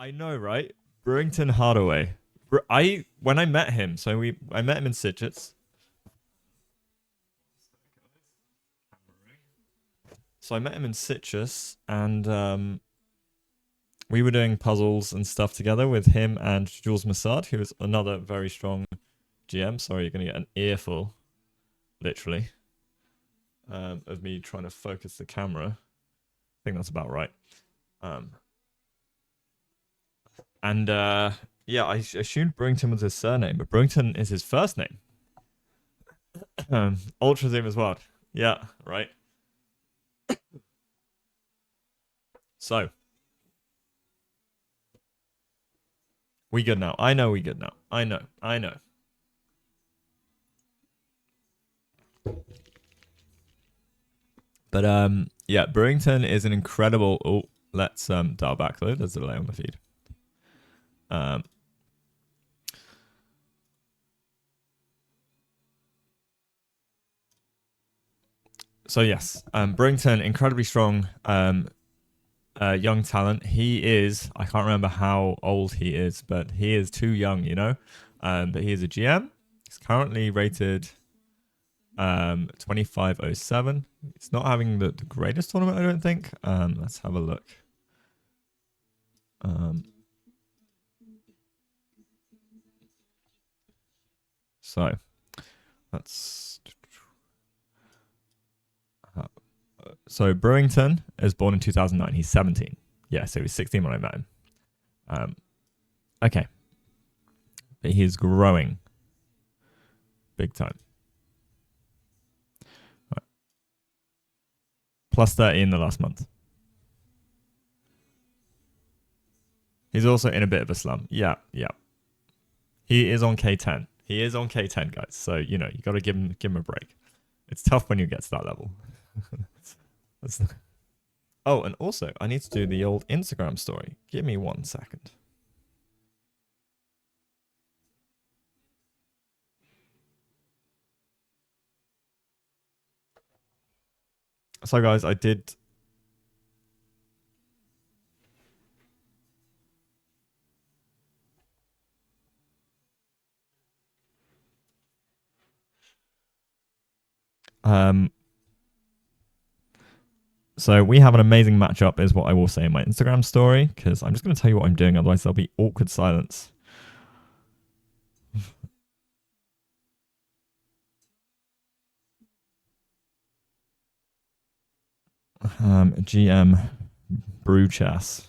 I know, right? Brewington Hardaway. When I met him, I met him in Citrus. So I met him in Citrus, and we were doing puzzles and stuff together with him and Jules Massad, who is another very strong GM. Sorry, you're gonna get an earful, literally, of me trying to focus the camera. I think that's about right. And yeah, I assumed Brewington was his surname, but Brewington is his first name. Ultra Zoom as well. Yeah, right. So we good now. I know we good now. I know. I know. But yeah, Brewington is an incredible. Oh, let's dial back though. There's a delay on the feed. So yes, Brewington, incredibly strong, young talent. He is. I can't remember how old he is, but he is too young, you know. But he is a GM. He's currently rated 2507. It's not having the greatest tournament, I don't think. Let's have a look. So that's so Brewington is born in 2009. He's 17. Yeah, so he was 16 when I met him. Okay, but he's growing big time. Right. Plus 30 in the last month. He's also in a bit of a slump. Yeah, yeah. He is on K10. He is on K10, guys. So, you know, you got to give him a break. It's tough when you get to that level. Oh, and also, I need to do the old Instagram story. Give me 1 second. So, guys, I did. So we have an amazing matchup, is what I will say in my Instagram story, because I'm just going to tell you what I'm doing, otherwise there'll be awkward silence. GM Brew Chess.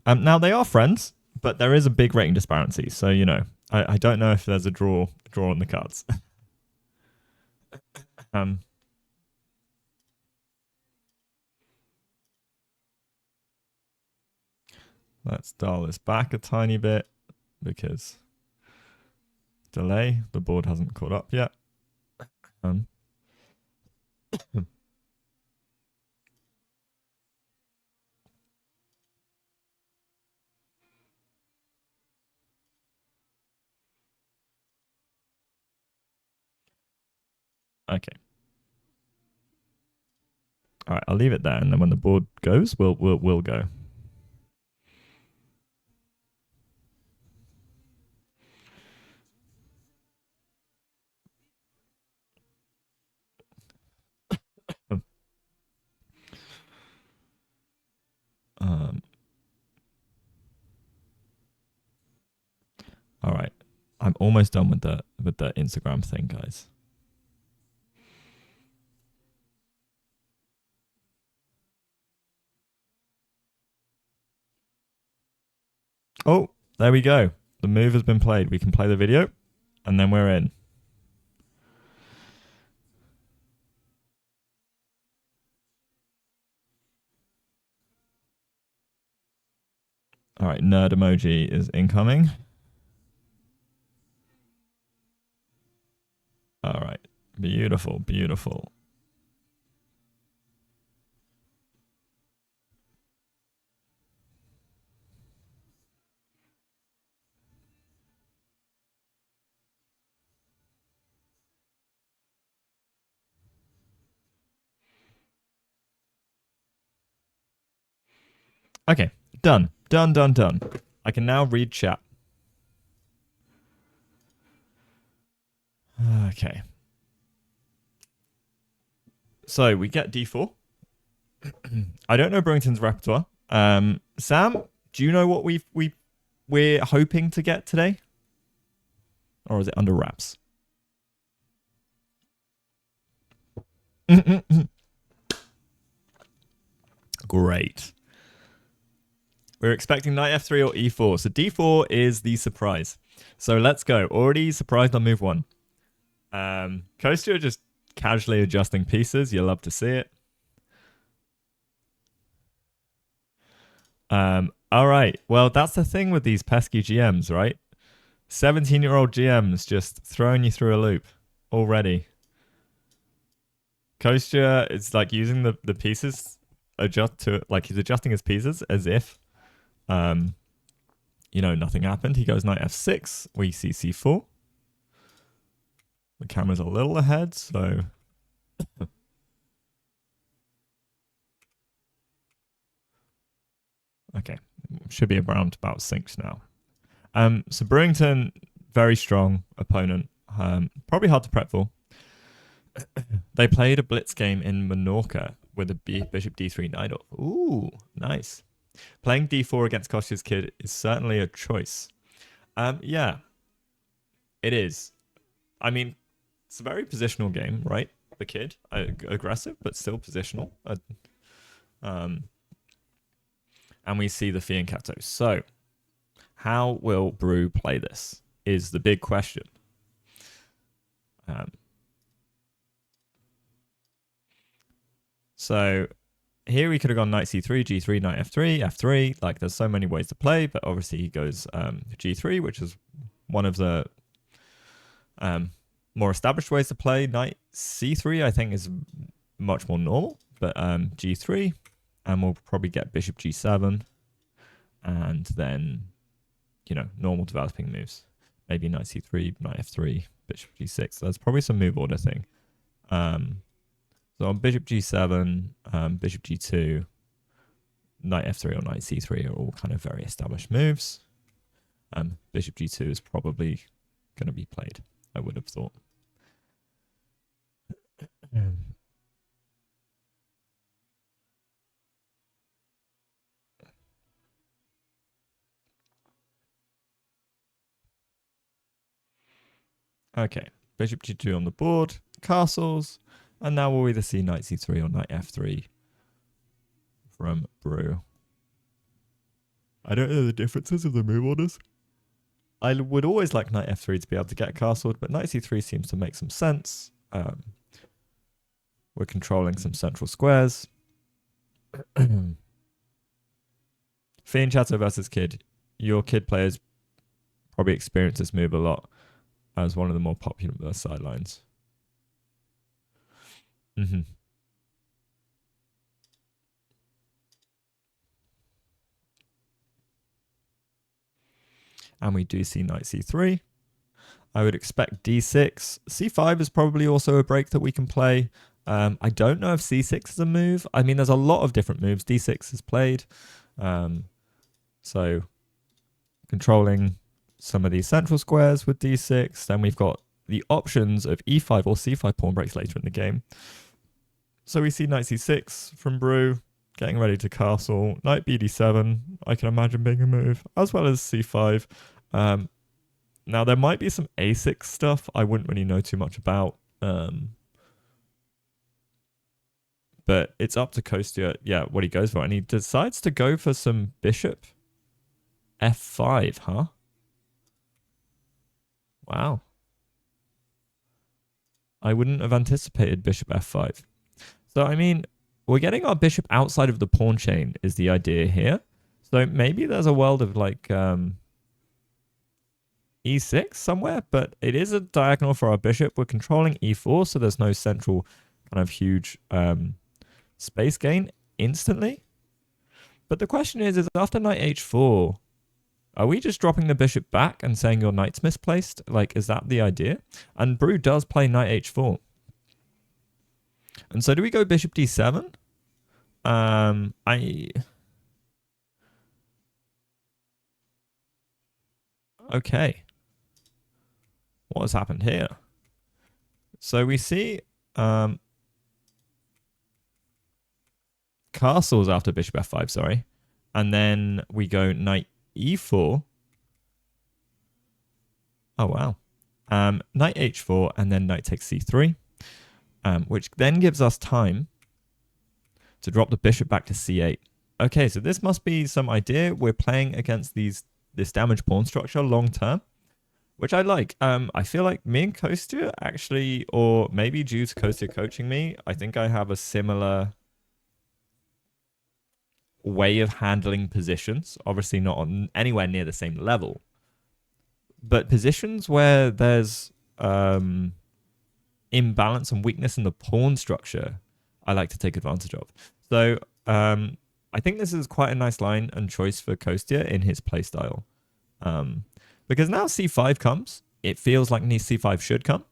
Now they are friends, but there is a big rating disparity. So you know, I don't know if there's a draw on the cards. Let's dial this back a tiny bit because delay. The board hasn't caught up yet. Okay. All right, I'll leave it there, and then when the board goes, we'll go. All right, I'm almost done with the Instagram thing, guys. Oh, there we go. The move has been played. We can play the video, and then we're in. All right, nerd emoji is incoming. All right, beautiful, beautiful. Okay, done. Done, done, done. I can now read chat. Okay. So we get d4. I don't know Brington's repertoire. Sam, do you know what we're hoping to get today? Or is it under wraps? Great. We're expecting knight f3 or e4. So d4 is the surprise. So let's go. Already surprised on move 1. Kostya just casually adjusting pieces. You'll love to see it. All right. Well, that's the thing with these pesky GMs, right? 17-year-old GMs just throwing you through a loop already. Kostya is like using the pieces he's adjusting his pieces as if nothing happened. He goes knight f6. We see c4. The camera's a little ahead, so okay. Should be around about synced now. So Brewington, very strong opponent. Probably hard to prep for. They played a blitz game in Menorca with a bishop d3 knight off. Ooh, nice. Playing d4 against Kostya's kid is certainly a choice. Yeah, it is. I mean, it's a very positional game, right? The kid, aggressive, but still positional. And we see the Fianchetto. So, how will Brew play this is the big question. So here he could have gone knight c3, g3, knight f3, f3. Like there's so many ways to play, but obviously he goes g3, which is one of the more established ways to play. Knight c3, I think, is much more normal, but g3, and we'll probably get bishop g7, and then normal developing moves. Maybe knight c3, knight f3, bishop g6. So there's probably some move order thing. So on bishop g7, bishop g2, knight f3 or knight c3 are all kind of very established moves. Bishop g2 is probably going to be played, I would have thought. Okay, bishop g2 on the board, castles. And now we'll either see knight c3 or knight f3 from Brew. I don't know the differences of the move orders. I would always like knight f3 to be able to get castled, but knight c3 seems to make some sense. We're controlling some central squares. Fianchetto versus kid. Your kid players probably experience this move a lot as one of the more popular sidelines. And we do see knight c3. I would expect d6. c5 is probably also a break that we can play. I don't know if c6 is a move. I mean, there's a lot of different moves. d6 is played. So controlling some of these central squares with d6. Then we've got the options of e5 or c5 pawn breaks later in the game. So we see knight c6 from Brew, getting ready to castle. Knight bd7, I can imagine being a move, as well as c5. Now, there might be some a6 stuff I wouldn't really know too much about. But it's up to Kostya, what he goes for. And he decides to go for some bishop f5, huh? Wow. I wouldn't have anticipated bishop f5. So, I mean, we're getting our bishop outside of the pawn chain is the idea here. So maybe there's a world of like e6 somewhere, but it is a diagonal for our bishop. We're controlling e4, so there's no central kind of huge space gain instantly. But the question is after knight h4, are we just dropping the bishop back and saying your knight's misplaced? Like, is that the idea? And Brew does play knight h4. And so do we go bishop d7? I Okay. What has happened here? So we see castles after bishop f5, sorry. And then we go knight e4. Oh, wow. Knight h4 and then knight takes c3, which then gives us time to drop the bishop back to c8. Okay, so this must be some idea. We're playing against this damaged pawn structure long term, which I like. I feel like me and Kostya actually, or maybe due to Kostya coaching me, I think I have a similar way of handling positions. Obviously not on anywhere near the same level, but positions where there's imbalance and weakness in the pawn structure, I like to take advantage of. So I think this is quite a nice line and choice for Kostya in his playstyle. Because now c5 comes, it feels like c5 should come.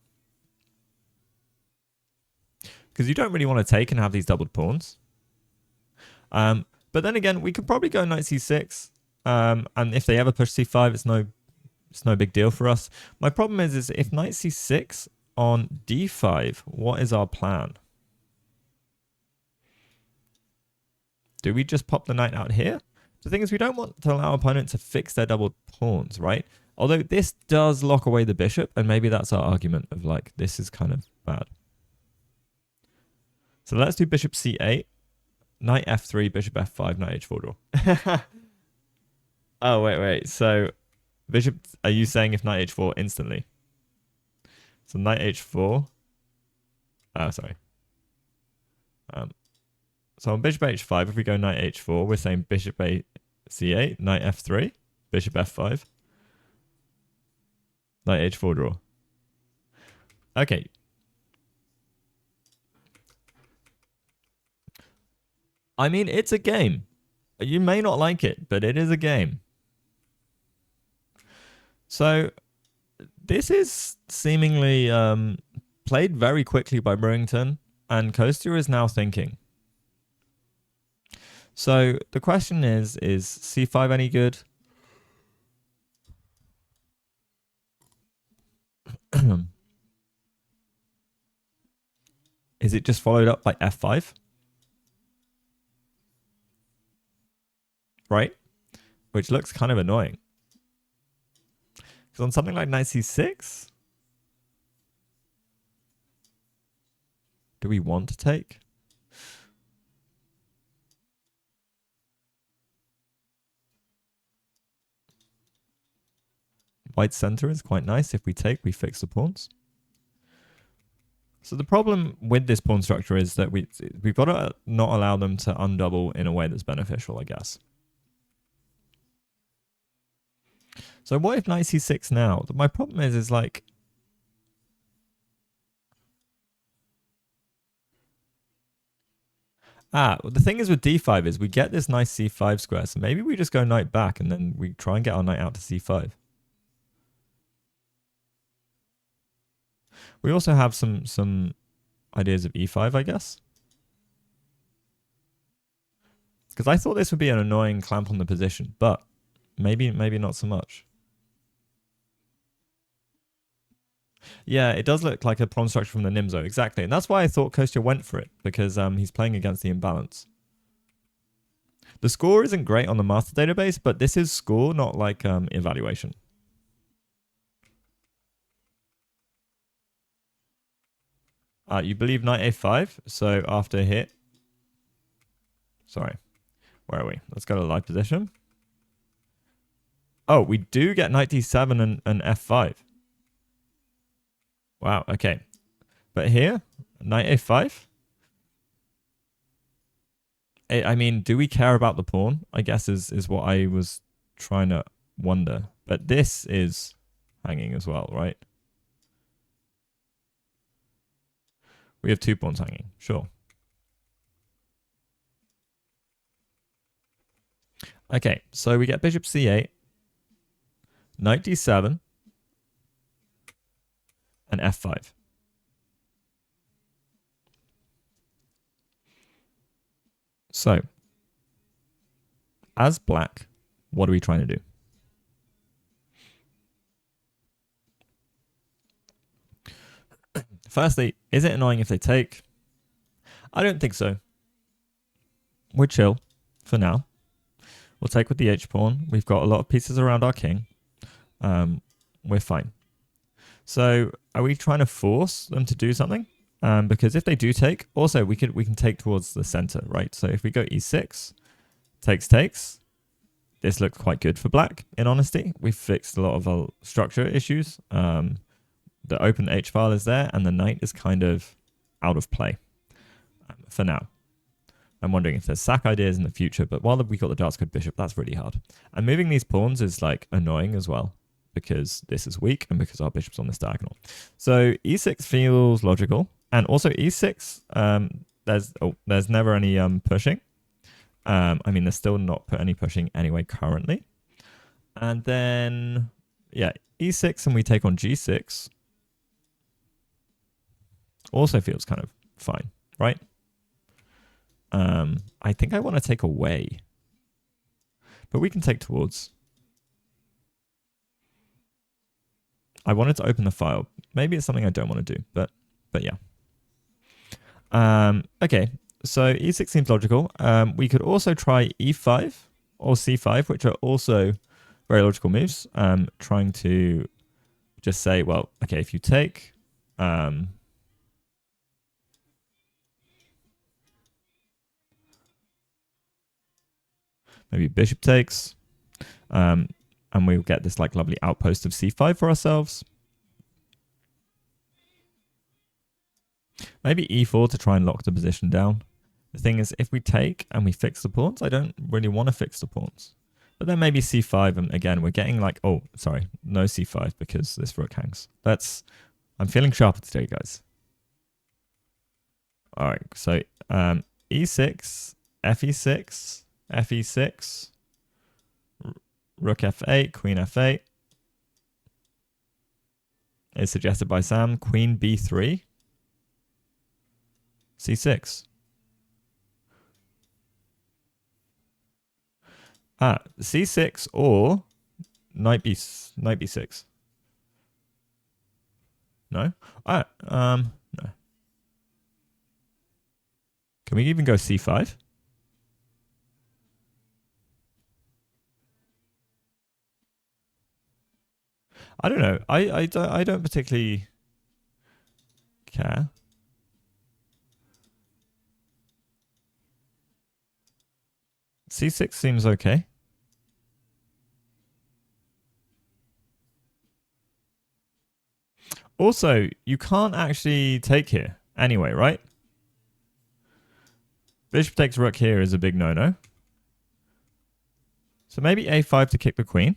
Because you don't really want to take and have these doubled pawns. But then again, we could probably go knight c6. And if they ever push c5, it's no big deal for us. My problem is if knight c6 on d5, what is our plan? Do we just pop the knight out here? The thing is, we don't want to allow our opponent to fix their double pawns, right? Although this does lock away the bishop, and maybe that's our argument of like, this is kind of bad. So let's do bishop c8, knight f3, bishop f5, knight h4 draw. Oh, wait. So bishop, are you saying if knight h4 instantly? So knight h4. Oh, sorry. So on bishop h5, if we go knight h4, we're saying bishop c8, knight f3, bishop f5, knight h4 draw. Okay. I mean, it's a game. You may not like it, but it is a game. So this is seemingly played very quickly by Brewington, and Kostya is now thinking. So the question is c5 any good? Is it just followed up by f5? Right? Which looks kind of annoying. Because on something like knight c6, do we want to take? White center is quite nice. If we take, we fix the pawns. So the problem with this pawn structure is that we've got to not allow them to undouble in a way that's beneficial, I guess. So what if knight c6 now? My problem is like, the thing is with d5 is we get this nice c5 square, so maybe we just go knight back and then we try and get our knight out to c5. We also have some ideas of e5, I guess. Because I thought this would be an annoying clamp on the position, but maybe not so much. Yeah, it does look like a pawn structure from the Nimzo, exactly. And that's why I thought Kostya went for it, because he's playing against the imbalance. The score isn't great on the master database, but this is score, not like evaluation. You believe knight a5, so after hit... Sorry, where are we? Let's go to live position. Oh, we do get knight d7 and f5. Wow, okay. But here, knight a5. I mean, do we care about the pawn? I guess is what I was trying to wonder. But this is hanging as well, right? We have 2 pawns hanging, sure. Okay, so we get bishop c8, knight d7, and f5. So, as black, what are we trying to do? Firstly, is it annoying if they take? I don't think so. We're chill for now. We'll take with the h-pawn. We've got a lot of pieces around our king. We're fine. So are we trying to force them to do something? Because if they do take, also we can take towards the center, right? So if we go e6, takes, this looks quite good for black, in honesty. We've fixed a lot of our structure issues. The open h file is there, and the knight is kind of out of play for now. I'm wondering if there's sack ideas in the future, but while we got the dark squared bishop, that's really hard. And moving these pawns is like annoying as well, because this is weak and because our bishop's on this diagonal. So e6 feels logical, and also e6, there's never any pushing. I mean, there's still not any pushing anyway currently. And then, yeah, e6 and we take on g6 also feels kind of fine, right? I think I want to take away, but we can take towards. I wanted to open the file. Maybe it's something I don't want to do, but yeah. Okay, so e6 seems logical. We could also try e5 or c5, which are also very logical moves. Trying to just say, well, okay, if you take, maybe bishop takes, and we'll get this like lovely outpost of c5 for ourselves. Maybe e4 to try and lock the position down. The thing is, if we take and we fix the pawns, I don't really want to fix the pawns. But then maybe c5, and again, we're getting like, oh, sorry, no c5 because this rook hangs. I'm feeling sharper today, guys. All right, so e6, fe6, fe6, rook f8, queen f8 is suggested by Sam. Queen b3, c6. C6 or knight b6. No? No. Can we even go c5? I don't know. I don't particularly care. C6 seems okay. Also, you can't actually take here anyway, right? Bishop takes rook here is a big no-no. So maybe a5 to kick the queen.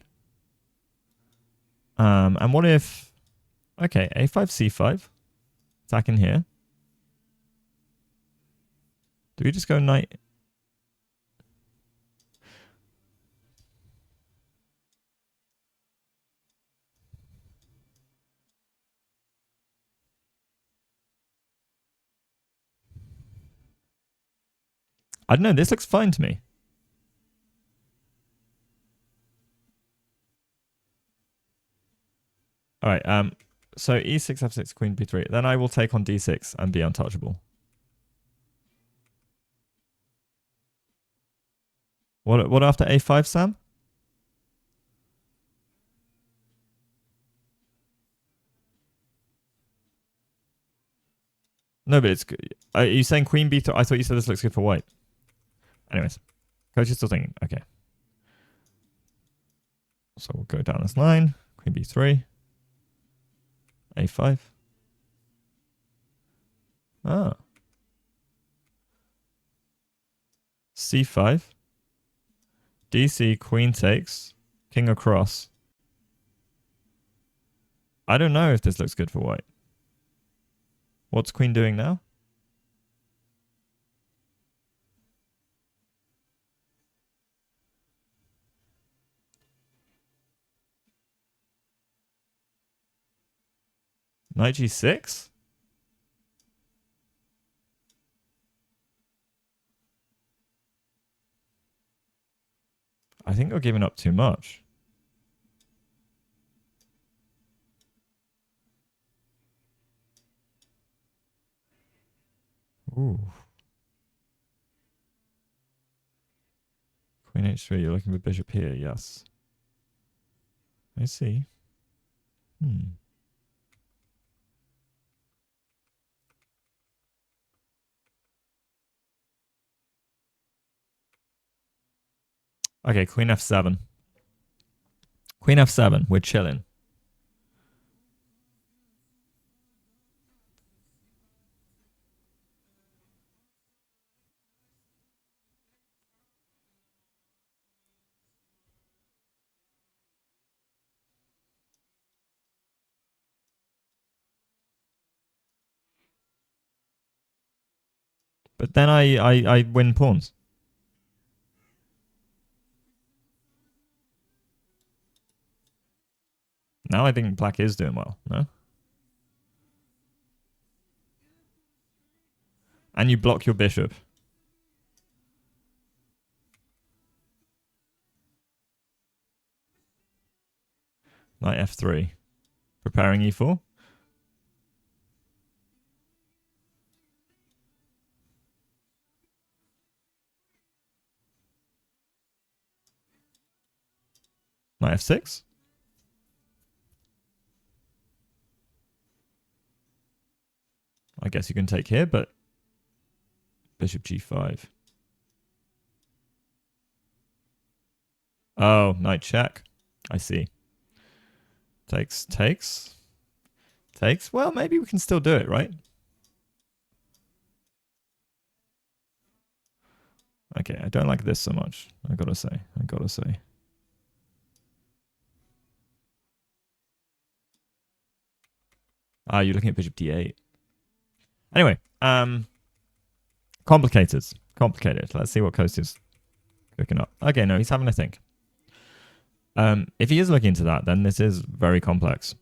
And what if... Okay, a5, c5. Attacking here. Do we just go knight... I don't know, this looks fine to me. All right, so e6, f6, queen b3. Then I will take on d6 and be untouchable. What after a5, Sam? No, but it's good. Are you saying queen b3? I thought you said this looks good for white. Anyways, coach is still thinking. Okay. So we'll go down this line. Queen b3. a5. Ah. c5. dc, queen takes. King across. I don't know if this looks good for white. What's queen doing now? Knight g6? I think you're giving up too much. Ooh. Queen h3, you're looking for bishop here, yes. I see. Okay, queen f7. Queen f7, we're chilling. But then I win pawns. Now I think black is doing well, no? And you block your bishop. Knight f3. Preparing e4. Knight f6. I guess you can take here, but bishop g5. Oh, knight check. I see. Takes, takes. Takes. Well, maybe we can still do it, right? Okay, I don't like this so much. I gotta say. Ah, you're looking at bishop d8. Anyway, complicated. Let's see what Kostya's cooking up. Okay, no, he's having a think. If he is looking into that, then this is very complex.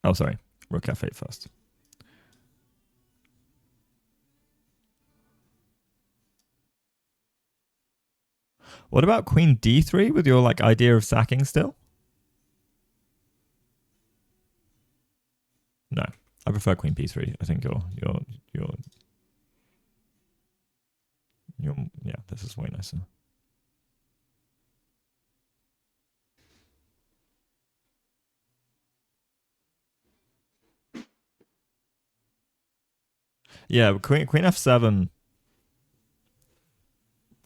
Oh, sorry. Rook f8 first. What about queen d3 with your like idea of sacking still? No, I prefer queen p3. I think you're yeah, this is way nicer. Yeah, queen f7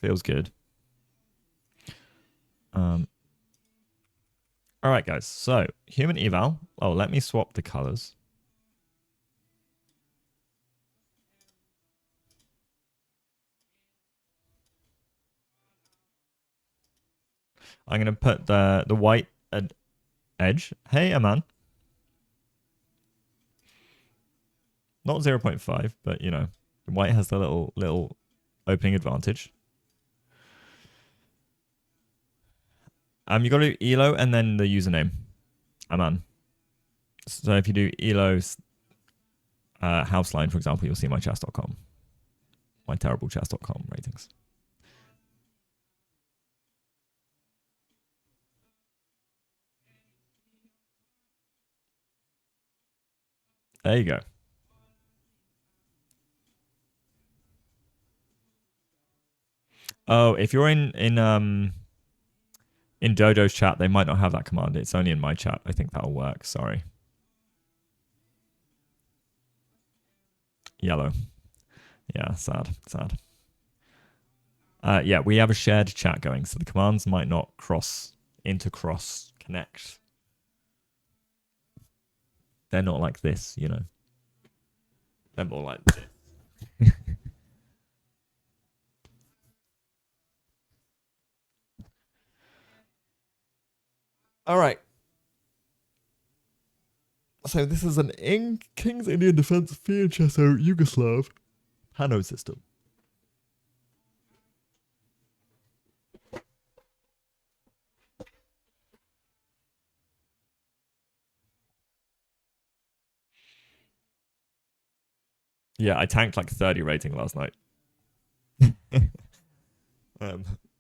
feels good. All right, guys. So human eval. Oh, let me swap the colors. I'm gonna put the white edge. Hey, Aman. Not 0.5, but you know, white has the little opening advantage. You got to do elo and then the username. Aman. So if you do elo Houseline, for example, you'll see my chess.com. My terrible chess.com ratings. There you go. Oh, if you're in Dojo's chat, they might not have that command. It's only in my chat. I think that'll work. Sorry. Yellow. Yeah, sad. Yeah, we have a shared chat going, so the commands might not cross connect. They're not like this, you know. They're more like this. All right. So this is an King's Indian Defense Field Chesso Yugoslav Pano system. Yeah, I tanked like 30 rating last night.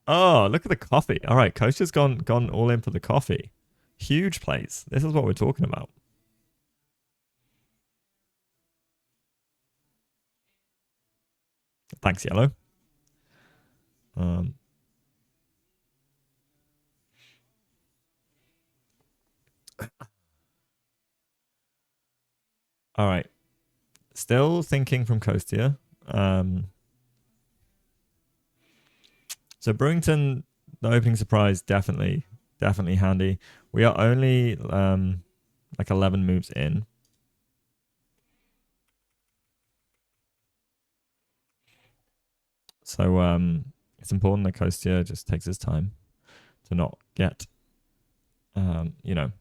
Oh, look at the coffee. All right, Kostya's gone all in for the coffee. Huge plays. This is what we're talking about. Thanks, Yellow. All right. Still thinking from Kostya. So Brewington, the opening surprise, definitely handy. We are only like 11 moves in. So it's important that Kostya just takes his time to not get, you know,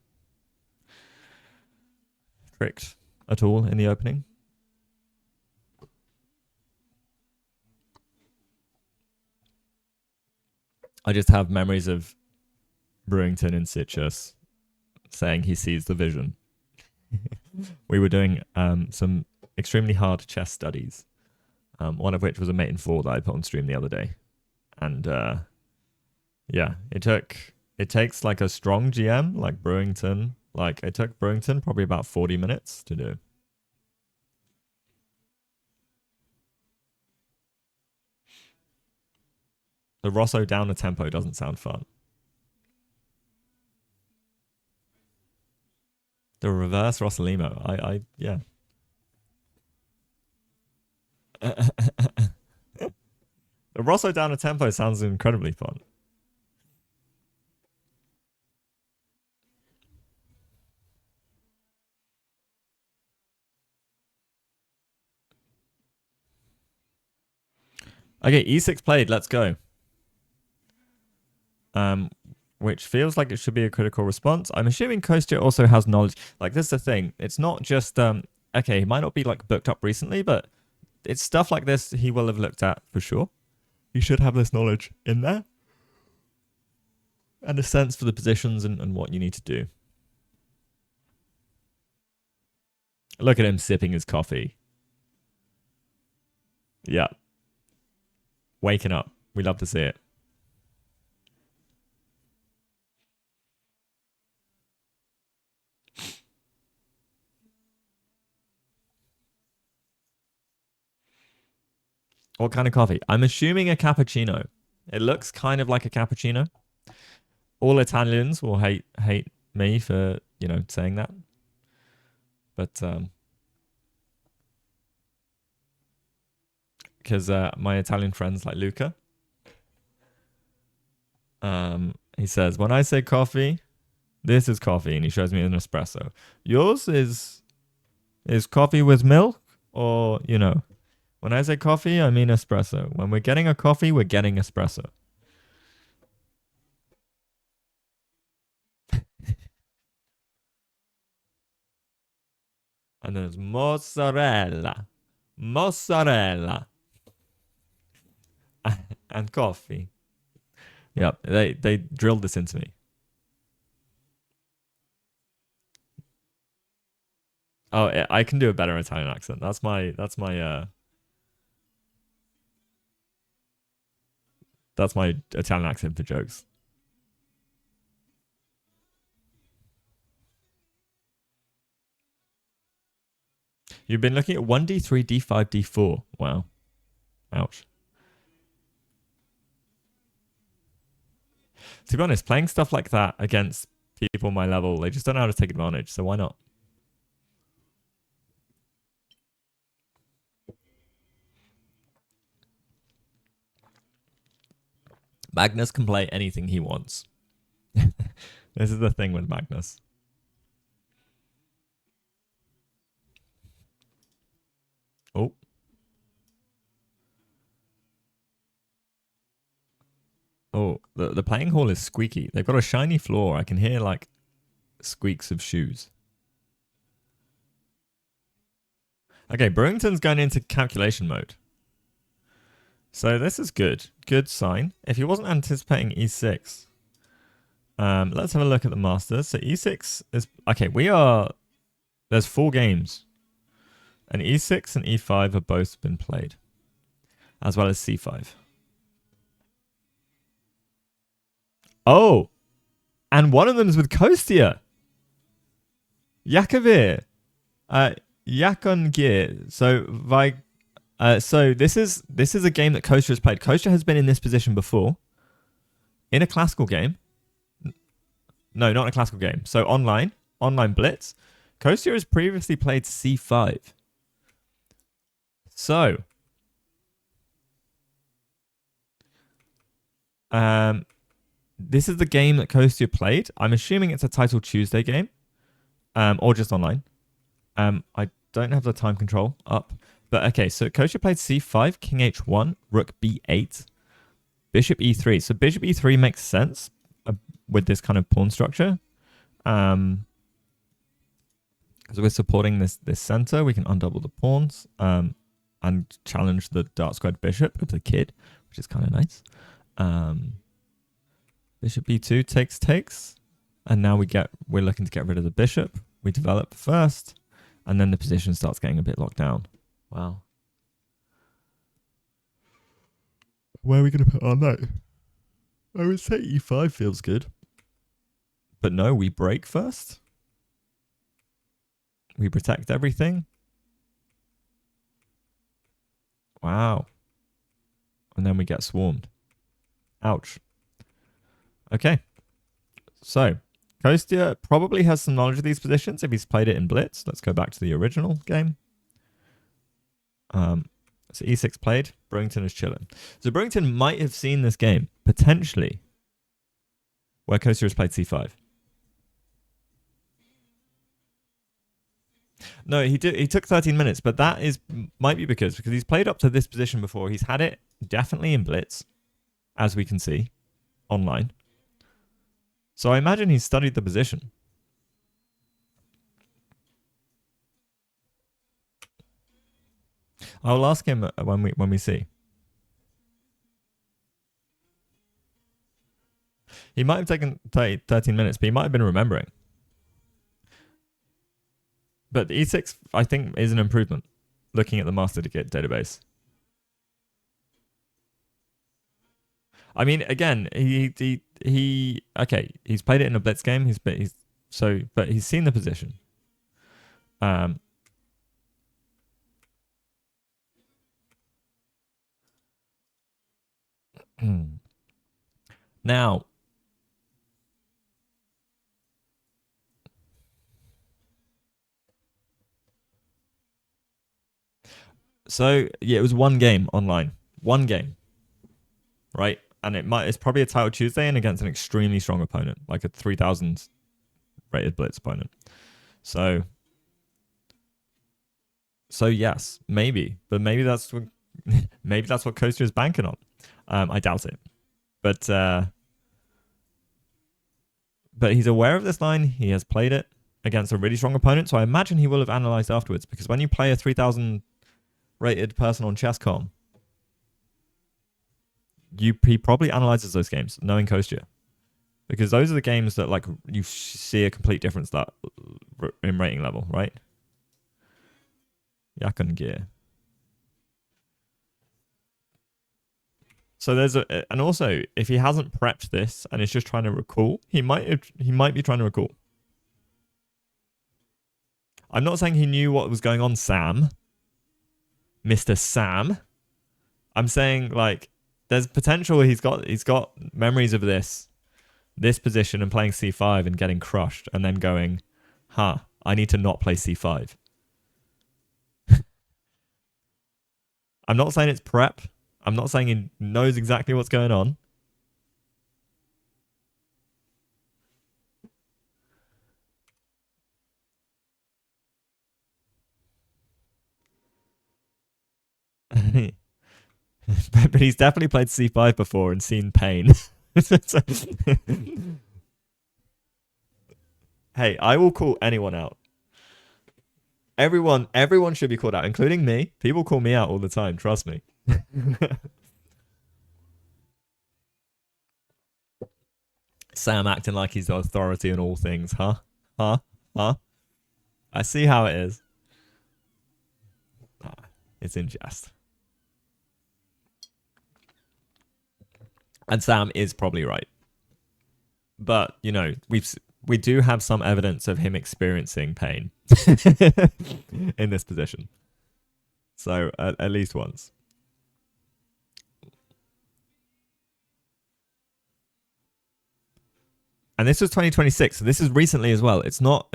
tricked at all in the opening. I just have memories of Brewington in Citrus saying he sees the vision. We were doing some extremely hard chess studies, one of which was a mate in 4 that I put on stream the other day. And yeah, it takes like a strong GM like Brewington. Like it took Brewington probably about 40 minutes to do. The Rosso down a tempo doesn't sound fun. The reverse Rossolimo. I yeah. The Rosso down a tempo sounds incredibly fun. Okay, E6 played. Let's go. Which feels like it should be a critical response. I'm assuming Kostya also has knowledge. Like, this is the thing. It's not just, okay, he might not be, like, booked up recently, but it's stuff like this he will have looked at for sure. You should have this knowledge in there. And a sense for the positions and what you need to do. Look at him sipping his coffee. Yeah. Waking up. We love to see it. What kind of coffee? I'm assuming a cappuccino. It looks kind of like a cappuccino. All Italians will hate me for, you know, saying that. But because my Italian friends like Luca, he says, when I say coffee, this is coffee, and he shows me an espresso. Yours is coffee with milk, or, you know, when I say coffee, I mean espresso. When we're getting a coffee, we're getting espresso. And there's mozzarella, and coffee. Yep, they drilled this into me. Oh, I can do a better Italian accent. That's my Italian accent for jokes. You've been looking at 1d3, d5, d4. Wow. Ouch. To be honest, playing stuff like that against people my level, they just don't know how to take advantage, so why not? Magnus can play anything he wants. This is the thing with Magnus. Oh. Oh, the playing hall is squeaky. They've got a shiny floor. I can hear, like, squeaks of shoes. Okay, Brewington's going into calculation mode. So this is good. Good sign. If he wasn't anticipating e6, let's have a look at the Masters. So e6 is... Okay, there's 4 games. And e6 and e5 have both been played. As well as c5. Oh, and one of them is with Kostya. Yakovir. Yakongir. So this is a game that Kostya has played. Kostya has been in this position before. In a classical game. No, not a classical game. So online blitz. Kostya has previously played c5. So this is the game that Kostya played. I'm assuming it's a Title Tuesday game. Or just online. I don't have the time control up. But okay, so Kostya played c5, king h1, rook b8, bishop e3. So bishop e3 makes sense with this kind of pawn structure. Because we're supporting this center, we can undouble the pawns and challenge the dark squared bishop of the kid, which is kind of nice. Bishop b2 takes. And now we're looking to get rid of the bishop. We develop first, and then the position starts getting a bit locked down. Wow. Where are we going to put our knight? I would say e5 feels good. But no, we break first. We protect everything. Wow. And then we get swarmed. Ouch. Okay. So, Kostya probably has some knowledge of these positions if he's played it in Blitz. Let's go back to the original game. So e6 played. Brewington is chilling. So Brewington might have seen this game, potentially, where Kostya has played c5. No, he took 13 minutes, but that might be because he's played up to this position before. He's had it definitely in Blitz, as we can see, online. So I imagine he's studied the position. I'll ask him when we see. He might have taken 13 minutes, but he might have been remembering. But the e6, I think, is an improvement, looking at the master database. I mean, again, okay, he's played it in a blitz game. But he's seen the position. Now, so yeah, it was one game online, one game, right? And it's probably a Title Tuesday and against an extremely strong opponent, like a 3000 rated blitz opponent. So yes, maybe, but maybe that's what Kostya is banking on. I doubt it, but he's aware of this line. He has played it against a really strong opponent, so I imagine he will have analyzed afterwards. Because when you play a 3000 rated person on chess.com, he probably analyzes those games, knowing Kostya, because those are the games that like you see a complete difference that in rating level, right? Yakongir. So and also if he hasn't prepped this and is just trying to recall, he might be trying to recall. I'm not saying he knew what was going on, Sam. Mr. Sam. I'm saying like there's potential he's got memories of this position and playing c5 and getting crushed and then going, I need to not play c5. I'm not saying it's prep. I'm not saying he knows exactly what's going on. But he's definitely played c5 before and seen pain. Hey, I will call anyone out. Everyone should be called out, including me. People call me out all the time, trust me. Sam acting like he's the authority on all things, huh? I see how it is. It's in jest. And Sam is probably right. But you know, we do have some evidence of him experiencing pain in this position. So at least once. And this was 2026. So this is recently as well. It's not.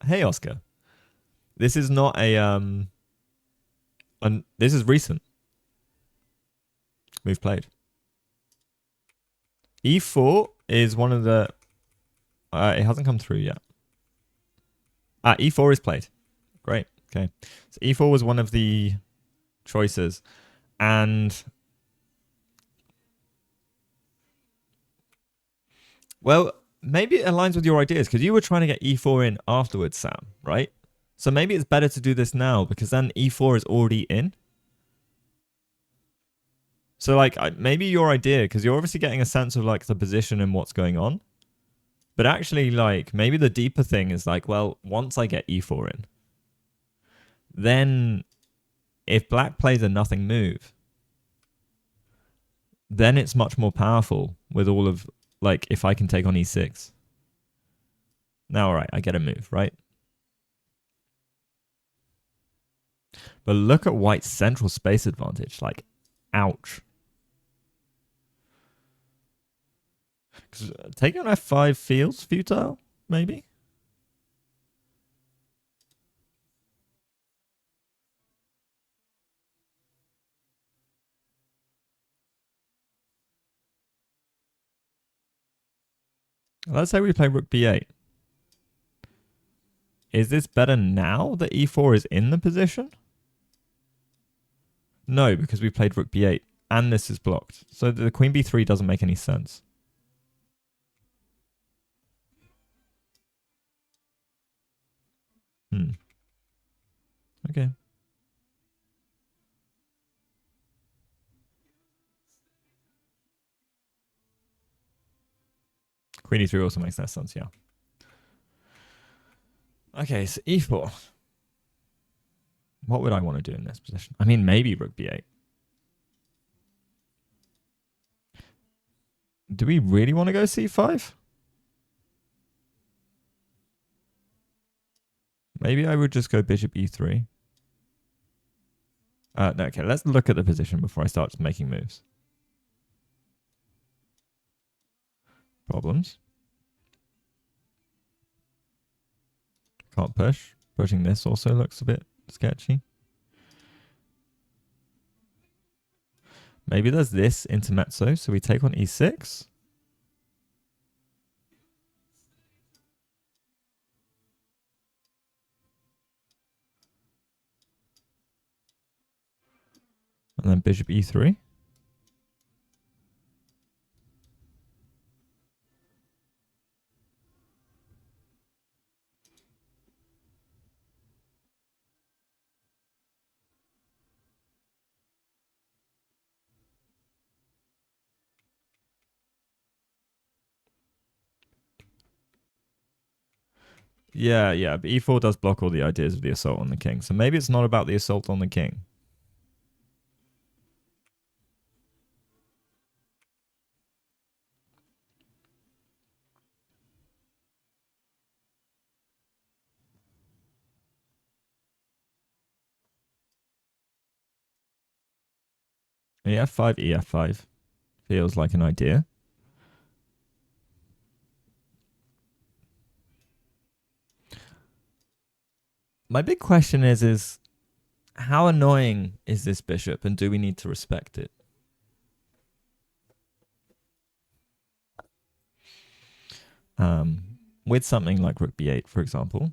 Hey, Oscar. This is not a and this is recent. We've played. E4 is one of the. It hasn't come through yet. E4 is played. Great. Okay. So E4 was one of the choices, and well, maybe it aligns with your ideas because you were trying to get E4 in afterwards, Sam. Right? So maybe it's better to do this now because then E4 is already in. So like maybe your idea, because you're obviously getting a sense of like the position and what's going on. But actually, like maybe the deeper thing is like, well, once I get E4 in, then if black plays a nothing move, then it's much more powerful with all of like if I can take on E6. Now, all right, I get a move, right? But look at white's central space advantage. Like, ouch. Taking on F5 feels futile, maybe? Let's say we play rook b8. Is this better now that e4 is in the position? No, because we played rook b8 and this is blocked. So the queen b3 doesn't make any sense. Okay. Queen e3 also makes that sense, yeah. Okay, so e4. What would I want to do in this position? I mean, maybe rook b8. Do we really want to go c5? Maybe I would just go bishop e3. No, okay, let's look at the position before I start making moves. Problems. Can't push. Pushing this also looks a bit sketchy. Maybe there's this intermezzo, so we take on e6. And then bishop e3. Yeah, but e4 does block all the ideas of the assault on the king. So maybe it's not about the assault on the king. E5, EF5 feels like an idea. My big question is how annoying is this bishop and do we need to respect it? With something like rook b8, for example.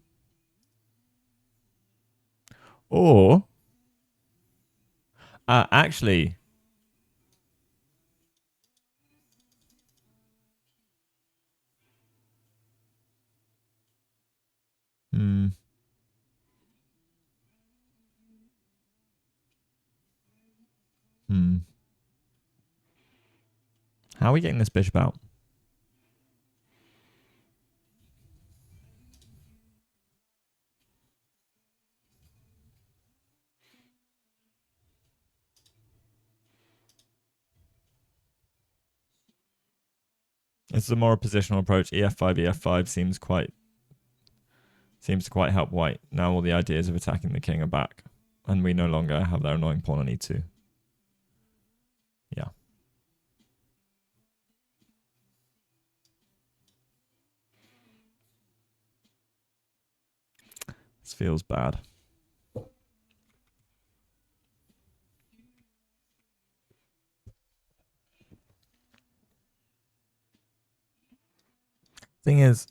Or, actually, hmm. How are we getting this bishop out? It's a more positional approach. EF5, EF5 seems to quite help white. Now all the ideas of attacking the king are back, and we no longer have their annoying pawn on E2. Yeah. This feels bad. Thing is,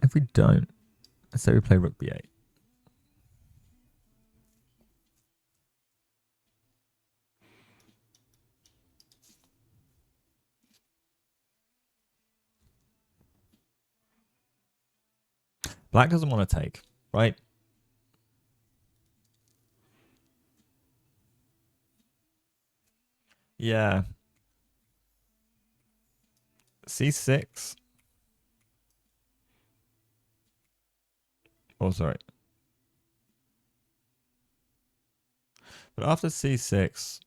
if we don't, let's say we play rook b8. Black doesn't want to take, right? Yeah. C6. Oh, sorry. But after C6...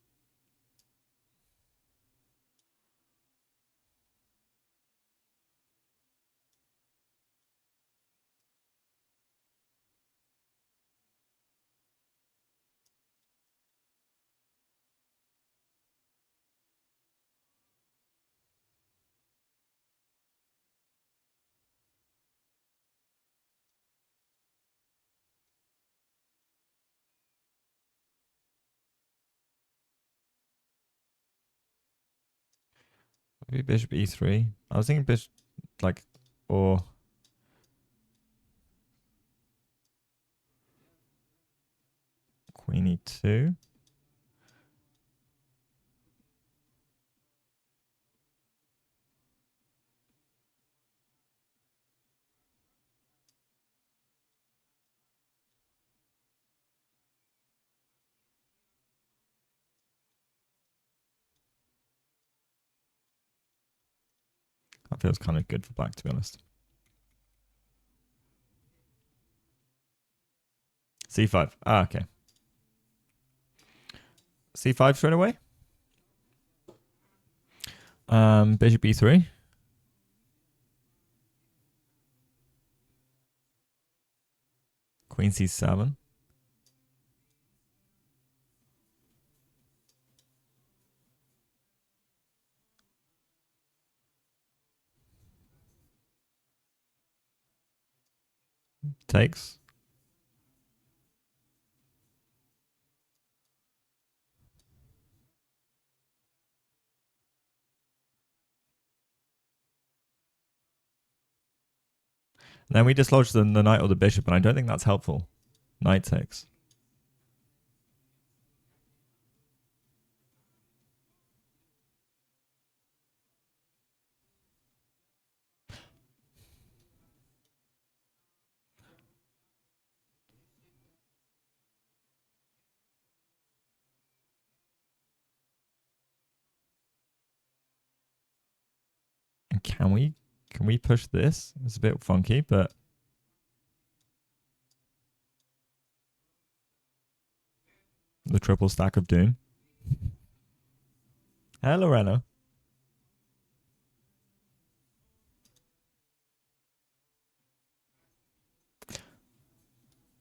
Maybe bishop e3. I was thinking bishop, like, or... Queen e2. That feels kind of good for black, to be honest. C5. Ah, okay. C5 straight away. Bishop e3. Queen c7. Takes. And then we dislodge the knight or the bishop, and I don't think that's helpful. Knight takes. And can we push this? It's a bit funky, but the triple stack of doom. Hello, Lorena.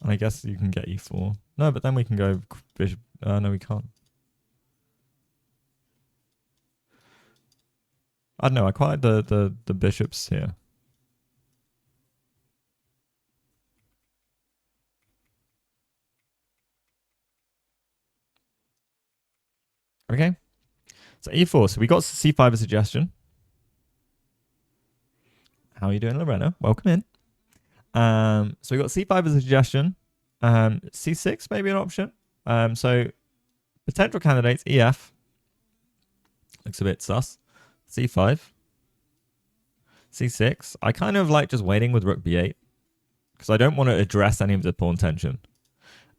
And I guess you can get e4. No, but then we can go bishop. No, we can't. I don't know. I quite like the bishops here. Okay. So e4. So we got c5 as a suggestion. How are you doing, Lorena? Welcome in. So we got c5 as a suggestion. C6 maybe an option. So potential candidates, EF. Looks a bit sus. C5. C6. I kind of like just waiting with rook b8 because I don't want to address any of the pawn tension.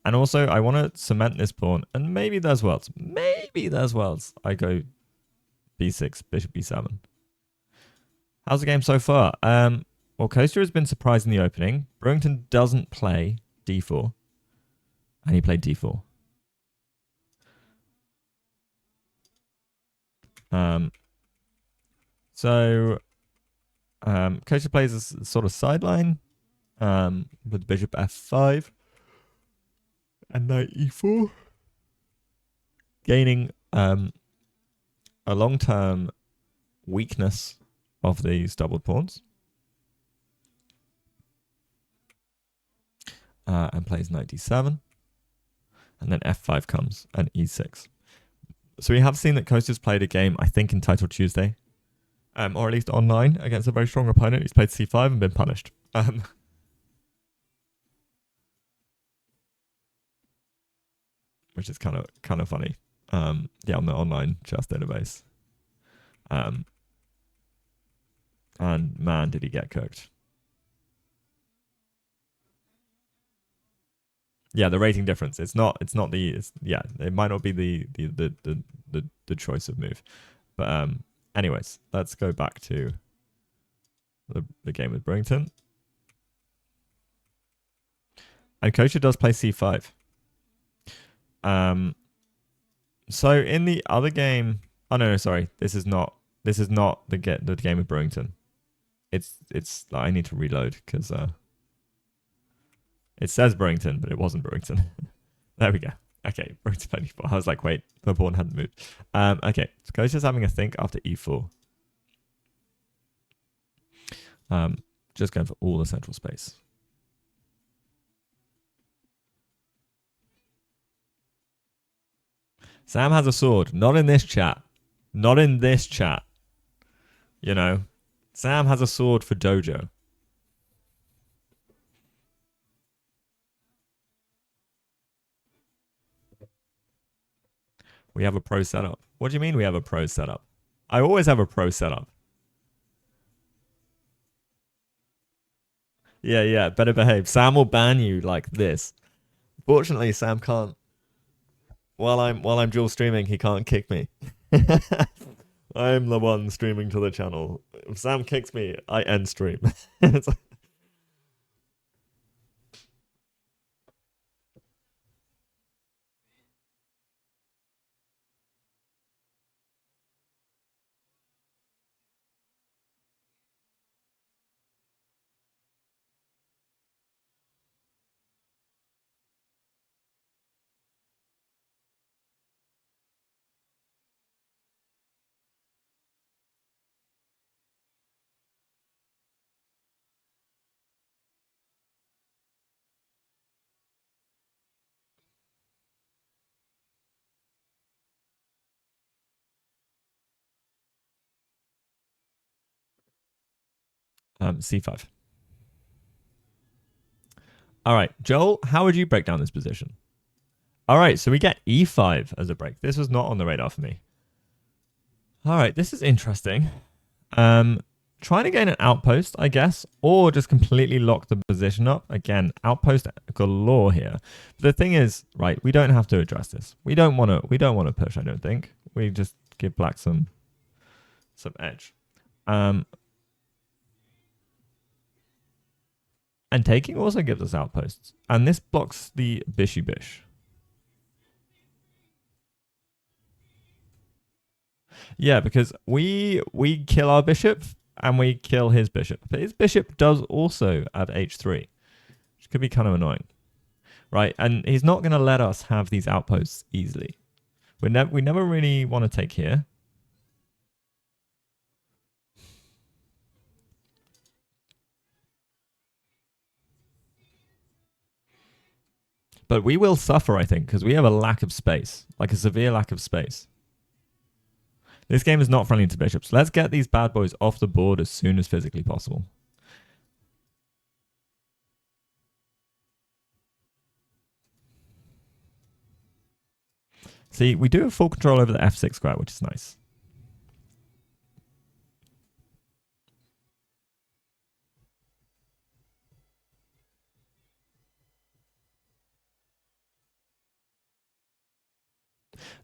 And also, I want to cement this pawn. And maybe there's worlds. Maybe there's worlds. I go b6, bishop b7. How's the game so far? Well, Kostya has been surprised in the opening. Brewington doesn't play d4. And he played d4. So Kostya plays a sort of sideline with bishop f5 and knight e4, gaining a long-term weakness of these doubled pawns. And plays knight d7. And then f5 comes and e6. So we have seen that Kostya's played a game, I think, entitled Tuesday. Or at least online, against a very strong opponent. He's played c5 and been punished. Which is kind of funny. Yeah, on the online chess database. And man, did he get cooked. Yeah, the rating difference. It might not be the choice of move. But anyways, let's go back to the game with Brington. And Kostya does play c5. So in the other game, oh no, sorry, this is not the game with Brington. It's I need to reload because it says Brington, but it wasn't Brington. There we go. Okay, Brington played e4. I was like, wait, the pawn hadn't moved. Okay, so Kostya's having a think after e4. Just going for all the central space. Sam has a sword. Not in this chat. Not in this chat. You know, Sam has a sword for Dojo. We have a pro setup. What do you mean we have a pro setup? I always have a pro setup. Yeah, better behave. Sam will ban you like this. Fortunately, Sam can't. While I'm dual streaming, he can't kick me. I'm the one streaming to the channel. If Sam kicks me, I end stream. C5. All right, Joel, how would you break down this position? All right, so we get E5 as a break. This was not on the radar for me. All right, this is interesting. Trying to gain an outpost, I guess, or just completely lock the position up. Again, outpost galore here. But the thing is, right, we don't have to address this. We don't want to push, I don't think. We just give black some edge. And taking also gives us outposts. And this blocks the bishy-bish. Yeah, because we kill our bishop and we kill his bishop. But his bishop does also have h3, which could be kind of annoying. Right, and he's not going to let us have these outposts easily. We never really want to take here. But we will suffer, I think, because we have a lack of space, like a severe lack of space. This game is not friendly to bishops. Let's get these bad boys off the board as soon as physically possible. See, we do have full control over the f6 square, which is nice.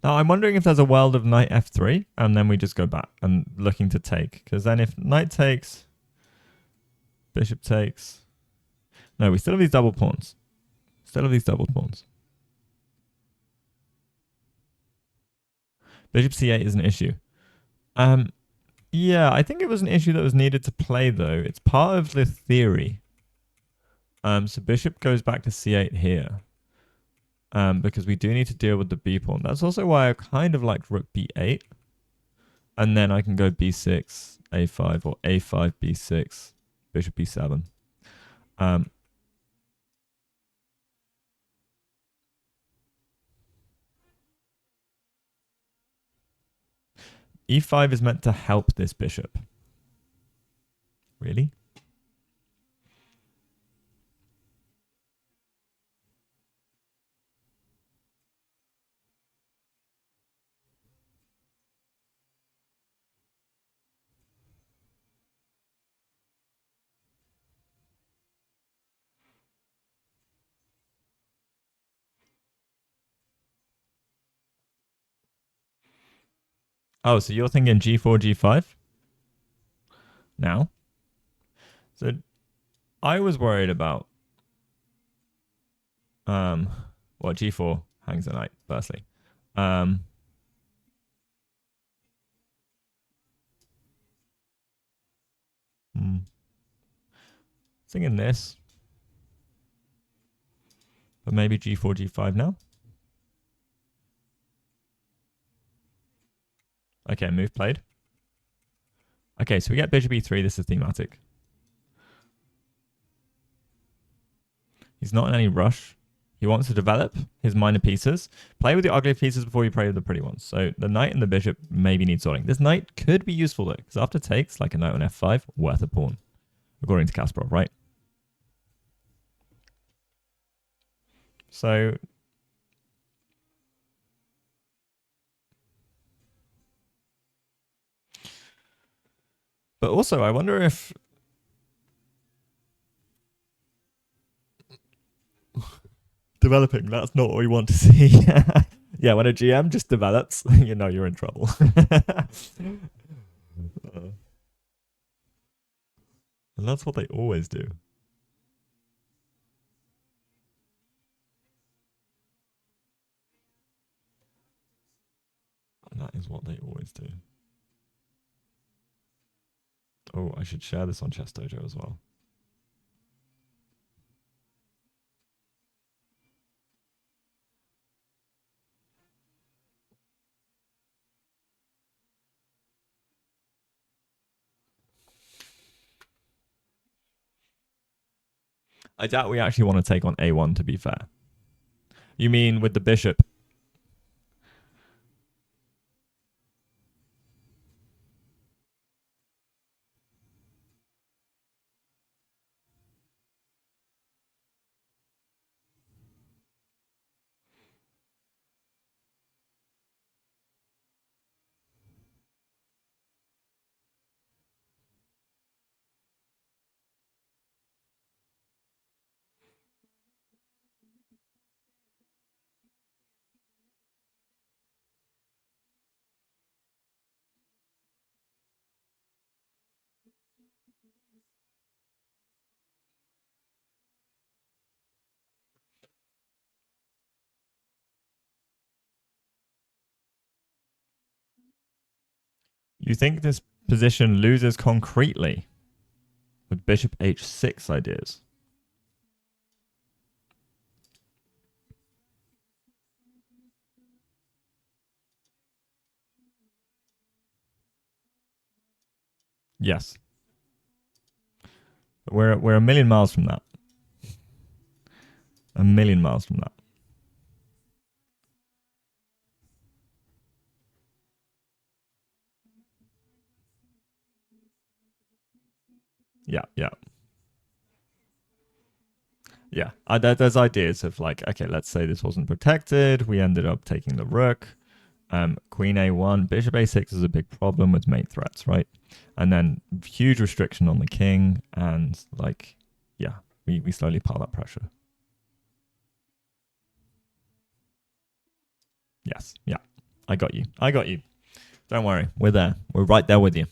Now, I'm wondering if there's a world of knight f3, and then we just go back and looking to take. Because then if knight takes, bishop takes... No, we still have these double pawns. Bishop c8 is an issue. Yeah, I think it was an issue that was needed to play though. It's part of the theory. So bishop goes back to c8 here. Because we do need to deal with the b pawn. That's also why I kind of liked rook b8. And then I can go b6, a5, or a5, b6, bishop b7. E5 is meant to help this bishop. Really? Oh, so you're thinking g4, g5 now? So I was worried about well, g4 hangs a knight, firstly. Thinking this. But maybe g4, g5 now. Okay, move played. Okay, so we get bishop e3. This is thematic. He's not in any rush. He wants to develop his minor pieces. Play with the ugly pieces before you play with the pretty ones. So the knight and the bishop maybe need sorting. This knight could be useful though, because after takes, like a knight on f5, worth a pawn, according to Kasparov, right? So but also, I wonder if developing, that's not what we want to see. Yeah, when a GM just develops, you know you're in trouble. And that's what they always do. And that is what they always do. Oh, I should share this on Chess Dojo as well. I doubt we actually want to take on a1, to be fair. You mean with the bishop? You think this position loses concretely with bishop h6 ideas? Yes. We're a million miles from that. A million miles from that. Yeah, yeah. Yeah, there's ideas of like, okay, let's say this wasn't protected. We ended up taking the rook. Queen a1, bishop a6 is a big problem with mate threats, right? And then huge restriction on the king, and like, yeah, we slowly pile that pressure. Yes, yeah, I got you. I got you. Don't worry, we're there. We're right there with you.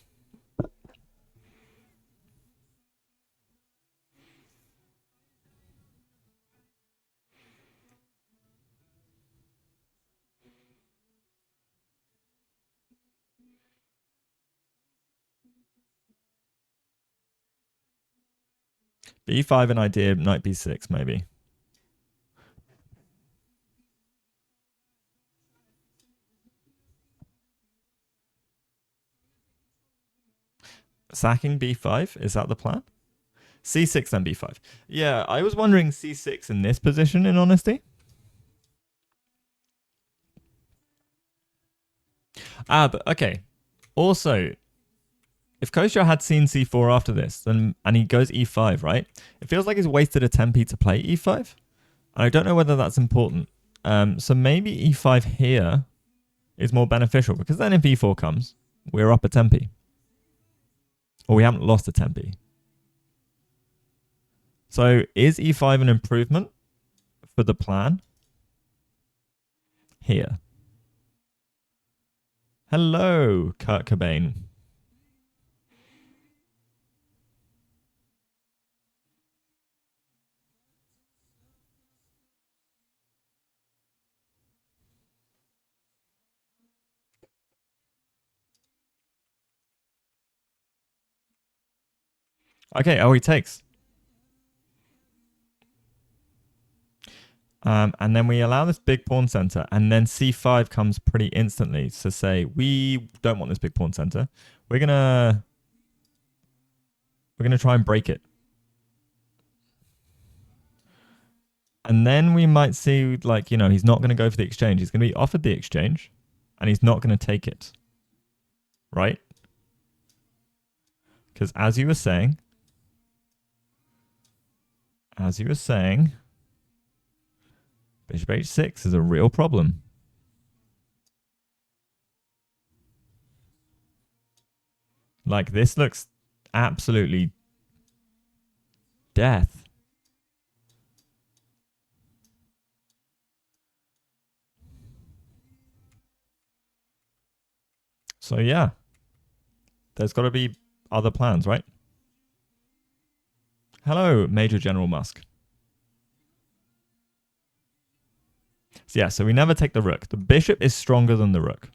B5 an idea, knight B6 maybe. Sacking B5, is that the plan? C6 then B5. Yeah, I was wondering C6 in this position, in honesty. But okay. Also, if Kostya had seen C4 after this, then and he goes E5, right? It feels like he's wasted a tempi to play E5. And I don't know whether that's important. So maybe E5 here is more beneficial, because then if E4 comes, we're up a tempi. Or we haven't lost a tempi. So is E5 an improvement for the plan? Here. Hello, Kurt Cobain. Okay, he takes. And then we allow this big pawn center, and then C5 comes pretty instantly to say, we don't want this big pawn center. We're gonna try and break it. And then we might see, like, he's not going to go for the exchange. He's going to be offered the exchange, and he's not going to take it. Right? Because as you were saying, bishop h6 is a real problem. Like, this looks absolutely death. So yeah, there's got to be other plans, right? Hello, Major General Musk. So yeah, so we never take the rook. The bishop is stronger than the rook.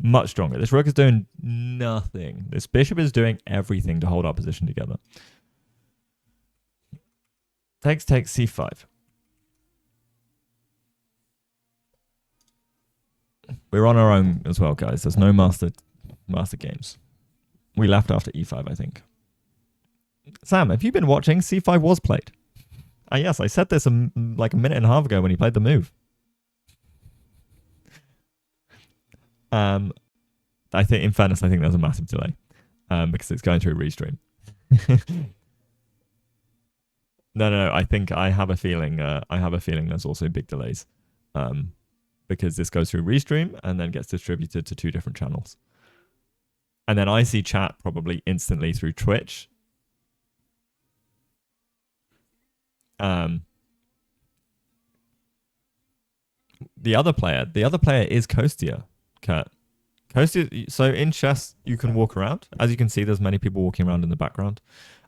Much stronger. This rook is doing nothing. This bishop is doing everything to hold our position together. Takes c5. We're on our own as well, guys. There's no master games. We left after e5, I think. Sam, have you been watching? c5 was played. Yes, I said this like a minute and a half ago when he played the move. I think, in fairness, I think there's a massive delay because it's going through restream. No. I think I have a feeling. There's also big delays because this goes through restream and then gets distributed to 2 different channels, and then I see chat probably instantly through Twitch. The other player is Kostya. Kurt. Kostya. So in chess, you can walk around. As you can see, there's many people walking around in the background.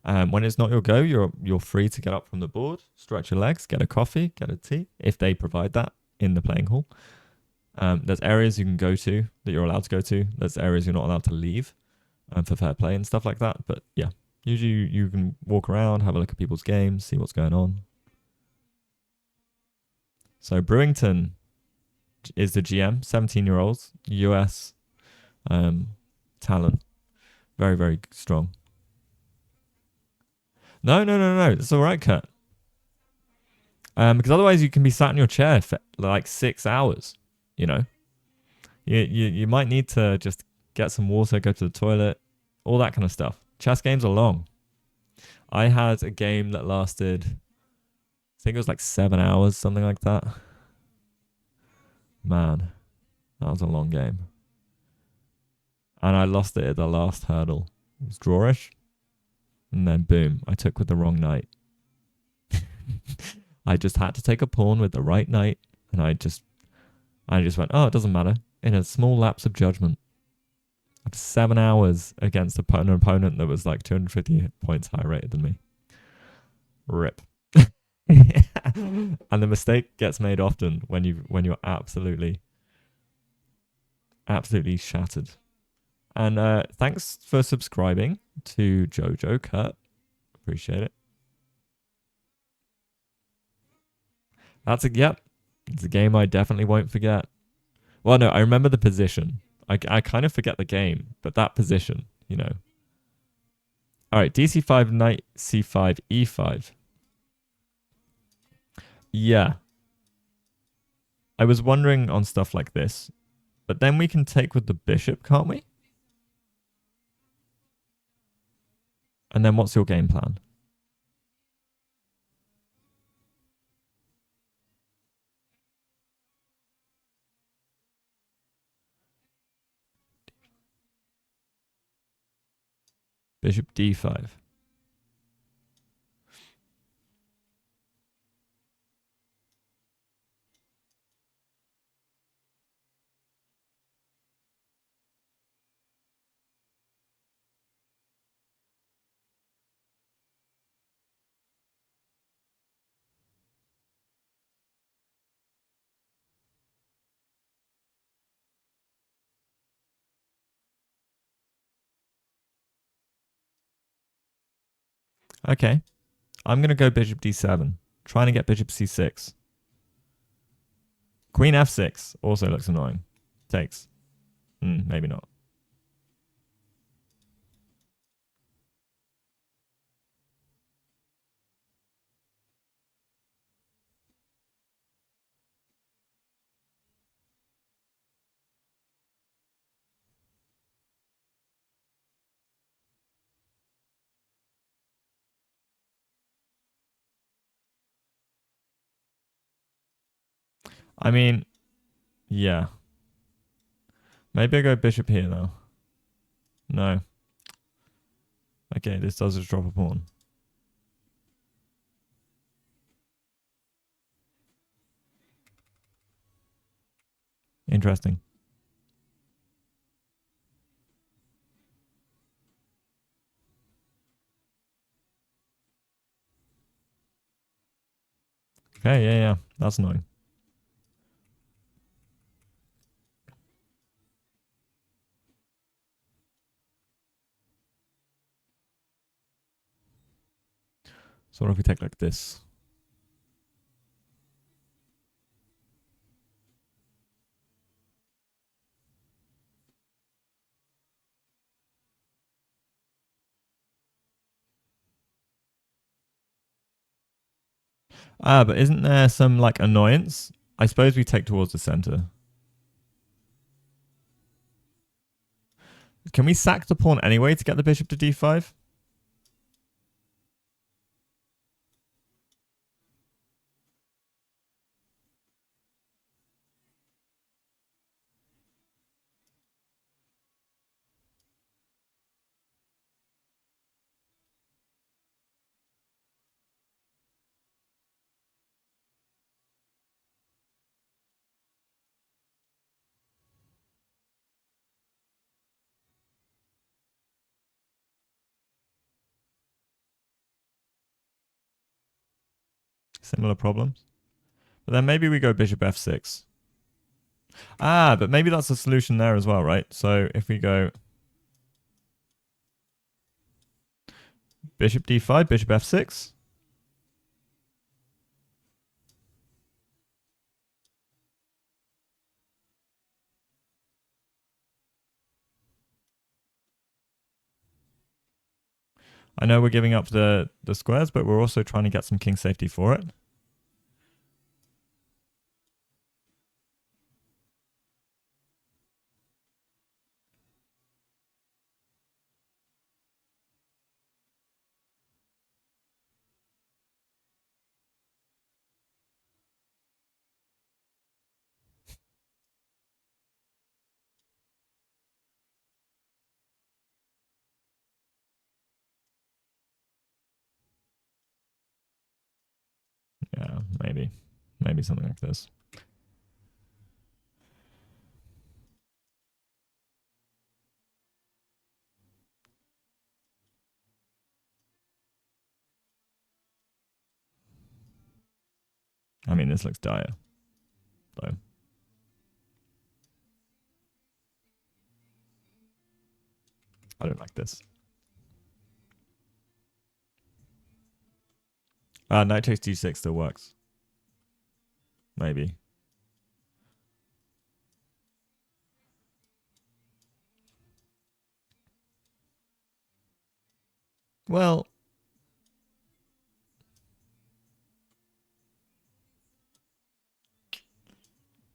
When it's not your go, you're free to get up from the board, stretch your legs, get a coffee, get a tea, if they provide that in the playing hall. There's areas you can go to that you're allowed to go to. There's areas you're not allowed to leave for fair play and stuff like that. But yeah, usually you can walk around, have a look at people's games, see what's going on. So Brewington is the GM, 17-year-olds, US talent. Very, very strong. No. It's all right, Kurt. Because otherwise you can be sat in your chair for like 6 hours, You might need to just get some water, go to the toilet, all that kind of stuff. Chess games are long. I had a game that lasted, I think it was like 7 hours, something like that. Man, that was a long game. And I lost it at the last hurdle. It was drawish. And then boom, I took with the wrong knight. I just had to take a pawn with the right knight. And I just went, oh, it doesn't matter. In a small lapse of judgment. After 7 hours against an opponent that was like 250 points higher rated than me. Rip. And the mistake gets made often when you're absolutely shattered. And thanks for subscribing to Jojo, Kurt. Appreciate it. Yep. It's a game I definitely won't forget. Well, no, I remember the position. I kind of forget the game, but that position, you know. All right, DC5, knight C5, E5. Yeah, I was wondering on stuff like this, but then we can take with the bishop, can't we? And then what's your game plan? Bishop D5. Okay, I'm going to go bishop D7, trying to get bishop C6. Queen F6 also looks annoying. Takes. Maybe not. I mean, yeah. Maybe I go bishop here, though. No. Okay, this does just drop a pawn. Interesting. Okay, yeah. That's annoying. So what if we take like this? But isn't there some like annoyance? I suppose we take towards the center. Can we sack the pawn anyway to get the bishop to D5? Similar problems. But then maybe we go bishop F6. But maybe that's a solution there as well, right? So if we go bishop D5, bishop F6. I know we're giving up the squares, but we're also trying to get some king safety for it. Yeah, maybe. Maybe something like this. I mean, this looks dire, though. I don't like this. Knight takes d6 still works. maybe. Well,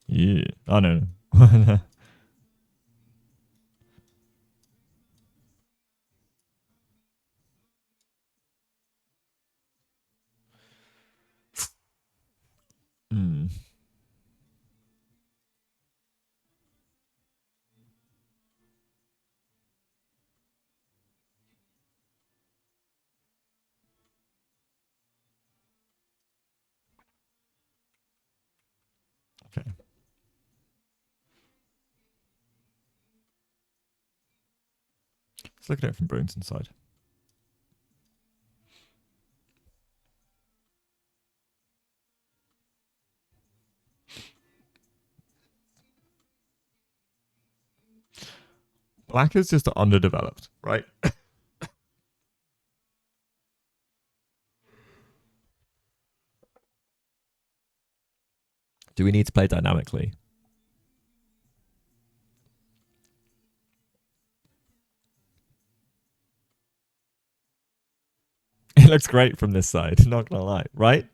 yeah, I don't know. Hmm. Okay. Let's look at it from Brewington's side. Black is just underdeveloped, right? Do we need to play dynamically? It looks great from this side, not gonna lie, right?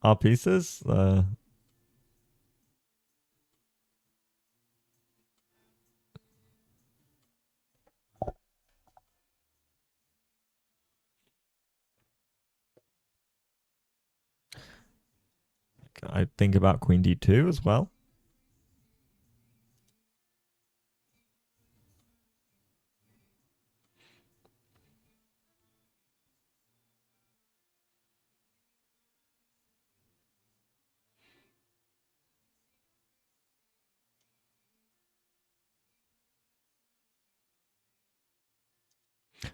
Our pieces, I think about Queen D2 as well.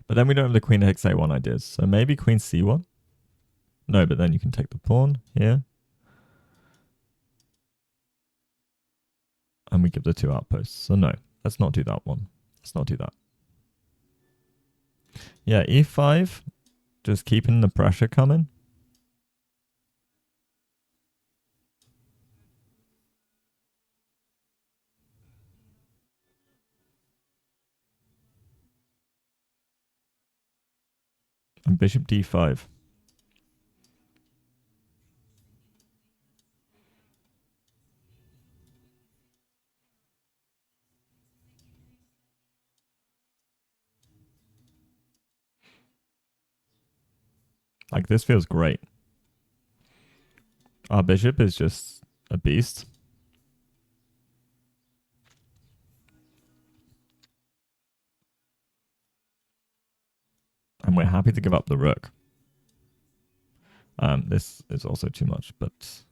But then we don't have the Queen takes A1 ideas. So maybe Queen C1? No, but then you can take the pawn here. And we give the 2 outposts. So no, let's not do that one. Let's not do that. Yeah, E5. Just keeping the pressure coming. And Bishop D5. Like, this feels great. Our bishop is just a beast. And we're happy to give up the rook. This is also too much, but just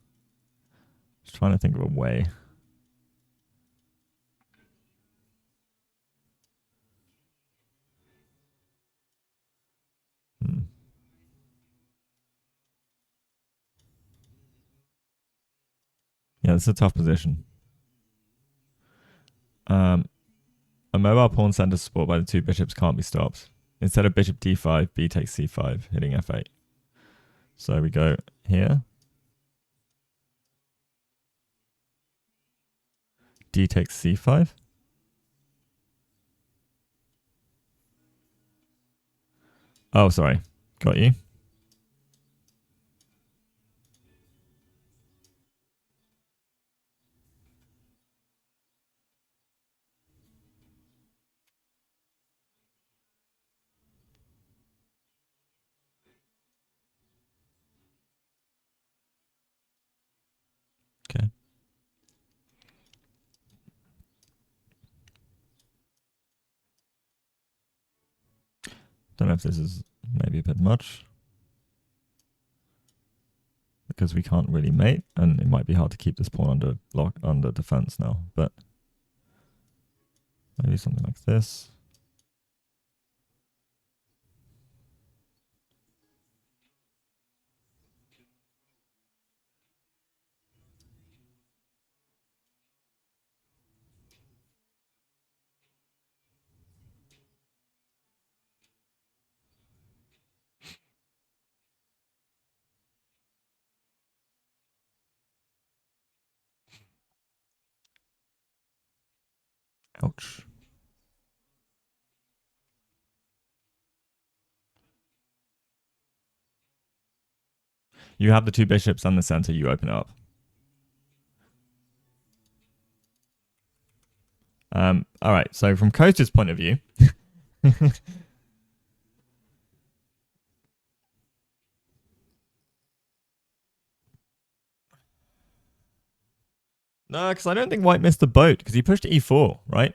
trying to think of a way. Yeah, it's a tough position. A mobile pawn center support by the 2 bishops can't be stopped. Instead of bishop d5, b takes c5, hitting f8. So we go here. D takes c5. Oh, sorry. Got you. Okay. Don't know if this is maybe a bit much. Because we can't really mate, and it might be hard to keep this pawn under defense now, but maybe something like this. Ouch. You have the 2 bishops and the center. You open it up. All right. So from Kostya's point of view, no, because I don't think White missed the boat because he pushed e4, right?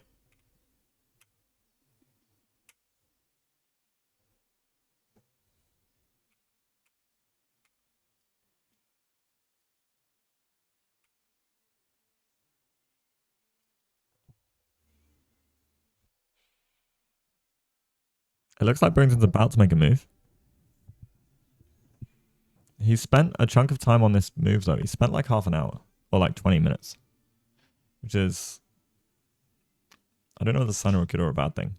It looks like Brington's about to make a move. He spent a chunk of time on this move, though. He spent like half an hour or like 20 minutes, which is, I don't know if the sign or a good or a bad thing.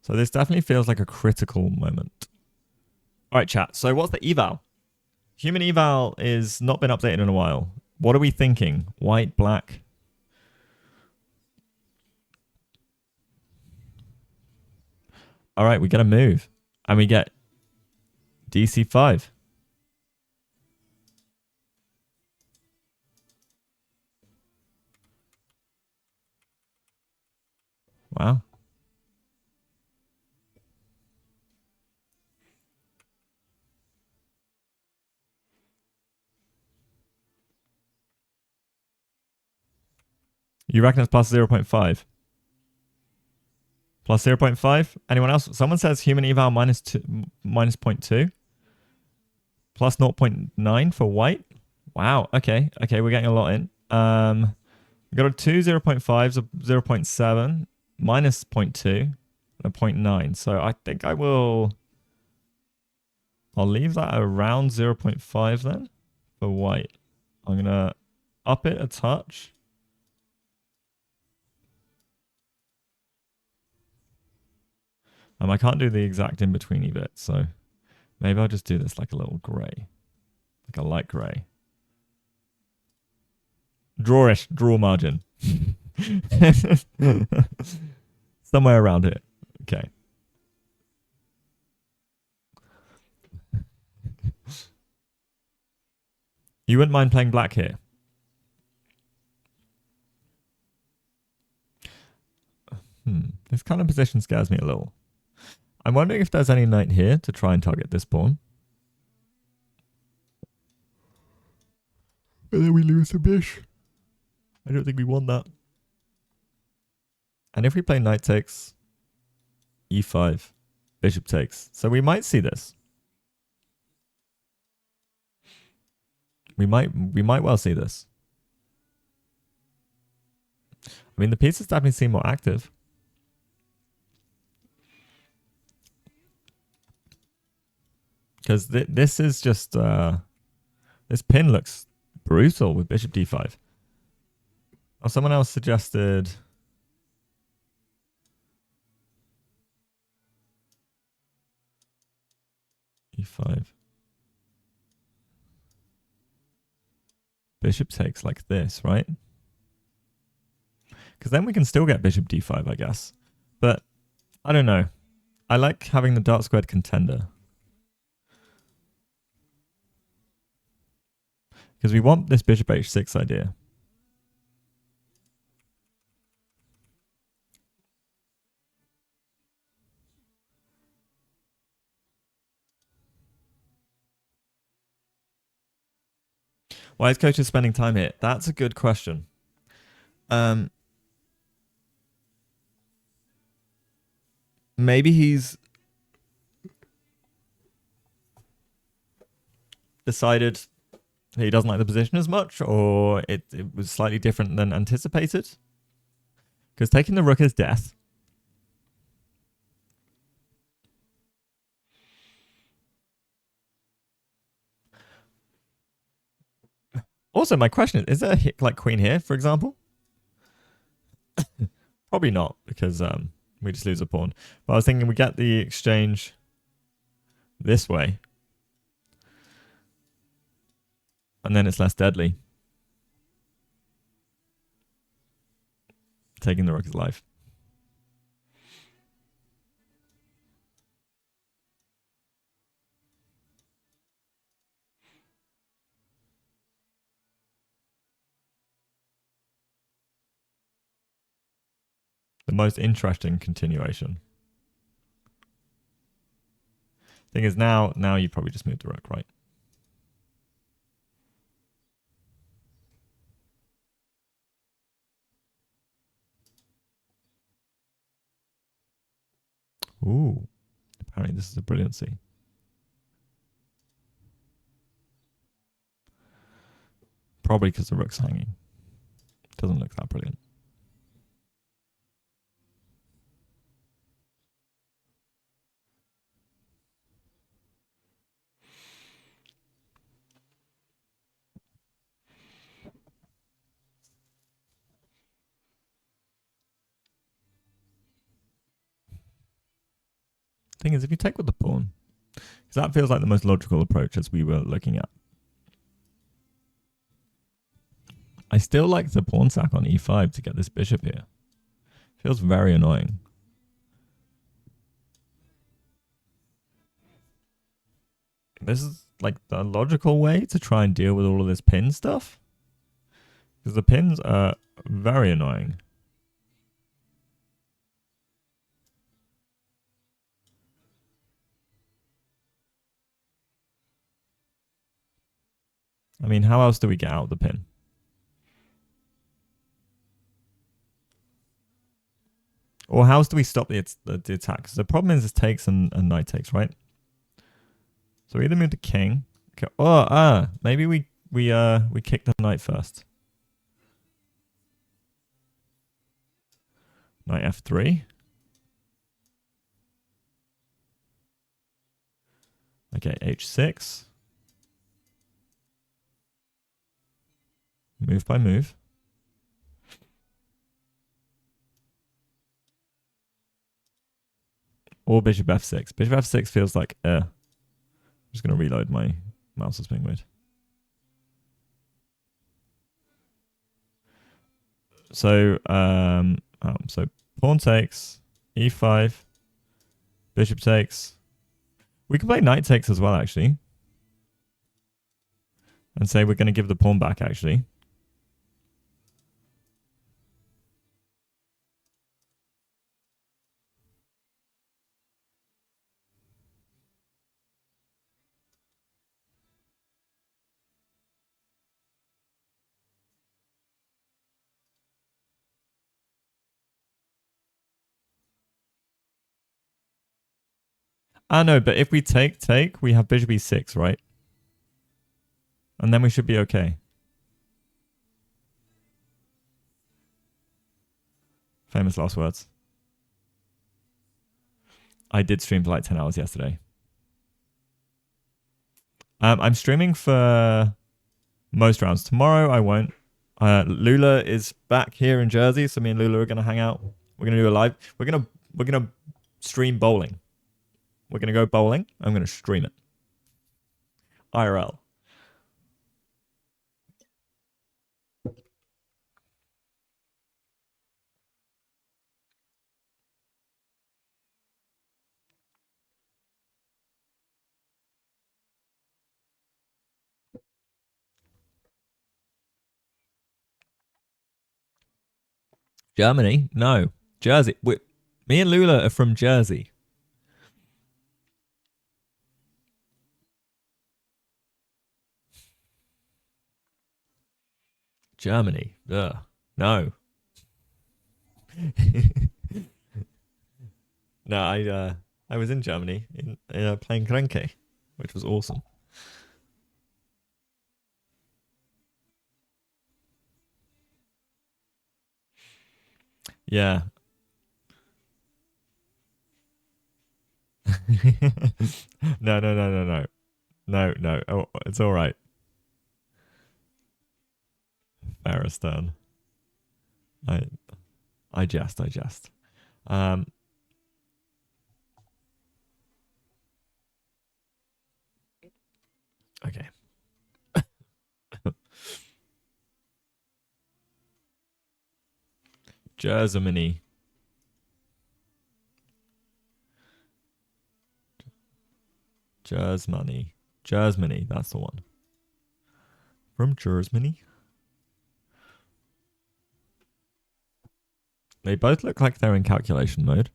So this definitely feels like a critical moment. All right, chat. So what's the eval? Human eval is not been updated in a while. What are we thinking? White, black? All right, we get a move. And we get DC5. Wow. You reckon it's plus 0.5? Plus 0.5? Anyone else? Someone says human eval minus 0.2. Plus 0.9 for white. Wow. Okay. Okay, we're getting a lot in. We got a 2, 0.5, 0.7, minus 0.2, and a 0.9. So I think I'll leave that around 0.5 then for white. I'm going to up it a touch. I can't do the exact in-betweeny bit, so maybe I'll just do this like a little grey. Like a light grey. Drawish, draw margin. Somewhere around here. Okay. You wouldn't mind playing black here? This kind of position scares me a little. I'm wondering if there's any knight here to try and target this pawn. But then we lose the bishop. I don't think we want that. And if we play knight takes, e5, bishop takes. So we might see this. We might well see this. I mean, the pieces definitely seem more active. Because this is just... this pin looks brutal with bishop d5. Oh, someone else suggested... e5. Bishop takes like this, right? Because then we can still get bishop d5, I guess. But I don't know. I like having the dark squared contender. Because we want this bishop h6 idea. Why is coach spending time here? That's a good question. Maybe he's decided he doesn't like the position as much, or it was slightly different than anticipated. Because taking the rook is death. Also, my question is there a hit like queen here, for example? Probably not, because we just lose a pawn. But I was thinking we get the exchange. this way. And then it's less deadly. Taking the rook is life. The most interesting continuation. Thing is, now you probably just moved the rook, right? Ooh. Apparently this is a brilliancy. Probably because the rook's hanging. Doesn't look that brilliant. Thing is, if you take with the pawn, because that feels like the most logical approach as we were looking at. I still like the pawn sack on e5 to get this bishop here. Feels very annoying. This is like the logical way to try and deal with all of this pin stuff. Because the pins are very annoying. I mean, how else do we get out of the pin? Or how else do we stop the attack? Because the problem is takes and knight takes, right? So we either move the king. Okay. Maybe we kick the knight first. Knight f3. Okay, h6. Move by move. Or bishop f6. Bishop f6 feels like I'm just going to reload my mouse is being weird. So so pawn takes, e5, bishop takes. We can play knight takes as well, actually. And say we're going to give the pawn back, actually. No, but if we take, we have bishop e6, right? And then we should be okay. Famous last words. I did stream for like 10 hours yesterday. I'm streaming for most rounds. Tomorrow I won't. Lula is back here in Jersey, so me and Lula are gonna hang out. We're gonna do a live. We're gonna stream bowling. We're gonna go bowling. I'm gonna stream it. IRL. Germany? No. Jersey. Me and Lula are from Jersey. Germany. Ugh. No. No, I was in Germany playing Kraai, which was awesome. Yeah. No. Oh, it's all right. Faristan. I jest. Okay. Germany. Germany, that's the one. From Germany. They both look like they're in calculation mode.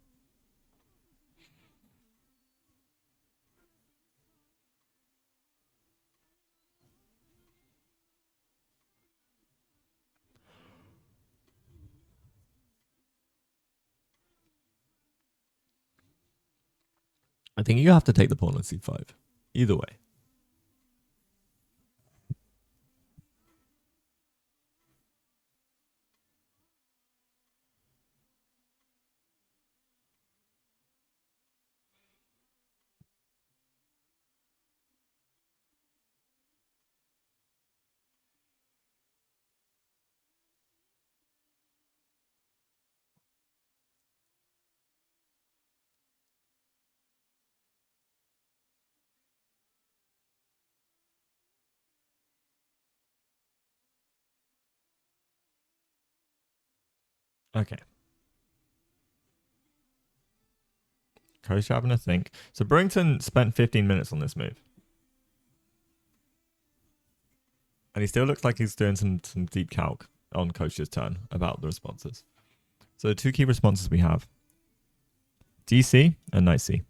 I think you have to take the pawn on c5. Either way. Okay. Kostya having a think. So Burrington spent 15 minutes on this move. And he still looks like he's doing some deep calc on Kostya's turn about the responses. So the two key responses we have. DC and Knight C.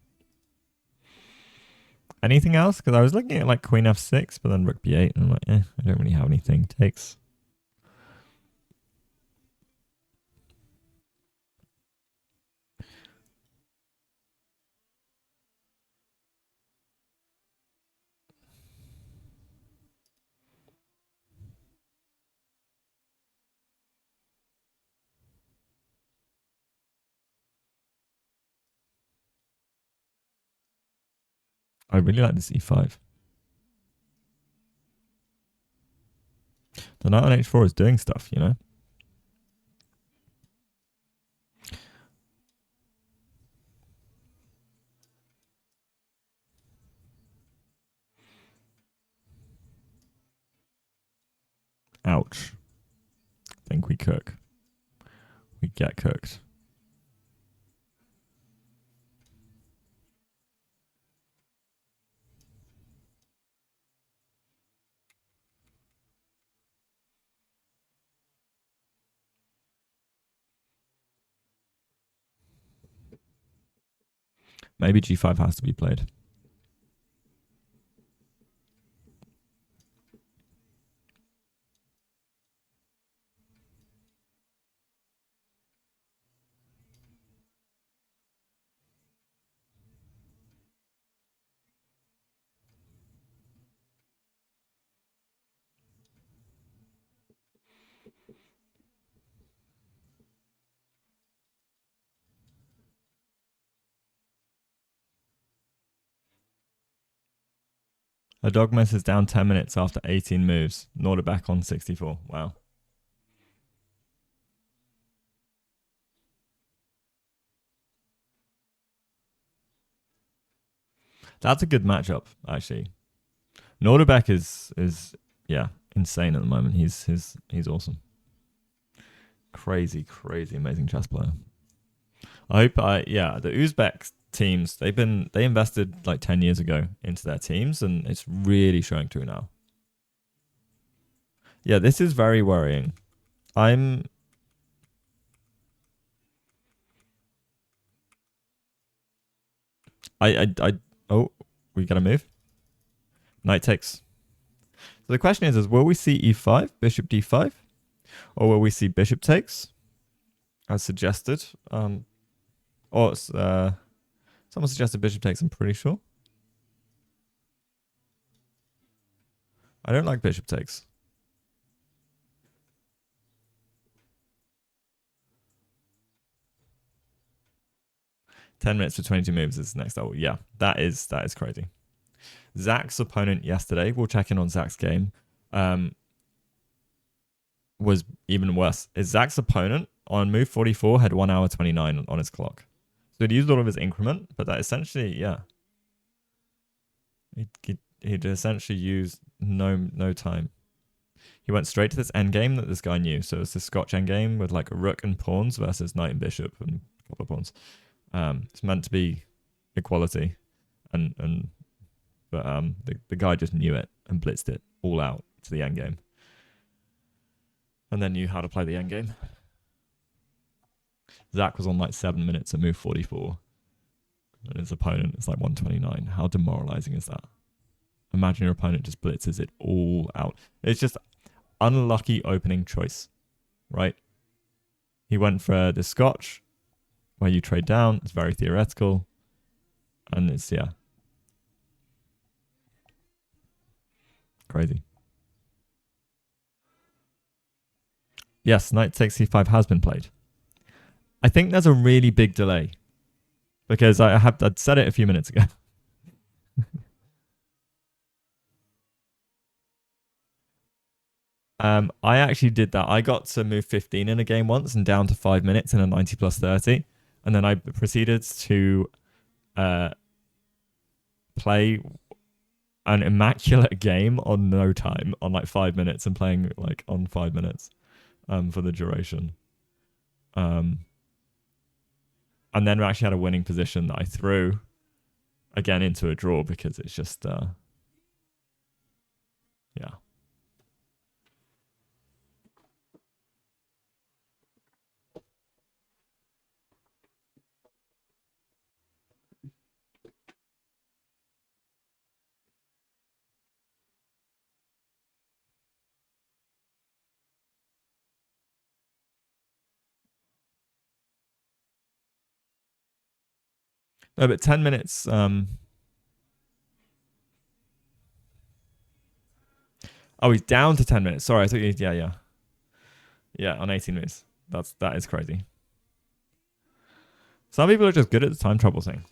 Anything else? Because I was looking at like Queen F6, but then Rook B8, and I'm like, I don't really have anything. Takes. I really like this E5. The knight on H4 is doing stuff, you know? Ouch. I think we cook. We get cooked. Maybe G5 has to be played. A dogmas is down 10 minutes after 18 moves. Norda back on 64. Wow. That's a good matchup, actually. Norderbeck is yeah, insane at the moment. He's awesome. Crazy, amazing chess player. I hope the Uzbek teams, they invested like 10 years ago into their teams, and it's really showing through now. Yeah, this is very worrying. Oh, we gotta move. Knight takes. So the question is will we see e5, bishop d5, or will we see bishop takes, as suggested? Someone suggested bishop takes. I'm pretty sure. I don't like bishop takes. $10 for 22 moves is next level. Yeah, that is crazy. Zach's opponent yesterday, we'll check in on Zach's game, was even worse. Zach's opponent on move 44 had 1 hour 29 on his clock. So he'd used all of his increment, but that essentially, yeah. he'd essentially used no time. He went straight to this endgame that this guy knew. So it's this Scotch endgame with like a rook and pawns versus knight and bishop and a couple of pawns. It's meant to be equality, but the guy just knew it and blitzed it all out to the endgame, and then knew how to play the endgame. Zach was on like 7 minutes at move 44, and his opponent is like 129. How demoralizing is that? Imagine your opponent just blitzes it all out. It's just unlucky opening choice, right? He went for the Scotch, where you trade down. It's very theoretical, and it's crazy. Yes, knight takes c5 has been played. I think there's a really big delay because I'd said it a few minutes ago. I actually did that. I got to move 15 in a game once and down to 5 minutes in a 90 plus 30. And then I proceeded to play an immaculate game on no time, on like 5 minutes, and playing like on 5 minutes for the duration. And then we actually had a winning position that I threw again into a draw because it's just, yeah. No, but 10 minutes. Oh, he's down to 10 minutes. Sorry, I thought yeah, on 18 minutes. That is crazy. Some people are just good at the time trouble thing.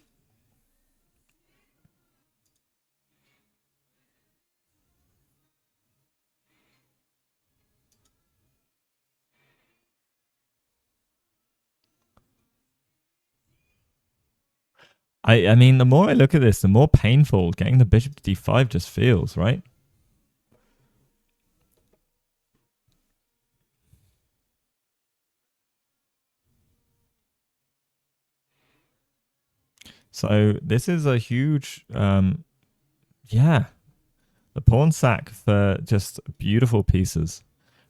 I mean, the more I look at this, the more painful getting the bishop to d5 just feels, right? So this is a huge, yeah, the pawn sack for just beautiful pieces.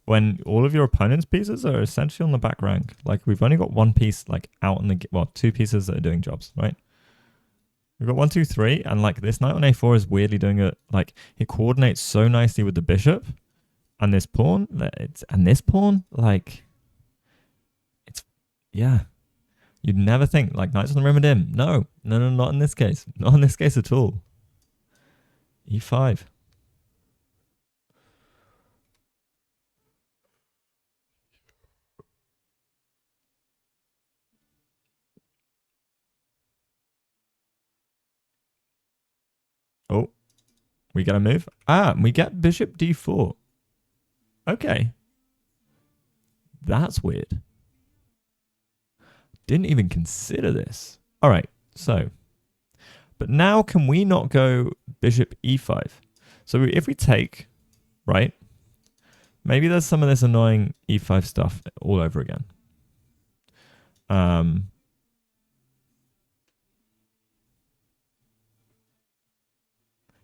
When all of your opponent's pieces are essentially on the back rank. Like we've only got one piece like out in the, well, two pieces that are doing jobs, right? We've got 1, 2, 3, and like this knight on a4 is weirdly doing it. Like it coordinates so nicely with the bishop and this pawn. And this pawn, like it's You'd never think like knights on the rim and dim. No, not in this case. Not in this case at all. E5. Oh, we get a move. We get bishop d4. Okay. That's weird. Didn't even consider this. All right, so. But now can we not go bishop e5? So if we take, right, maybe there's some of this annoying e5 stuff all over again.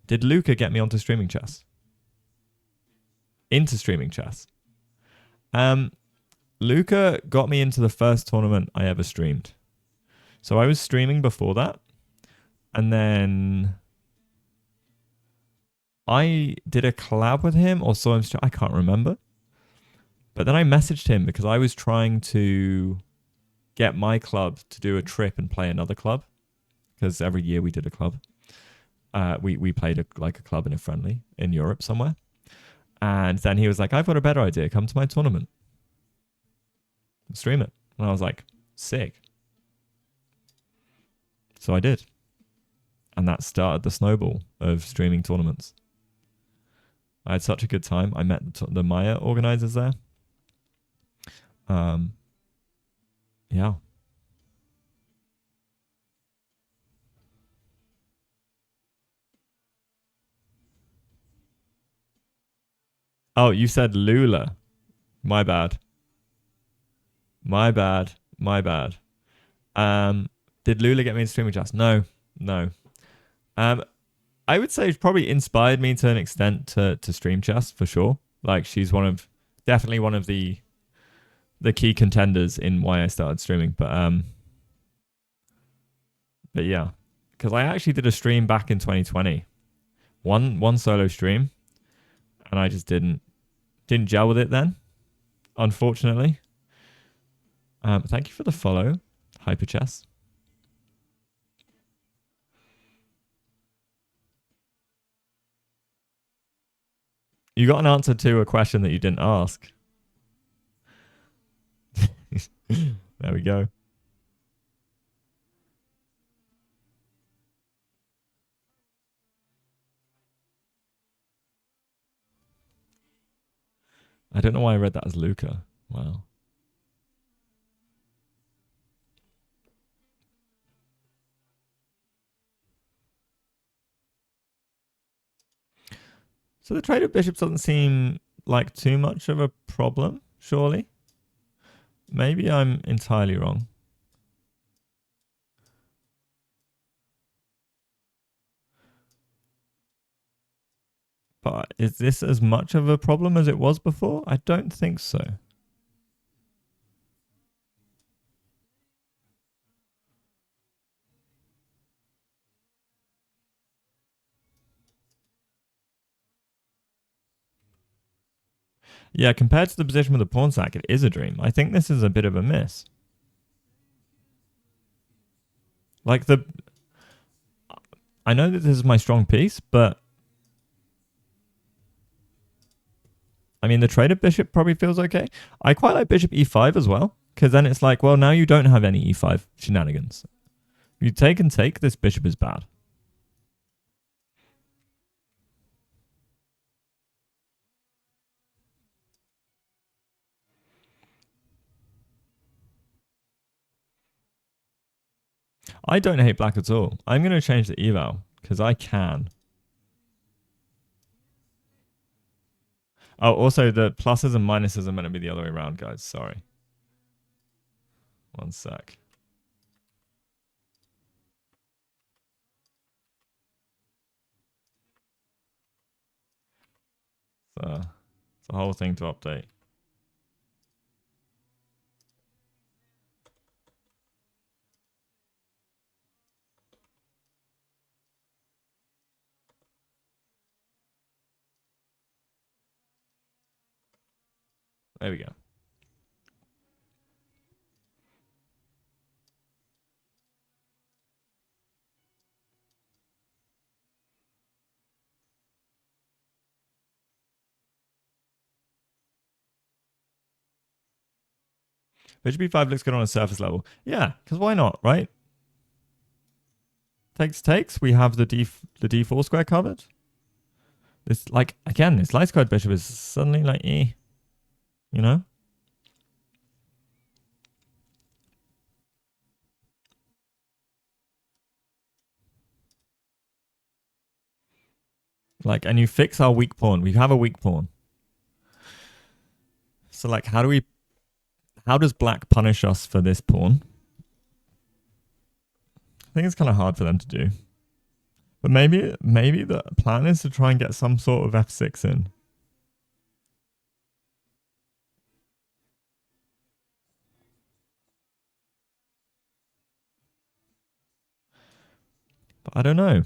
Did Luca get me onto streaming chess? Into streaming chess. Luca got me into the first tournament I ever streamed. So I was streaming before that. And then I did a collab with him or saw him. I can't remember. But then I messaged him because I was trying to get my club to do a trip and play another club. Because every year we did a club. We played a club in a friendly in Europe somewhere. And then he was like, I've got a better idea. Come to my tournament. Stream it. And I was like, sick. So I did. And that started the snowball of streaming tournaments. I had such a good time. I met the Maya organizers there. Yeah. Oh, you said Lula. My bad. My bad. My bad. Did Lula get me into streaming chess? No, no. Um, I would say it's probably inspired me to an extent to stream chess for sure. Like she's definitely one of the key contenders in why I started streaming. But yeah, because I actually did a stream back in 2020, one solo stream, and I just didn't gel with it then, unfortunately. Thank you for the follow, Hyperchess. You got an answer to a question that you didn't ask. There we go. I don't know why I read that as Luca. Wow. So the trade of bishops doesn't seem like too much of a problem, surely? Maybe I'm entirely wrong. But is this as much of a problem as it was before? I don't think so. Yeah, compared to the position with the pawn sack, it is a dream. I think this is a bit of a miss. Like I know that this is my strong piece, but I mean, the trade of bishop probably feels okay. I quite like bishop e5 as well, because then it's like, well, now you don't have any e5 shenanigans. You take and take, this bishop is bad. I don't hate black at all. I'm going to change the eval, because I can. Oh, also the pluses and minuses are meant to be the other way around, guys. Sorry. One sec. So it's a whole thing to update. There we go. Bishop b5 looks good on a surface level. Yeah, because why not, right? Takes. We have the d4 square covered. This, like, again, this light squared bishop is suddenly like, you know? Like, and you fix our weak pawn. We have a weak pawn. So, like, how does black punish us for this pawn? I think it's kind of hard for them to do. But maybe the plan is to try and get some sort of f6 in. But I don't know.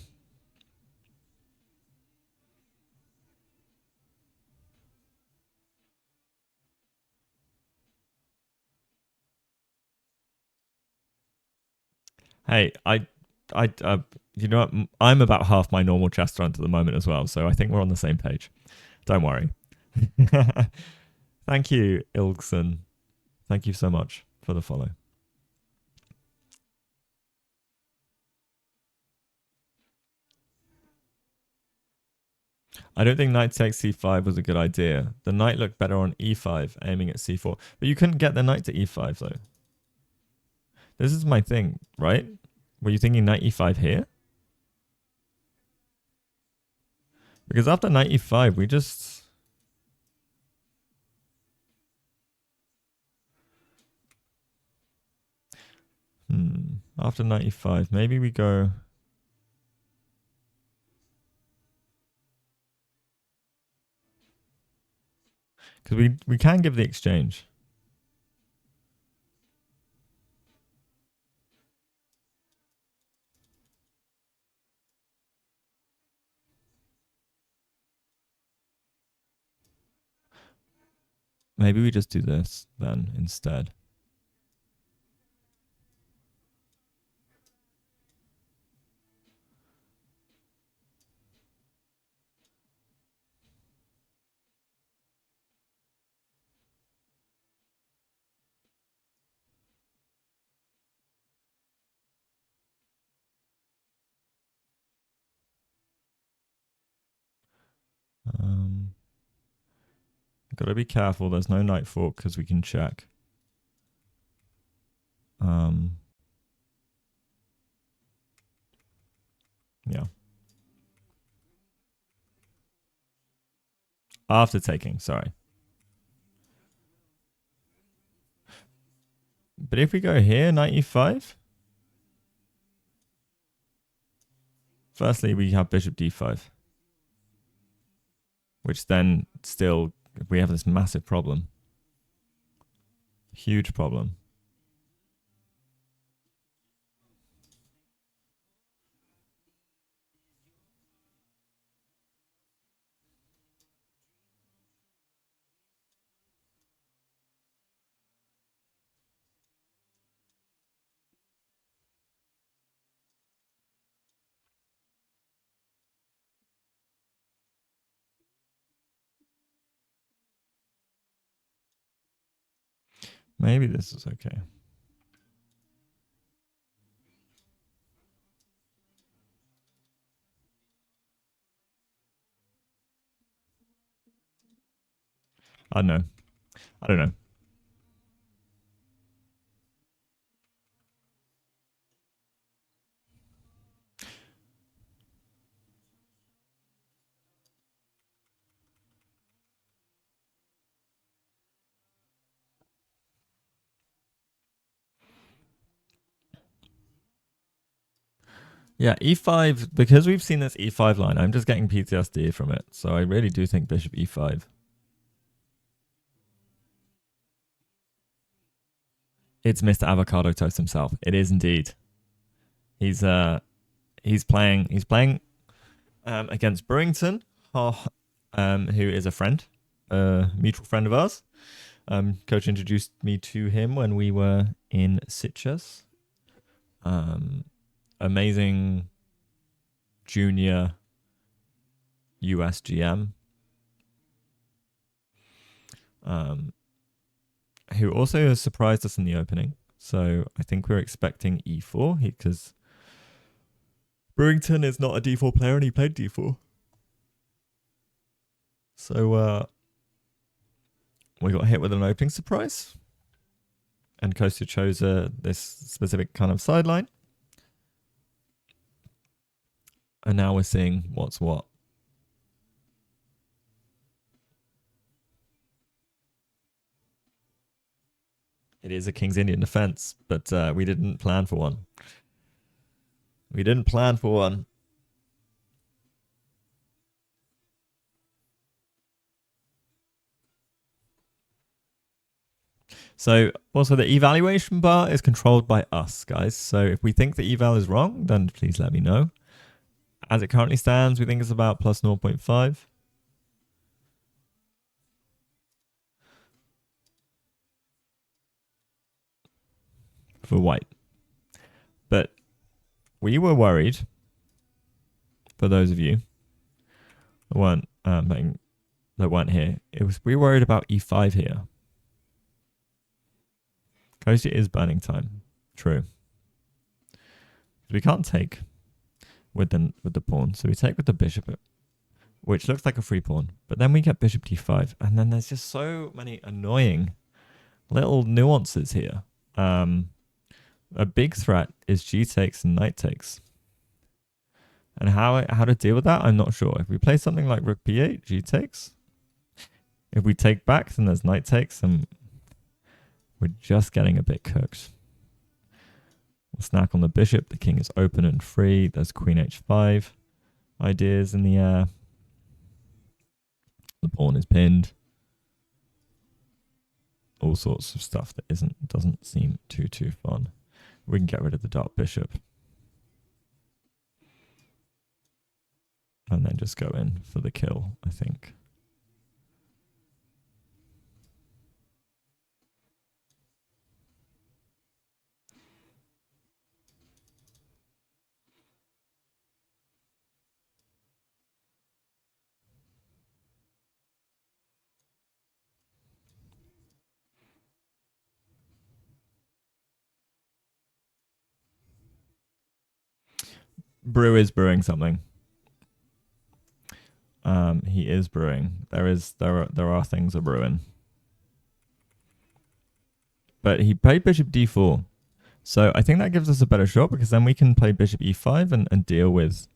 Hey, you know what? I'm about half my normal chess strength at the moment as well, so I think we're on the same page. Don't worry. Thank you, Ilgson. Thank you so much for the follow. I don't think knight takes c5 was a good idea. The knight looked better on e5, aiming at c4. But you couldn't get the knight to e5, though. This is my thing, right? Were you thinking knight e5 here? Because after knight e5, we just... After 95, maybe we go... Because we can give the exchange. Maybe we just do this then instead. Gotta be careful. There's no knight fork because we can check. Yeah. After taking, sorry. But if we go here, 95. Firstly, we have bishop d5. Which then still, we have this massive problem. Huge problem. Maybe this is okay. I don't know. I don't know. Yeah, e5, because we've seen this e5 line, I'm just getting PTSD from it. So I really do think bishop e5. It's Mr. Avocado Toast himself. It is indeed. He's playing against Burrington, who is a friend, a mutual friend of ours. Coach introduced me to him when we were in Sitges. Amazing junior US GM. Who also has surprised us in the opening. So I think we're expecting e4 because Burrington is not a d4 player and he played d4. So we got hit with an opening surprise. And Kostya chose this specific kind of sideline. And now we're seeing what's what. It is a King's Indian defense, but we didn't plan for one. We didn't plan for one. So also the evaluation bar is controlled by us, guys. So if we think the eval is wrong, then please let me know. As it currently stands, we think it's about plus 0.5. For white. But we were worried, for those of you that weren't here, we were worried about e5 here. Kostya is burning time. True. We can't take with the pawn. So we take with the bishop, which looks like a free pawn. But then we get bishop d5. And then there's just so many annoying little nuances here. A big threat is g takes and knight takes. And how to deal with that, I'm not sure. If we play something like rook b8, g takes. If we take back, then there's knight takes, and we're just getting a bit cooked. We'll snack on the bishop. The king is open and free. There's queen h5 ideas in the air. The pawn is pinned. All sorts of stuff that doesn't seem too fun. We can get rid of the dark bishop. And then just go in for the kill, I think. Brew is brewing something. He is brewing. There are things are brewing. But he played bishop d4. So I think that gives us a better shot because then we can play bishop e5 and deal with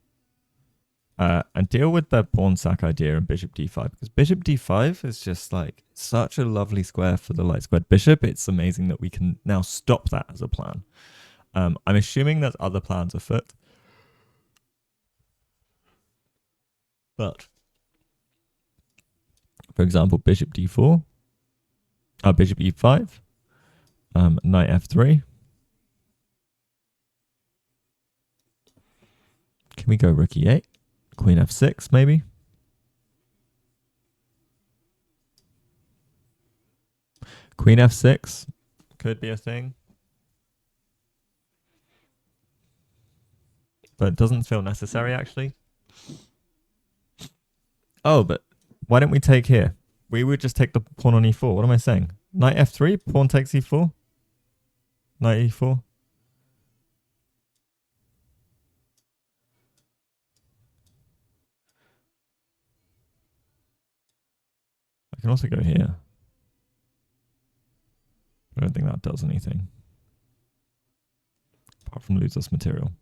the pawn sack idea in bishop d5, because bishop d5 is just like such a lovely square for the light squared bishop. It's amazing that we can now stop that as a plan. I'm assuming that other plans afoot. But for example, bishop d4, bishop e5, knight f3. Can we go rook e8? Queen f6 maybe? Queen f6 could be a thing. But it doesn't feel necessary actually. Oh, but why don't we take here? We would just take the pawn on e4. What am I saying? Knight f3, pawn takes e4. Knight e4. I can also go here. I don't think that does anything. Apart from lose us material.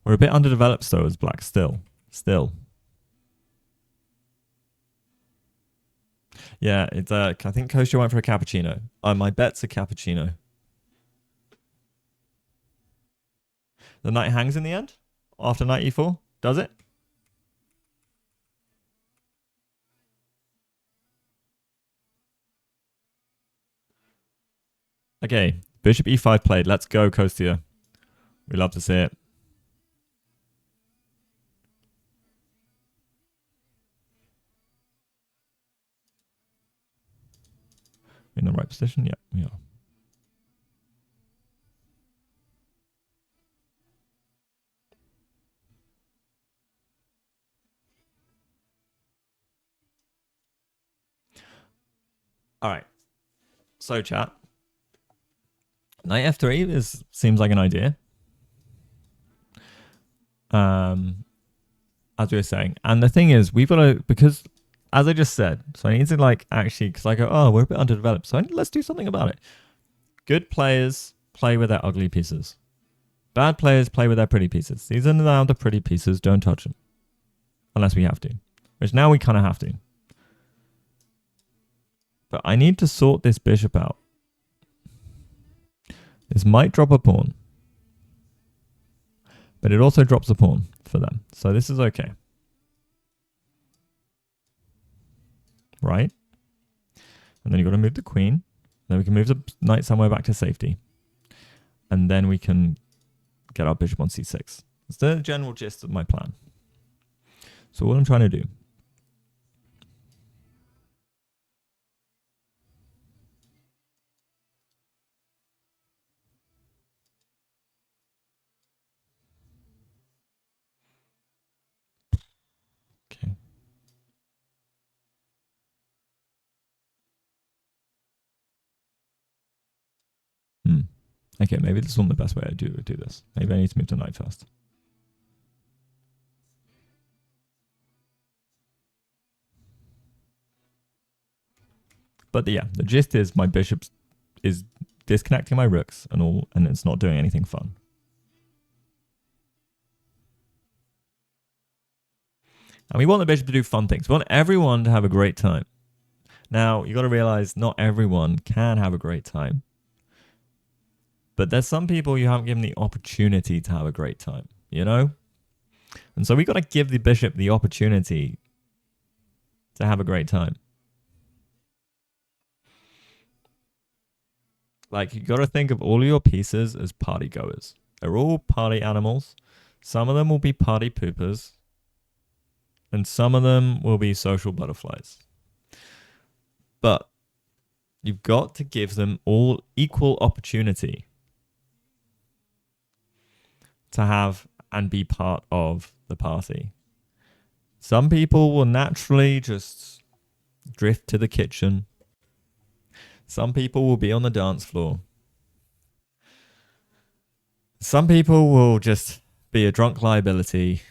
We're a bit underdeveloped though as black still. Yeah, it's I think Kostya went for a cappuccino. My bet's a cappuccino. The knight hangs in the end? After knight e4? Does it? Okay, bishop e5 played. Let's go, Kostya. We love to see it. In the right position? Yeah, we are. All right. So, chat. Knight f3 seems like an idea. As we were saying. And the thing is, we've got to, because as I just said, so I need to like actually, because I go, oh, we're a bit underdeveloped. So let's do something about it. Good players play with their ugly pieces. Bad players play with their pretty pieces. These are now the pretty pieces. Don't touch them. Unless we have to. Which now we kind of have to. But I need to sort this bishop out. This might drop a pawn. But it also drops a pawn for them. So this is okay. Right? And then you've got to move the queen. Then we can move the knight somewhere back to safety. And then we can get our bishop on c6. That's the general gist of my plan. So what I'm trying to do. Okay. Okay, maybe this isn't the best way I do this. Maybe I need to move to knight first. But yeah, the gist is my bishop is disconnecting my rooks and all, and it's not doing anything fun. And we want the bishop to do fun things. We want everyone to have a great time. Now, you got to realize not everyone can have a great time. But there's some people you haven't given the opportunity to have a great time, you know? And so we got to give the bishop the opportunity to have a great time. Like, you got to think of all your pieces as party goers. They're all party animals. Some of them will be party poopers. And some of them will be social butterflies. But you've got to give them all equal opportunity to have and be part of the party. Some people will naturally just drift to the kitchen. Some people will be on the dance floor. Some people will just be a drunk liability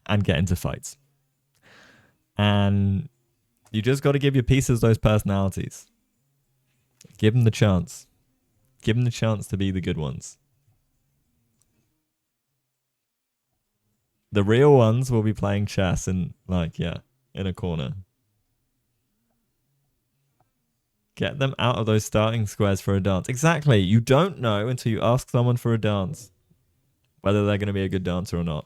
and get into fights. And you just got to give your pieces those personalities. Give them the chance. Give them the chance to be the good ones. The real ones will be playing chess in, in a corner. Get them out of those starting squares for a dance. Exactly. You don't know until you ask someone for a dance whether they're going to be a good dancer or not.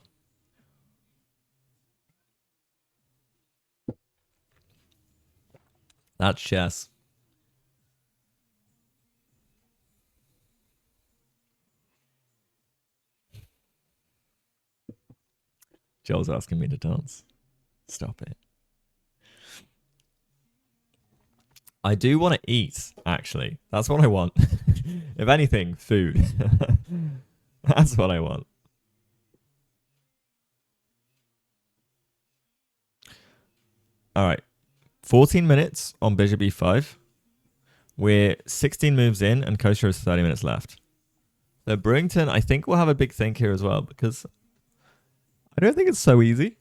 That's chess. Joel's asking me to dance. Stop it. I do want to eat, actually. That's what I want. If anything, food. That's what I want. All right. 14 minutes on bishop e5. We're 16 moves in, and Kostya has 30 minutes left. So Brewington, I think, will have a big think here as well, because I don't think it's so easy.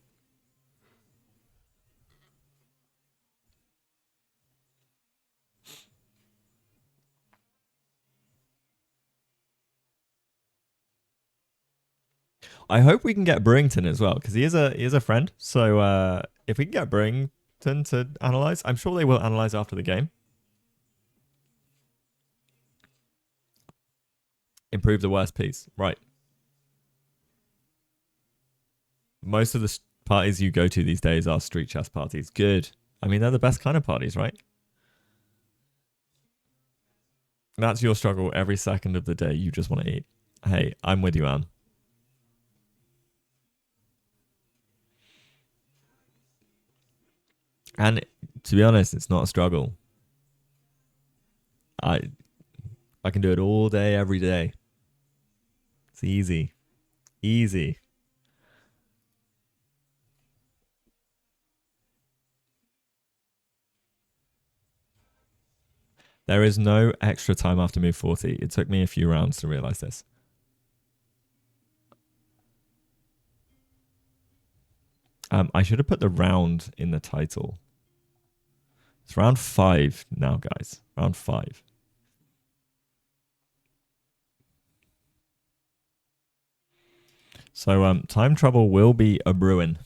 I hope we can get Brewington as well, because he is a friend. So if we can get Brewington to analyze, I'm sure they will analyze after the game. Improve the worst piece. Right. Most of the parties you go to these days are street chess parties. Good. I mean, they're the best kind of parties, right? That's your struggle every second of the day. You just want to eat. Hey, I'm with you, Anne. And to be honest, it's not a struggle. I can do it all day, every day. It's easy. Easy. There is no extra time after move 40. It took me a few rounds to realize this. I should have put the round in the title. It's round 5 now, guys. Round 5. So time trouble will be a brewing.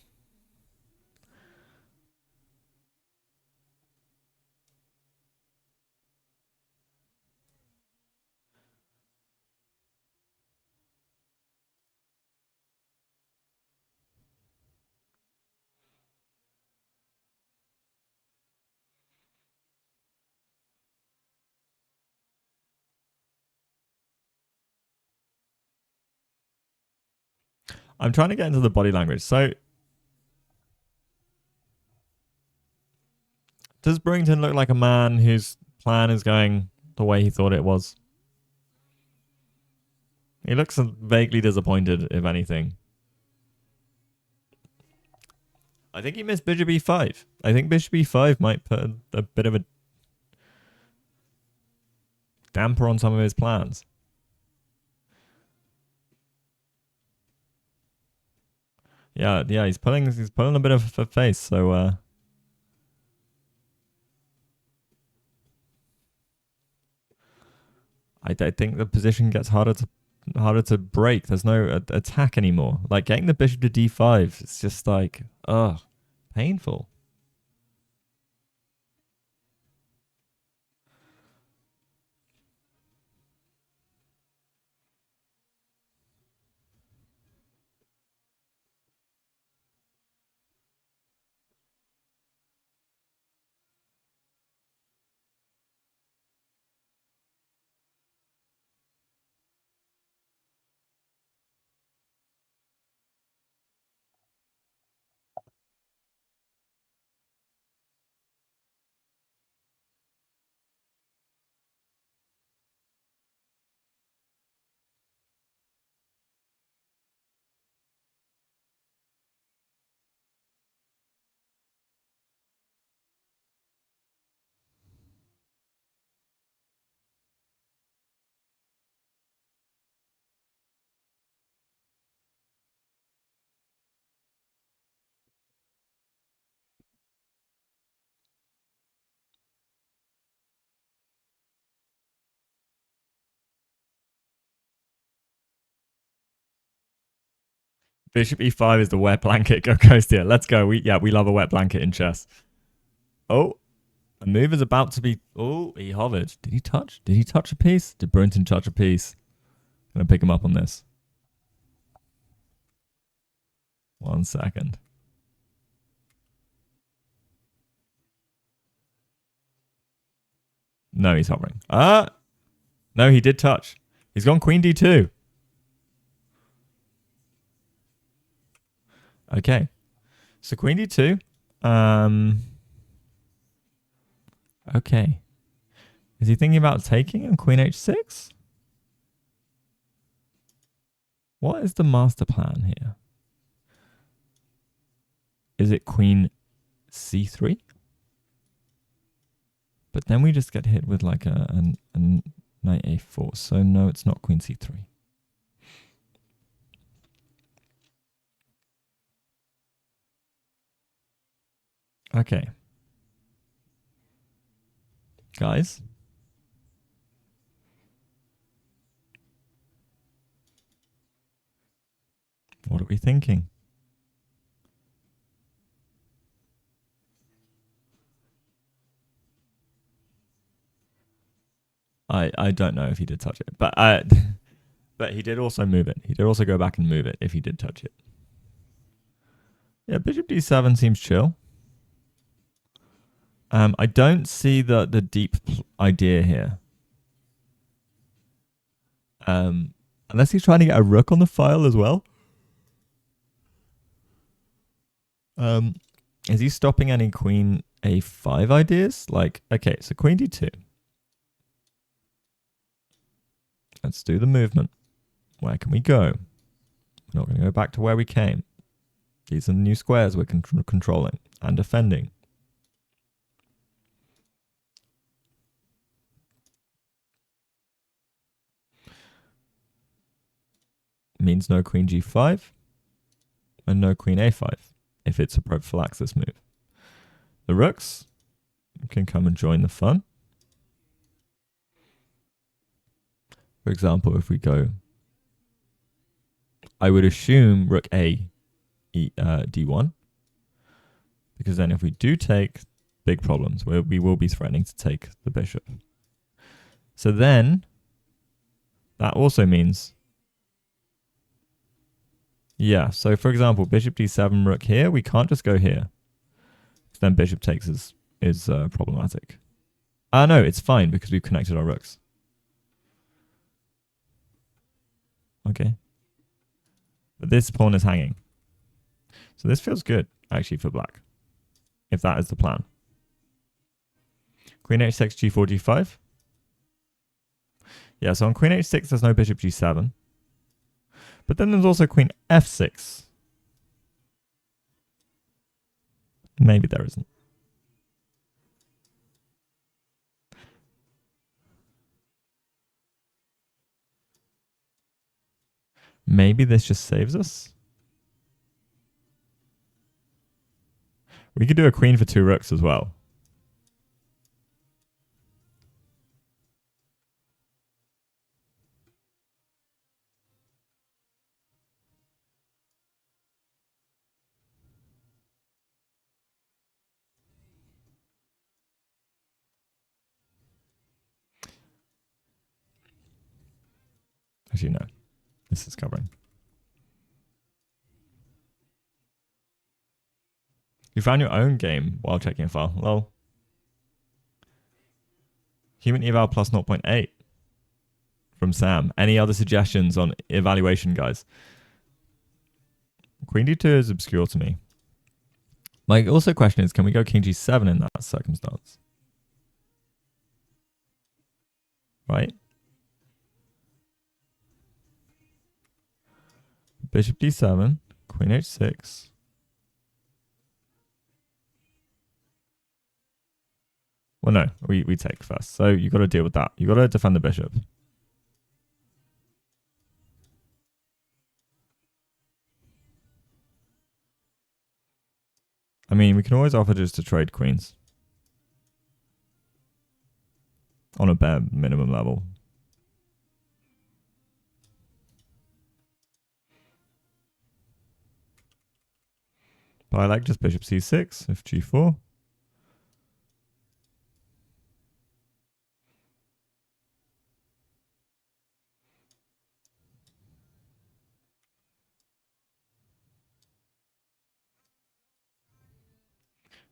I'm trying to get into the body language. So does Brewington look like a man whose plan is going the way he thought it was? He looks vaguely disappointed, if anything. I think he missed bishop e5. I think bishop e5 might put a bit of a damper on some of his plans. Yeah, he's pulling a bit of a face, so I think the position gets harder to harder to break. There's no attack anymore. Like getting the bishop to d5, it's just like, ugh, painful. Bishop e5 is the wet blanket. Go Kostya. Let's go. We love a wet blanket in chess. Oh, a move is about to be. Oh, he hovered. Did he touch? Did he touch a piece? Did Brinton touch a piece? I'm gonna pick him up on this. 1 second. No, he's hovering. No, he did touch. He's gone queen d2. Okay. So queen d2. Okay. Is he thinking about taking on queen h6? What is the master plan here? Is it queen c3? But then we just get hit with like a knight a4. So no, it's not queen c3. Okay. Guys. What are we thinking? I don't know if he did touch it, but but he did also move it. He did also go back and move it if he did touch it. Yeah, bishop d7 seems chill. I don't see the deep idea here. Unless he's trying to get a rook on the file as well. Is he stopping any queen a5 ideas? Like, okay, so queen d2. Let's do the movement. Where can we go? We're not going to go back to where we came. These are the new squares we're controlling and defending. Means no queen g5 and no queen a5 if it's a prophylaxis move. The rooks can come and join the fun. For example, if we go, I would assume rook a d1, because then if we do take, big problems, where we will be threatening to take the bishop. So then that also means, yeah, so for example, bishop d7, rook here, we can't just go here. Then bishop takes is problematic. No, it's fine because we've connected our rooks. Okay. But this pawn is hanging. So this feels good, actually, for black, if that is the plan. Queen h6, g4, g5. Yeah, so on queen h6, there's no bishop g7. But then there's also queen f6. Maybe there isn't. Maybe this just saves us. We could do a queen for 2 rooks as well. Actually, no. This is covering. You found your own game while checking a file. Lol. Human eval plus 0.8 from Sam. Any other suggestions on evaluation, guys? Queen d2 is obscure to me. My also question is, can we go king g7 in that circumstance? Right? Bishop d7, queen h6. Well, no, we take first. So you got to deal with that. You got to defend the bishop. I mean, we can always offer just to trade queens. On a bare minimum level. But I like just bishop c6, if g4.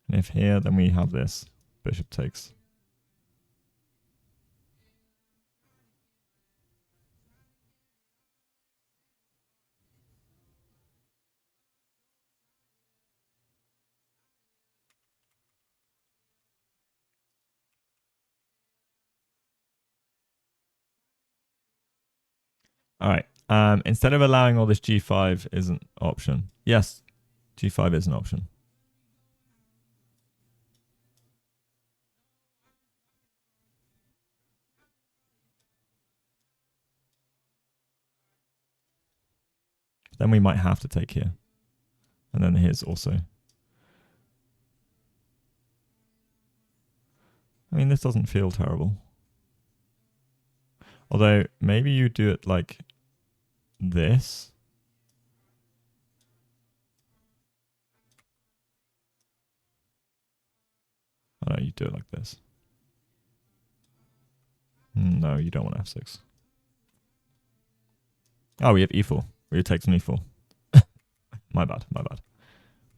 And if here, then we have this. Bishop takes. All right. Instead of allowing all this g5 is an option. Yes, g5 is an option. Then we might have to take here. And then here's also. I mean, this doesn't feel terrible. Although, maybe you do it like this. Oh, no, you do it like this. No, you don't want f6. Oh, we have e4. We take an e4. My bad, my bad.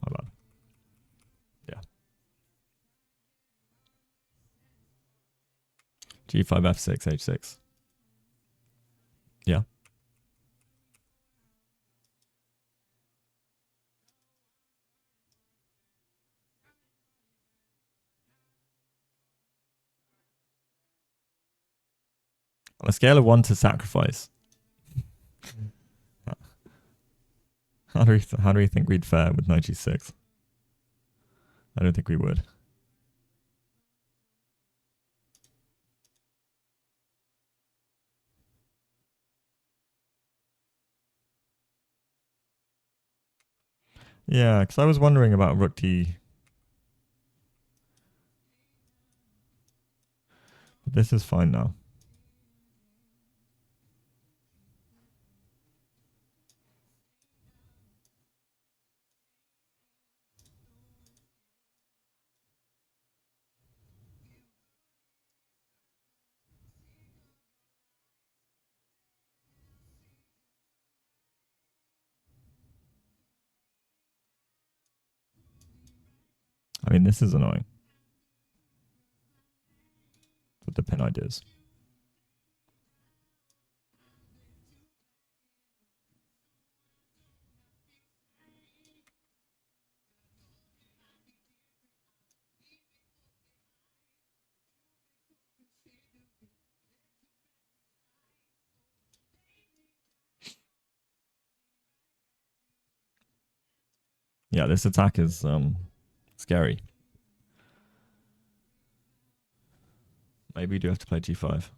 My bad. Yeah. g5, f6, h6. Yeah. On a scale of 1 to sacrifice, how do we think we'd fare with knight g6? I don't think we would. Yeah, because I was wondering about rook d. But this is fine now. I mean, this is annoying. With the pin ideas. Yeah, this attack is scary. Maybe we do have to play g5.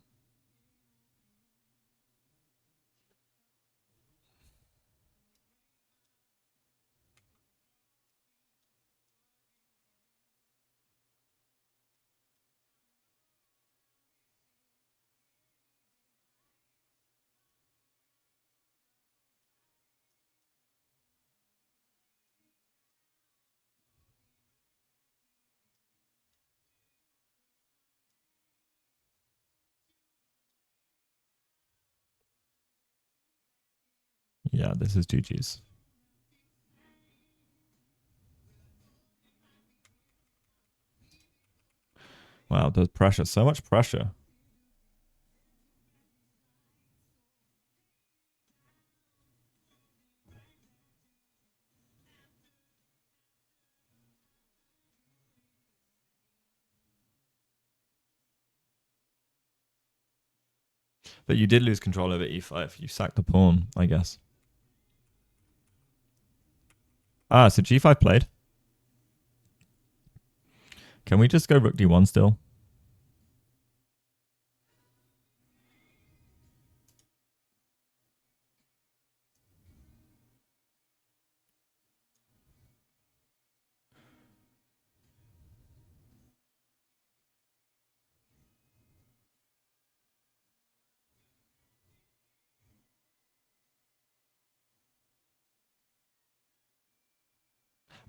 Yeah, this is GG's. Wow, there's pressure. So much pressure. But you did lose control over e5. You sacked the pawn, I guess. Ah, so g5 played. Can we just go rook d1 still?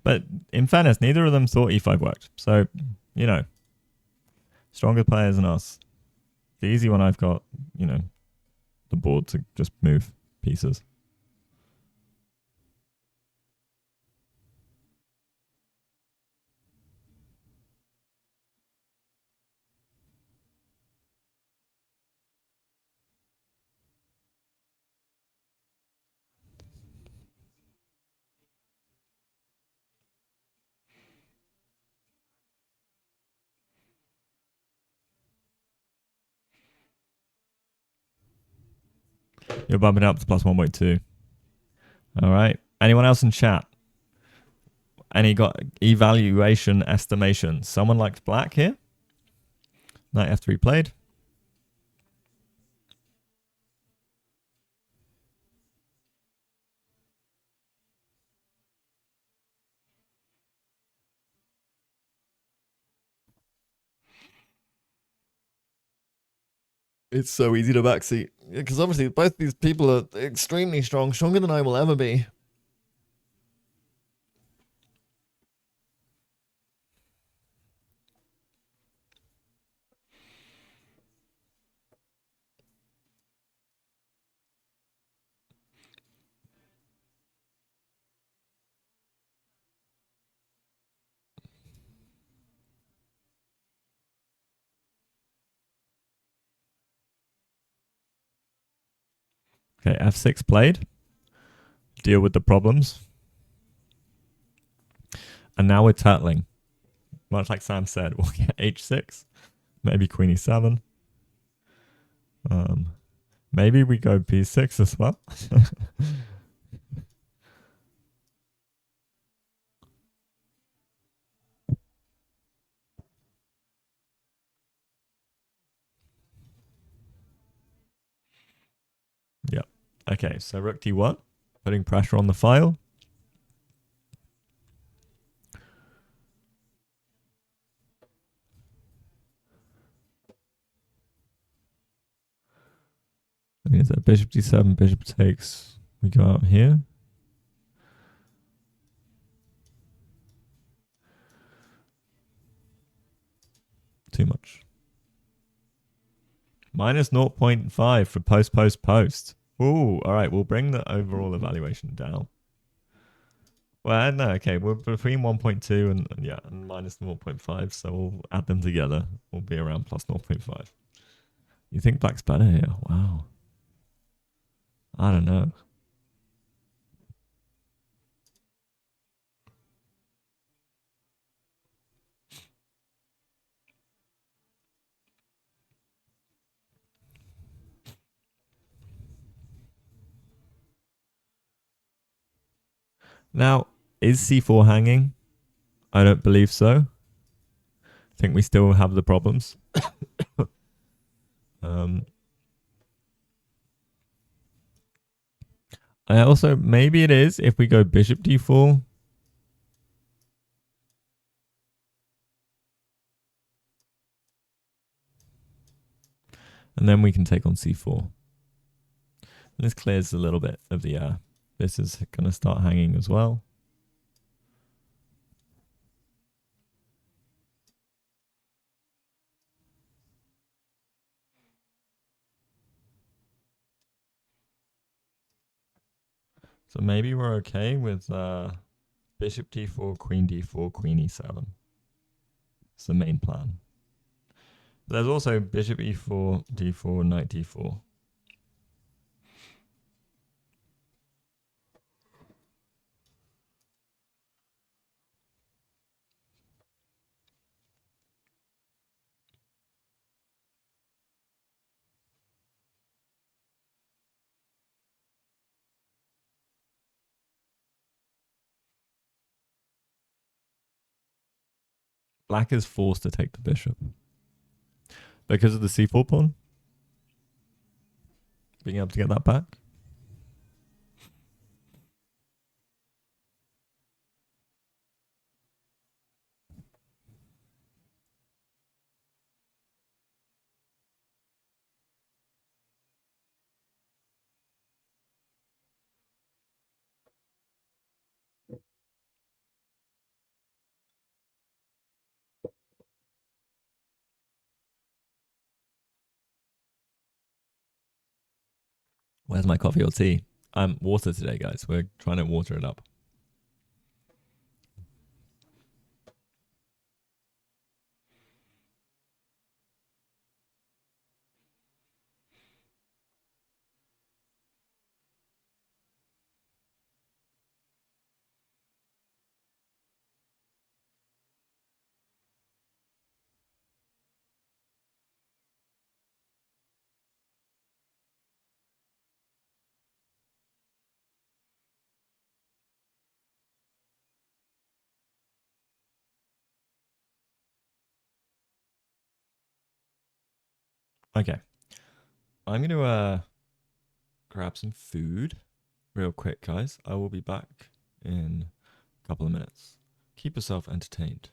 But in fairness, neither of them thought e5 worked. So, you know, stronger players than us. The easy one I've got, you know, the board to just move pieces. You're bumping up to plus 1.2. All right. Anyone else in chat? Any got evaluation estimation? Someone liked black here? Knight f3 played. It's so easy to backseat. Because obviously both these people are extremely strong, stronger than I will ever be. Okay, f6 played. Deal with the problems. And now we're turtling. Much like Sam said, we'll get h6. Maybe queen e7. Maybe we go b6 as well. Yep. Okay, so rook d1, putting pressure on the file. I mean, is that bishop d7, bishop takes. We go out here. Too much. Minus 0.5 for post, post, post. Ooh, all right. We'll bring the overall evaluation down. Well, no, okay. We're between 1.2 and yeah, and minus 0.5. So we'll add them together. We'll be around plus 0.5. You think black's better here? Wow. I don't know. Now, is c4 hanging? I don't believe so. I think we still have the problems. I also, maybe it is if we go bishop d4. And then we can take on c4. And this clears a little bit of the air. This is going to start hanging as well. So maybe we're okay with bishop d4, queen d4, queen e7. It's the main plan. But there's also bishop e4, d4, knight d4. Black is forced to take the bishop. Because of the c4 pawn? Being able to get that back? Where's my coffee or tea? Water today, guys. We're trying to water it up. Okay. I'm going to grab some food real quick, guys. I will be back in a couple of minutes. Keep yourself entertained.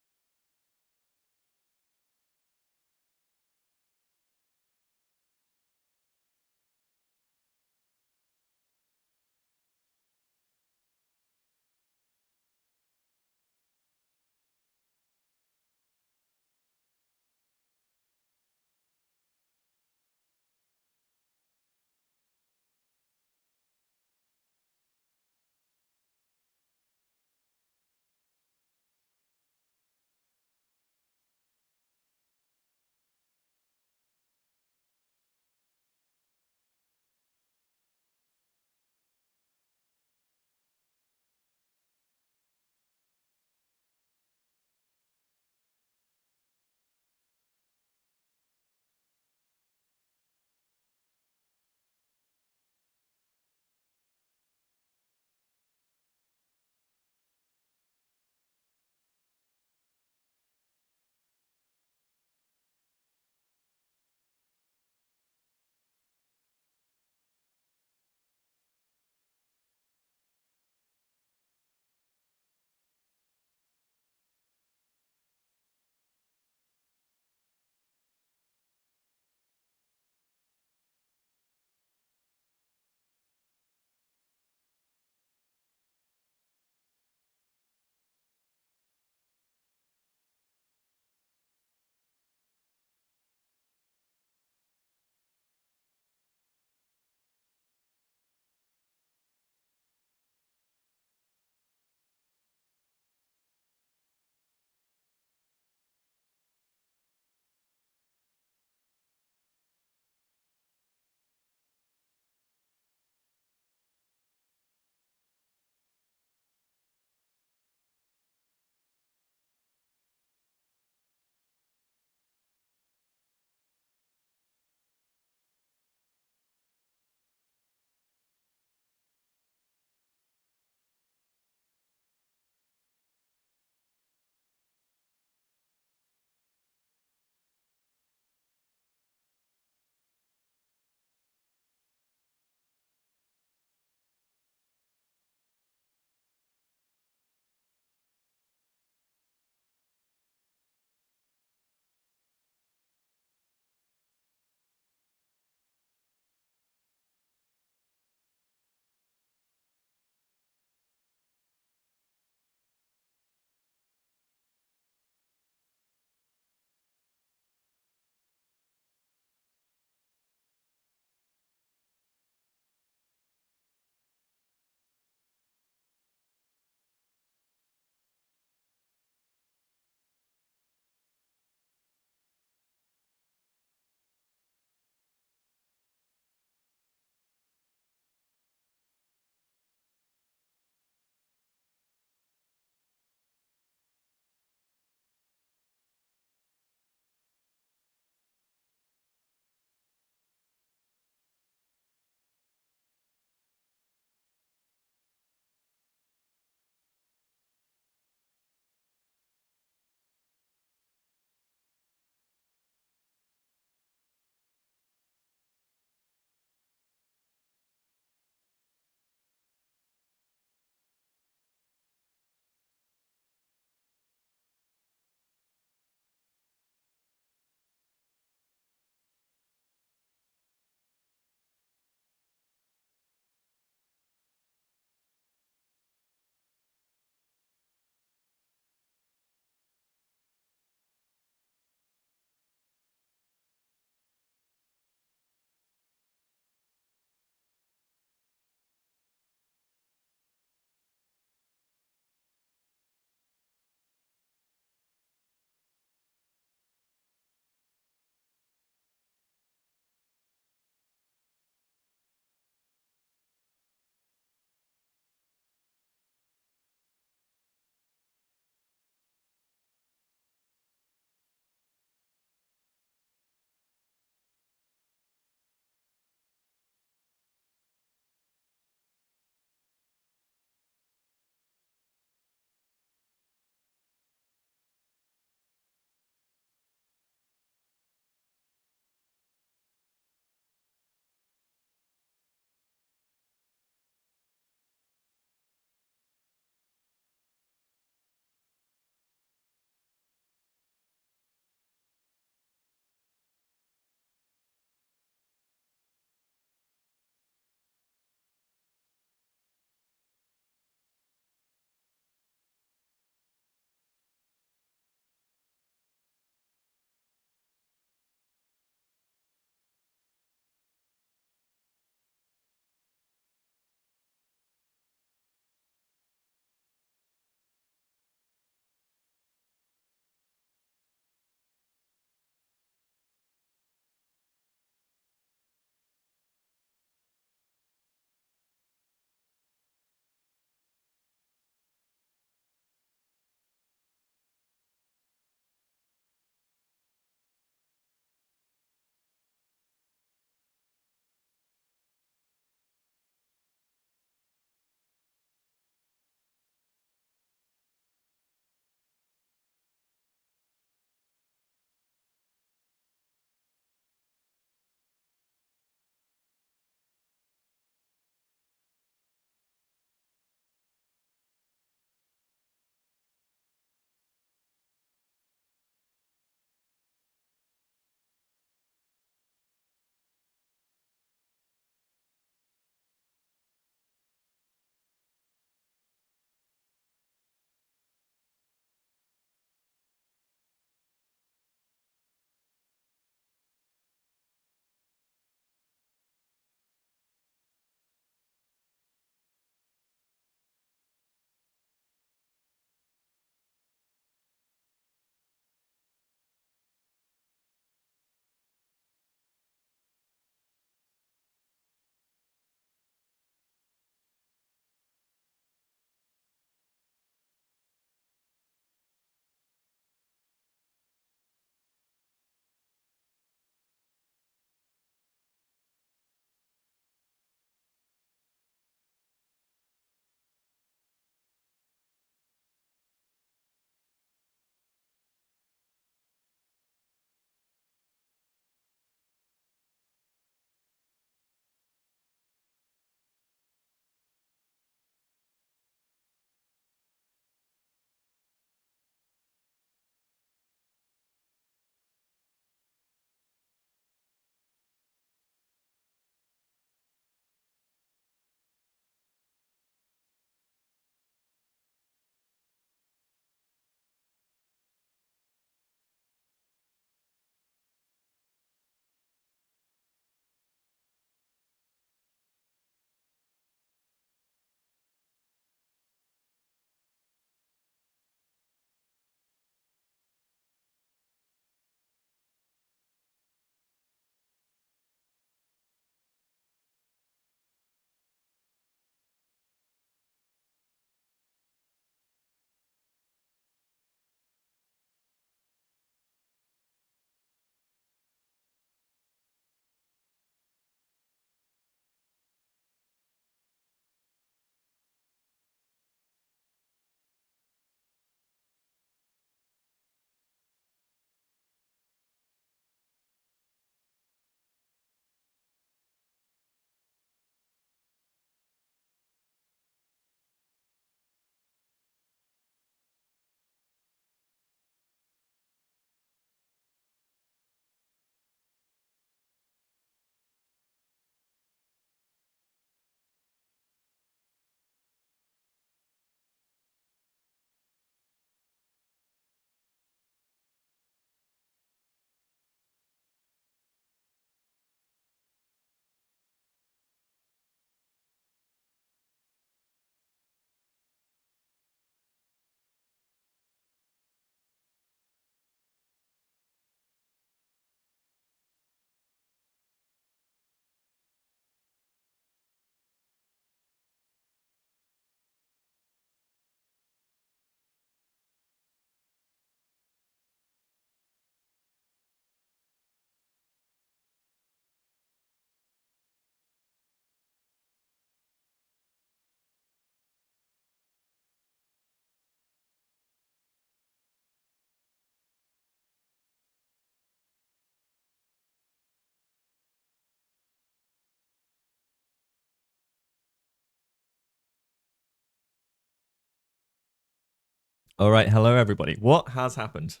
All right, hello everybody. What has happened?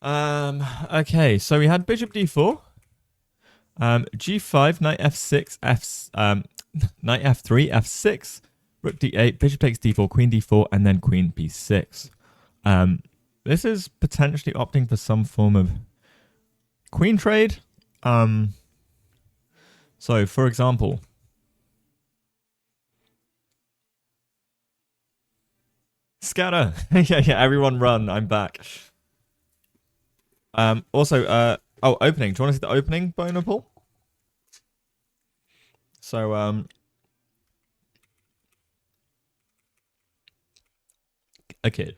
Okay, so we had bishop d4, g5, knight f6, knight f3, f6, rook d8, bishop takes d4, queen d4, and then queen b6. This is potentially opting for some form of queen trade. So for example, scatter. yeah, everyone run. I'm back. Also, opening. Do you want to see the opening, Bonapole? So, a kid,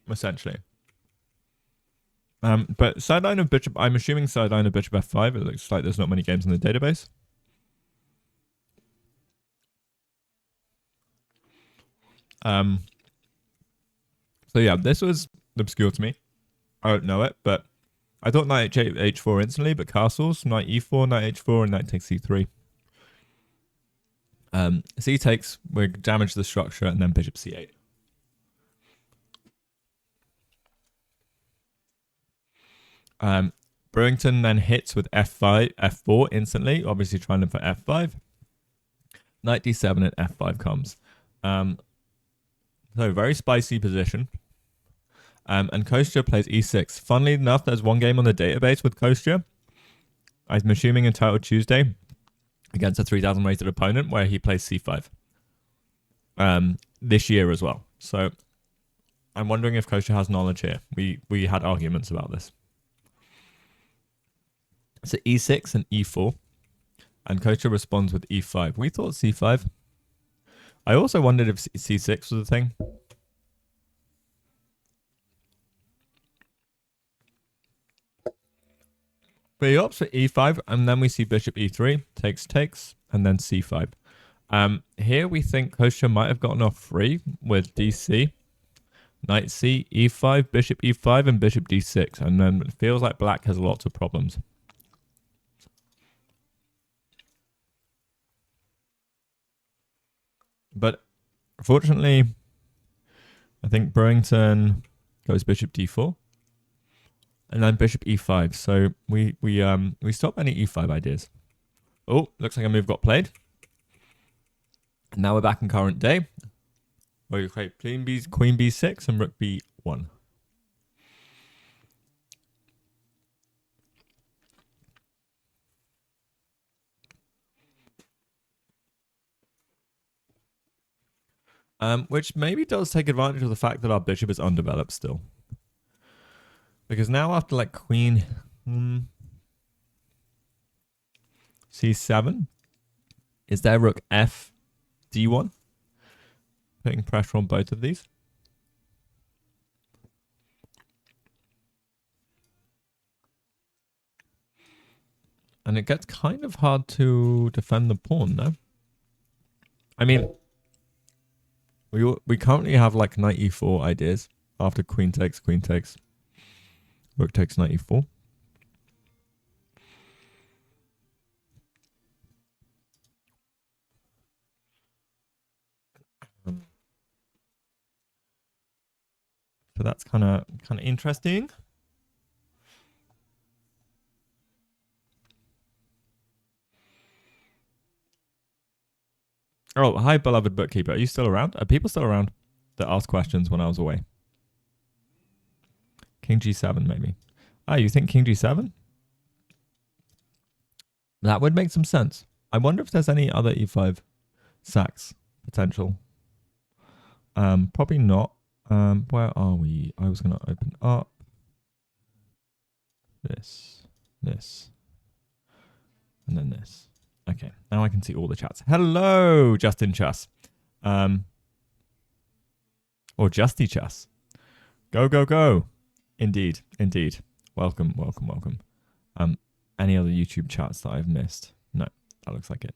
essentially. But sideline of bishop, I'm assuming sideline of bishop f5. It looks like there's not many games in the database. So yeah, this was obscure to me. I don't know it, but I thought knight h4 instantly, but castles, knight e4, knight h4, and knight takes c3. C takes, we damage the structure, and then bishop c8. Brewington then hits with f5, f4 instantly, obviously trying for f5. Knight d7 and f5 comes. So very spicy position. And Kostya plays e6. Funnily enough, there's one game on the database with Kostya. I'm assuming entitled Tuesday against a 3,000 rated opponent where he plays c5. This year as well. So I'm wondering if Kostya has knowledge here. We had arguments about this. So e6 and e4. And Kostya responds with e5. We thought c5. I also wondered if c6 was a thing. But he opts for e5, and then we see bishop e3, takes, and then c5. Here we think Kostya might have gotten off free with dc, knight c, e5, bishop e5, and bishop d6. And then it feels like black has lots of problems. But fortunately, I think Brewington goes bishop d4. And then bishop e5. So we stop any e5 ideas. Oh, looks like a move got played. Now we're back in current day. Where you create queen b6 and rook b1. Which maybe does take advantage of the fact that our bishop is undeveloped still. Because now after like queen c7, is there rook f d1? Putting pressure on both of these. And it gets kind of hard to defend the pawn, no? I mean, we currently have like knight e4 ideas after queen takes, rook takes knight e4. So that's kind of interesting. Oh, hi, beloved bookkeeper. Are you still around? Are people still around that asked questions when I was away? King g7, maybe. Ah, you think king g7? That would make some sense. I wonder if there's any other e5 sacks potential. Probably not. Where are we? I was going to open up this, and then this. Okay, now I can see all the chats. Hello, Justin Chess. Or Justy Chess. Go, go, go. Indeed. Welcome. Any other YouTube chats that I've missed? No, that looks like it.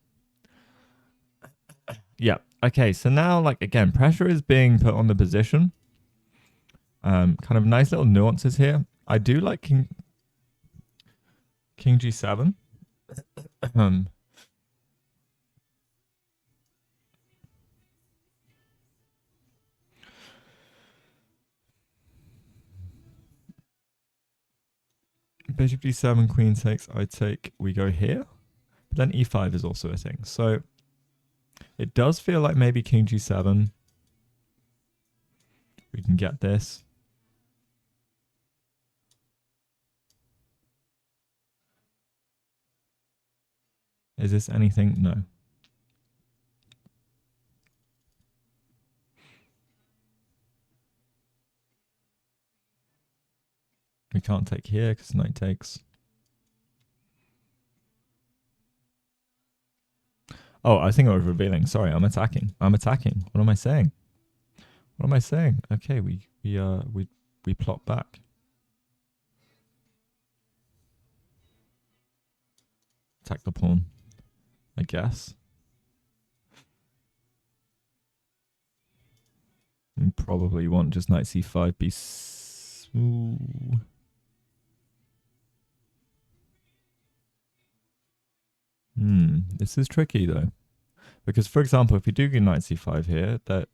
Yeah. Okay, so now, like, again, pressure is being put on the position. Kind of nice little nuances here. I do like King G7. Bishop d7, queen takes, I take, we go here. But then e5 is also a thing. So it does feel like maybe king g7. We can get this. Is this anything? No. We can't take here because knight takes. Oh, I think I was revealing. Sorry, I'm attacking. I'm attacking. What am I saying? What am I saying? Okay, we plot back. Attack the pawn, I guess. And probably want just knight c5 be... Ooh. This is tricky though. Because for example, if we do get knight c5 here, that...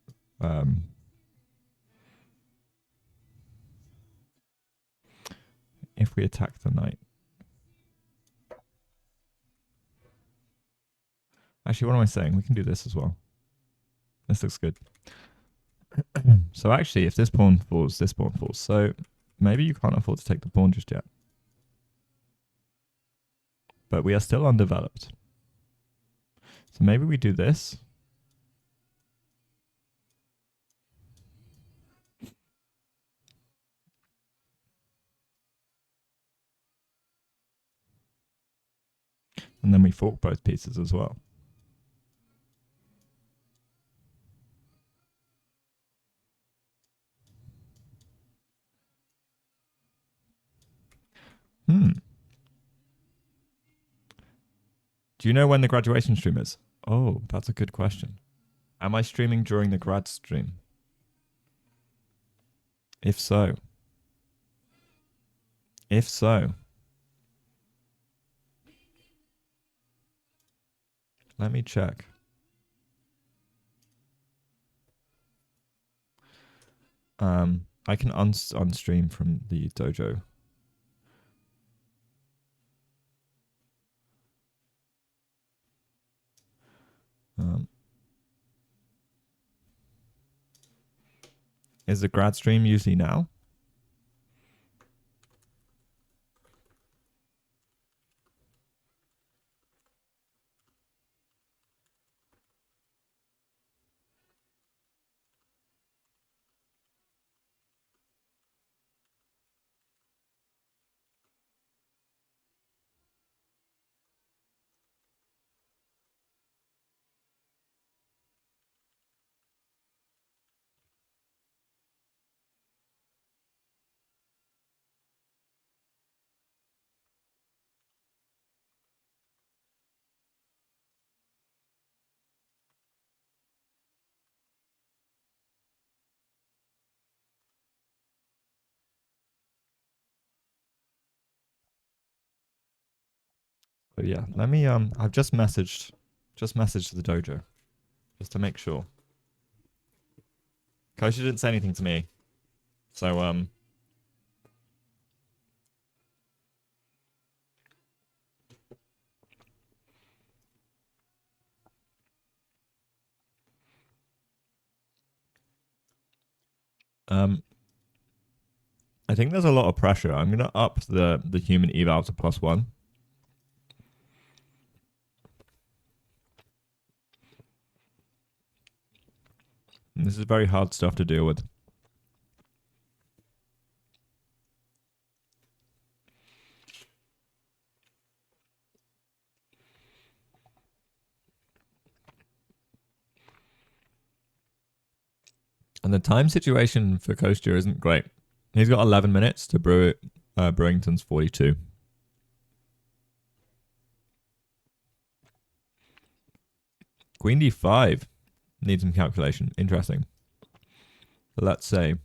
if we attack the knight... Actually, what am I saying? We can do this as well. This looks good. So actually, if this pawn falls, this pawn falls. So maybe you can't afford to take the pawn just yet. But we are still undeveloped. So maybe we do this. And then we fork both pieces as well. Do you know when the graduation stream is? Oh, that's a good question. Am I streaming during the grad stream? If so. If so. Let me check. I can unstream from the dojo. Is the grad stream usually now? But yeah, let me I've just messaged the dojo just to make sure. Kostya didn't say anything to me. So I think there's a lot of pressure. I'm gonna up the human eval to +1. And this is very hard stuff to deal with. And the time situation for Kostya isn't great. He's got 11 minutes to Brewington's 42. Queen d5 needs some calculation. Interesting. So let's say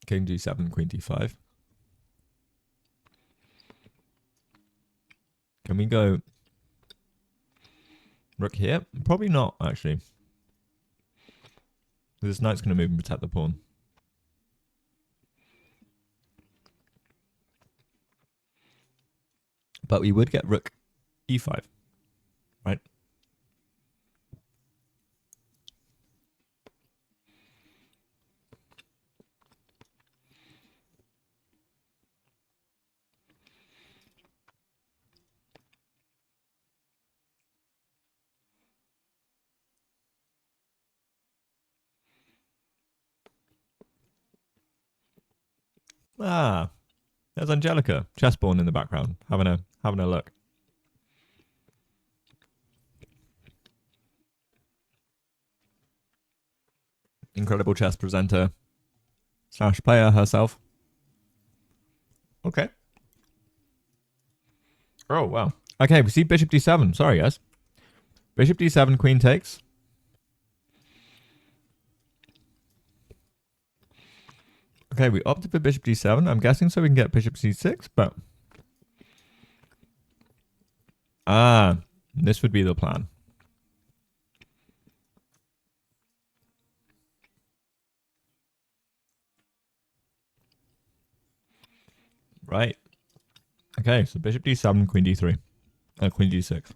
king g7, queen d5. Can we go rook here? Probably not, actually. This knight's going to move and protect the pawn. But we would get rook e5, right? Ah, there's Angelica, chessborn in the background, having a look. Incredible chess presenter / player herself. Okay. Oh, wow. Okay, we see bishop d7. Sorry, guys. Bishop d7, queen takes. Okay, we opted for bishop d7. I'm guessing so we can get bishop c6, but... Ah, this would be the plan. Right. Okay, so bishop d7, queen d3. Queen d6.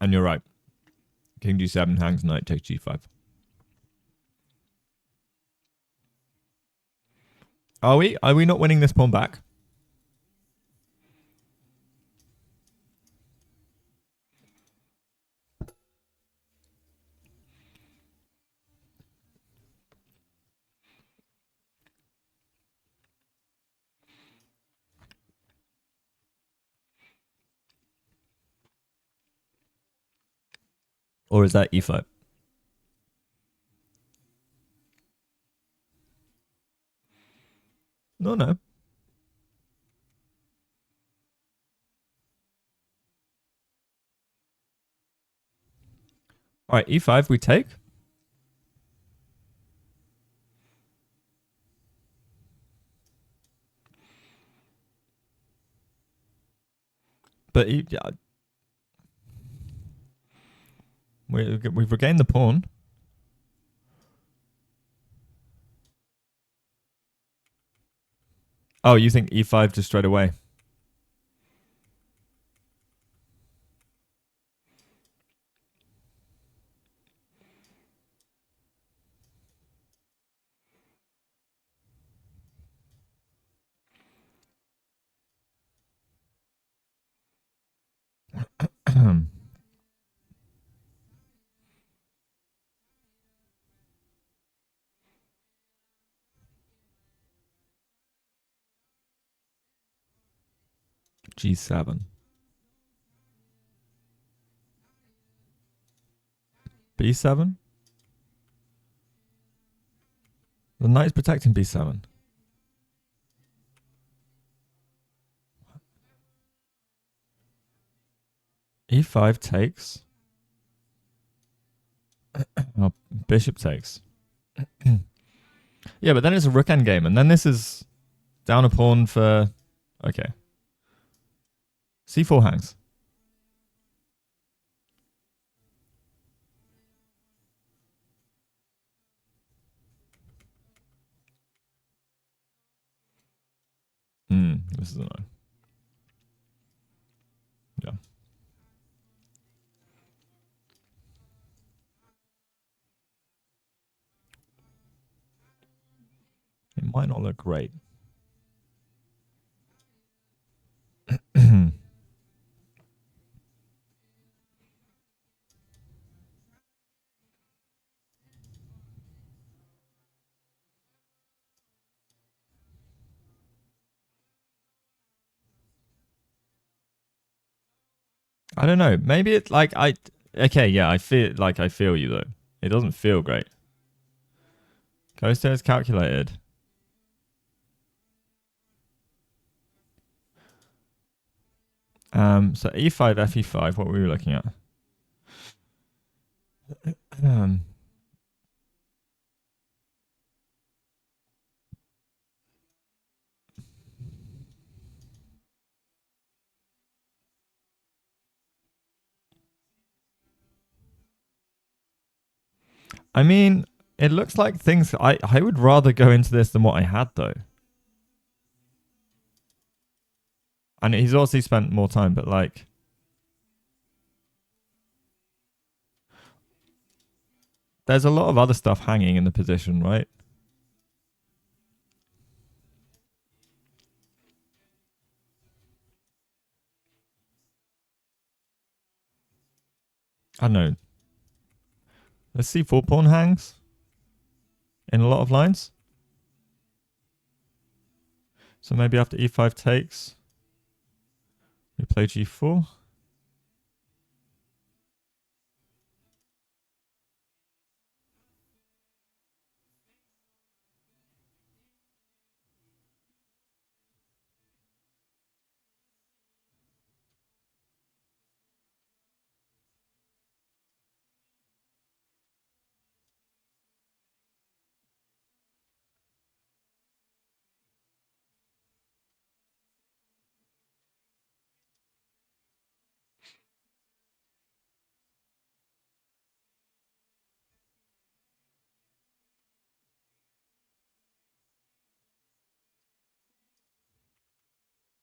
And you're right. King d7 hangs, knight takes g5. Are we? Are we not winning this pawn back? Or is that e5? No, no. All right, e5 we take. But yeah, we've regained the pawn. Oh, you think e5 just straight away? G7. B7? The knight's protecting B7. E5 takes. Oh, bishop takes. Yeah, but then it's a rook endgame, and then this is down a pawn for... Okay. C4 hangs. This is annoying. Yeah. It might not look great. I don't know. Maybe it's like okay, yeah, I feel you though. It doesn't feel great. Kostya is calculated. So e5, fe5, what were we looking at? I mean, it looks like things. I would rather go into this than what I had though. And he's obviously spent more time, but like, there's a lot of other stuff hanging in the position, right? I don't know. Let's see, 4 pawn hangs in a lot of lines. So maybe after e5 takes, we play g4.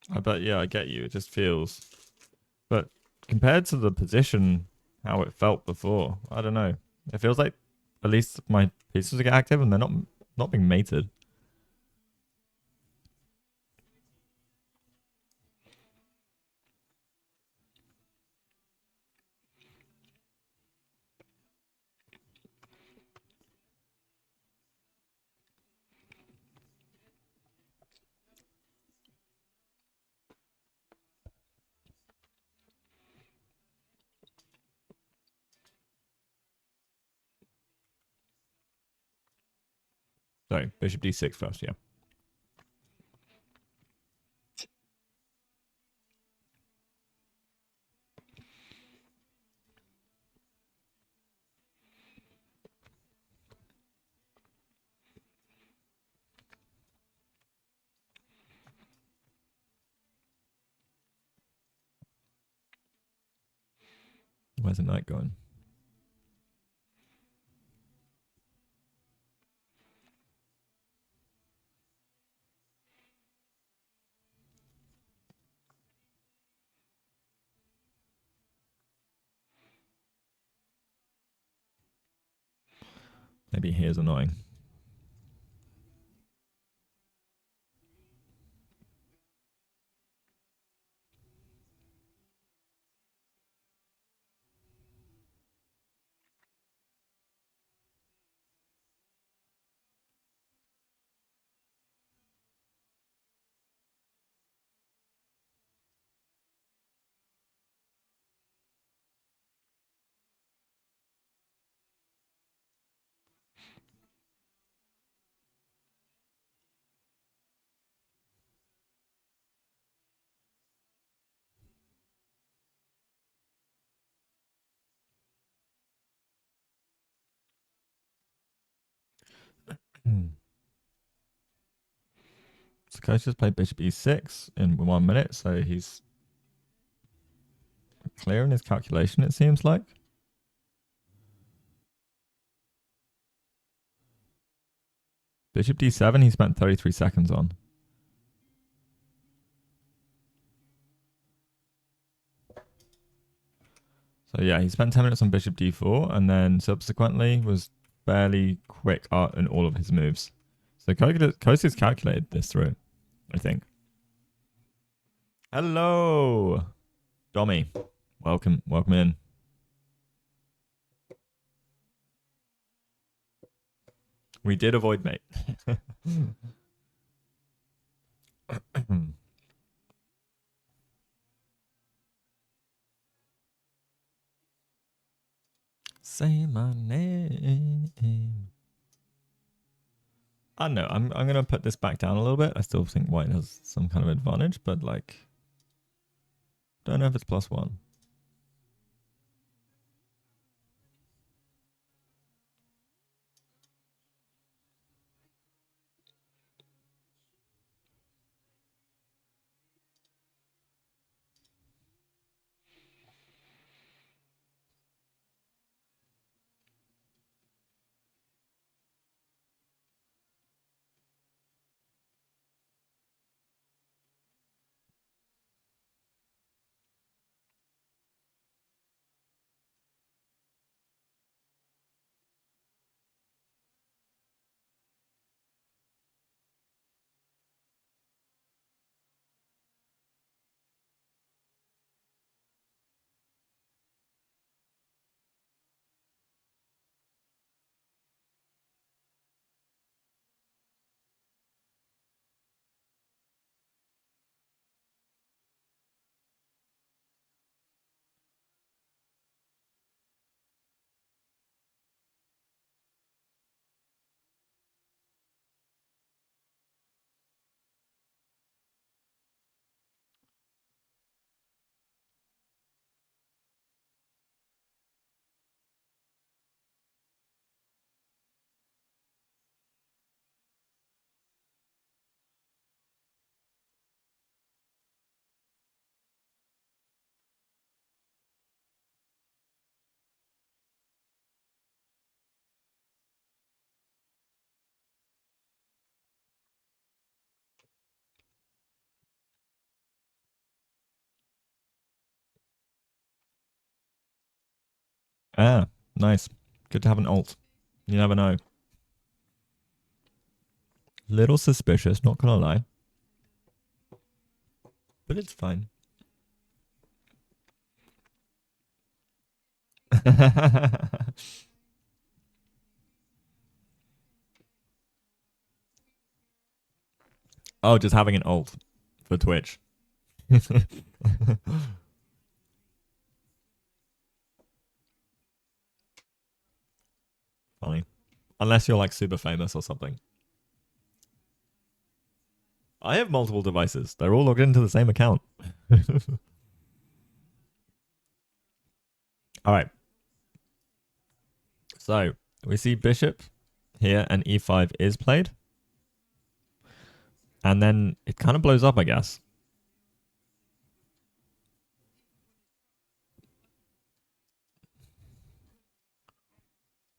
I bet, yeah, I get you. It just feels, but compared to the position, how it felt before, I don't know. It feels like at least my pieces get active and they're not being mated. So bishop d6 first, yeah. Where's the knight going? Maybe here's annoying. So coach just played bishop e6 in 1 minute, so he's clear in his calculation, it seems like. Bishop d7, he spent 33 seconds on. So yeah, he spent 10 minutes on bishop d4, and then subsequently was fairly quick in all of his moves. So Kostya's calculated this through, I think. Hello, Dommy. Welcome in. We did avoid mate. Say my name. I don't know. I'm gonna put this back down a little bit. I still think white has some kind of advantage, but like, don't know if it's +1. Ah, nice. Good to have an alt. You never know. Little suspicious, not gonna lie. But it's fine. Oh, just having an alt for Twitch. Funny. Unless you're like super famous or something. I have multiple devices. They're all logged into the same account. All right. So we see bishop here and e5 is played. And then it kind of blows up, I guess.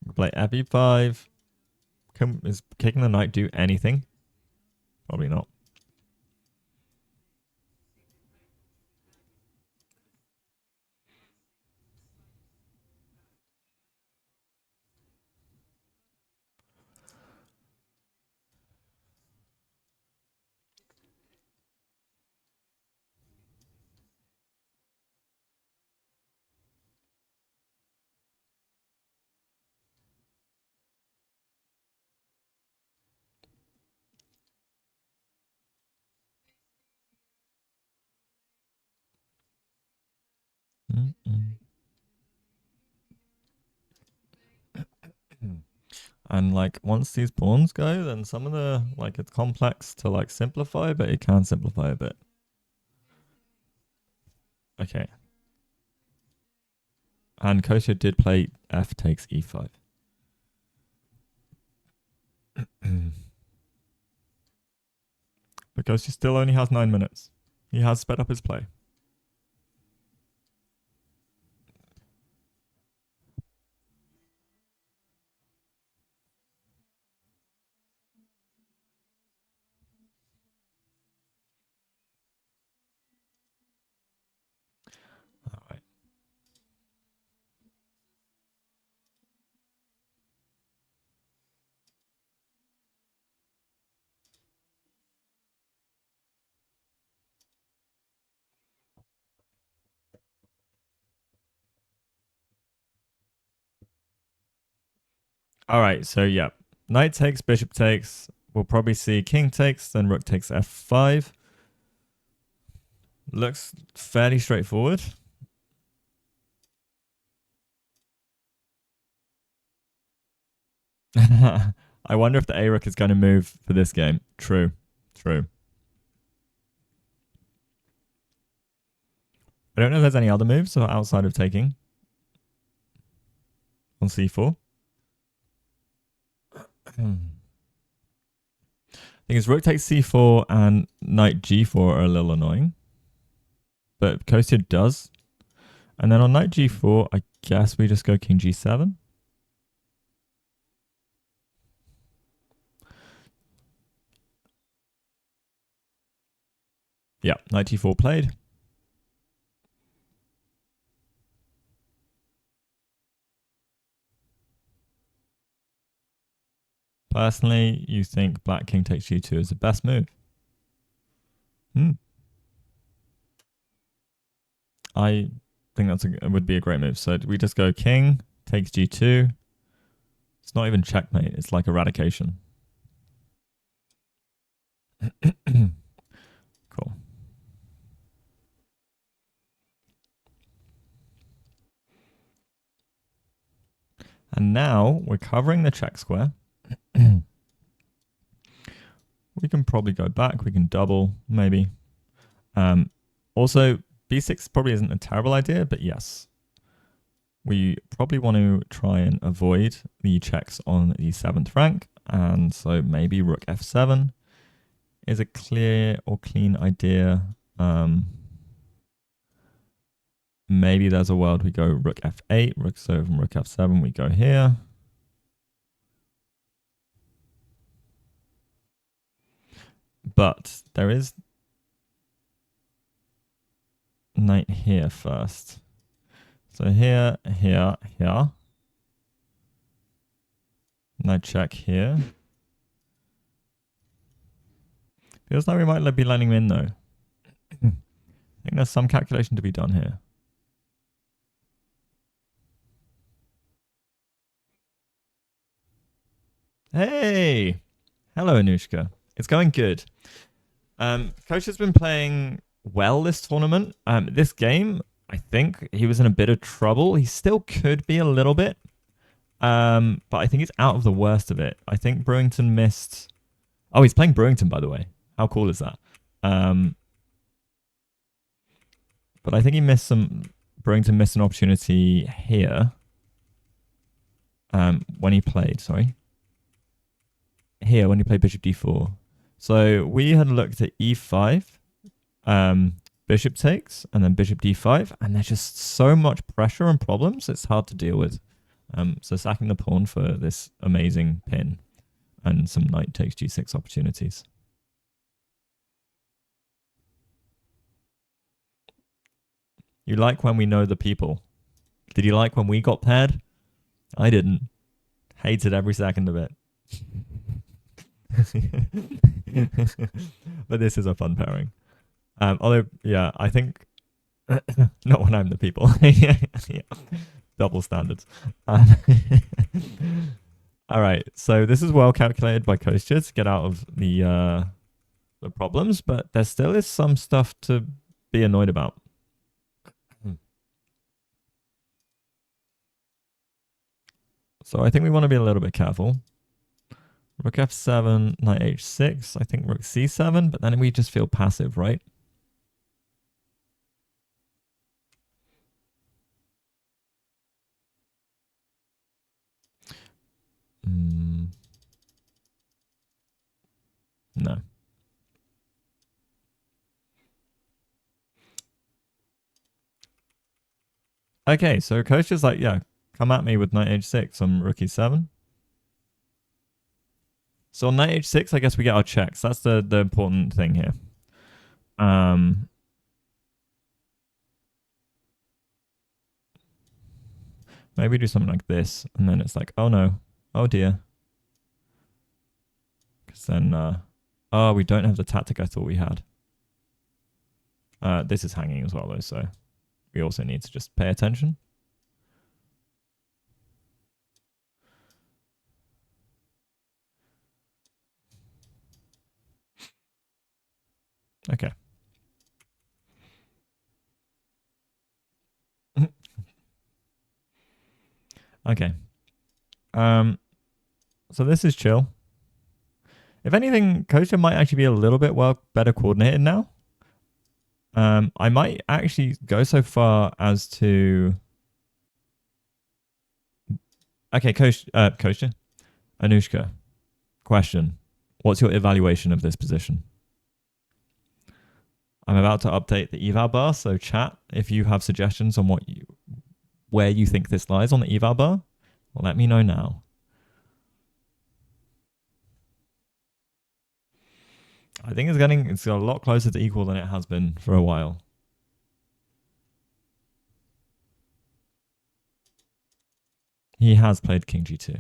We play fe5. Is kicking the knight do anything? Probably not. And like once these pawns go, then some of the like it's complex to like simplify, but it can simplify a bit. Okay. And Kostya did play f takes e5. But Kostya still only has 9 minutes. He has sped up his play. All right. All right, so yeah. Knight takes, bishop takes. We'll probably see king takes, then rook takes f5. Looks fairly straightforward. I wonder if the A rook is going to move for this game. True. True. I don't know if there's any other moves outside of taking on c4. Thing is, rook takes c4 and knight g4 are a little annoying. But Kostya does. And then on knight g4, I guess we just go king g7. Yeah, knight t4 played. Personally, you think black king takes g2 is the best move? I think would be a great move. So we just go king, takes g2. It's not even checkmate. It's like eradication. Cool. And now we're covering the check square. We can probably go back. We can double, maybe. Also, b6 probably isn't a terrible idea, but yes. We probably want to try and avoid the checks on the 7th rank. And so maybe rook f7 is a clear or clean idea. Maybe there's a world we go rook f8, rook 7, rook f7, we go here. But there is knight here first. So here, here, here. Now check here. Feels like we might be letting him in though. I think there's some calculation to be done here. Hey! Hello, Anushka. It's going good. Coach has been playing well this tournament. This game, I think he was in a bit of trouble. He still could be a little bit. But I think he's out of the worst of it. I think Brewington missed... Oh, he's playing Brewington, by the way. How cool is that? But I think he missed some... Brewington missed an opportunity here. When he played, sorry. Here, when he played Bishop d4. So we had looked at e5, bishop takes, and then bishop d5, and there's just so much pressure and problems, it's hard to deal with. So sacking the pawn for this amazing pin, and some knight takes g6 opportunities. You like when we know the people. Did you like when we got paired? I didn't. Hated every second of it. But this is a fun pairing. Although, yeah, I think not when I'm the people. Yeah. Double standards. All right, so this is well calculated by Kostya to get out of the problems, but there still is some stuff to be annoyed about. So I think we want to be a little bit careful. Rook f7, knight h6. I think rook c7, but then we just feel passive, right? No. Okay, so coach is like, yeah, come at me with knight h6 on rook e7. So on knight h6, I guess we get our checks. That's the important thing here. Maybe do something like this, and then it's like, oh no, oh dear. Because then, oh, we don't have the tactic I thought we had. This is hanging as well, though, so we also need to just pay attention. Okay. Okay. So this is chill. If anything, Kostya might actually be a little bit better coordinated now. I might actually go so far as to... Okay, Kostya. Anushka, question. What's your evaluation of this position? I'm about to update the eval bar, so chat, if you have suggestions on where you think this lies on the eval bar, let me know now. I think it's got a lot closer to equal than it has been for a while. He has played king g2.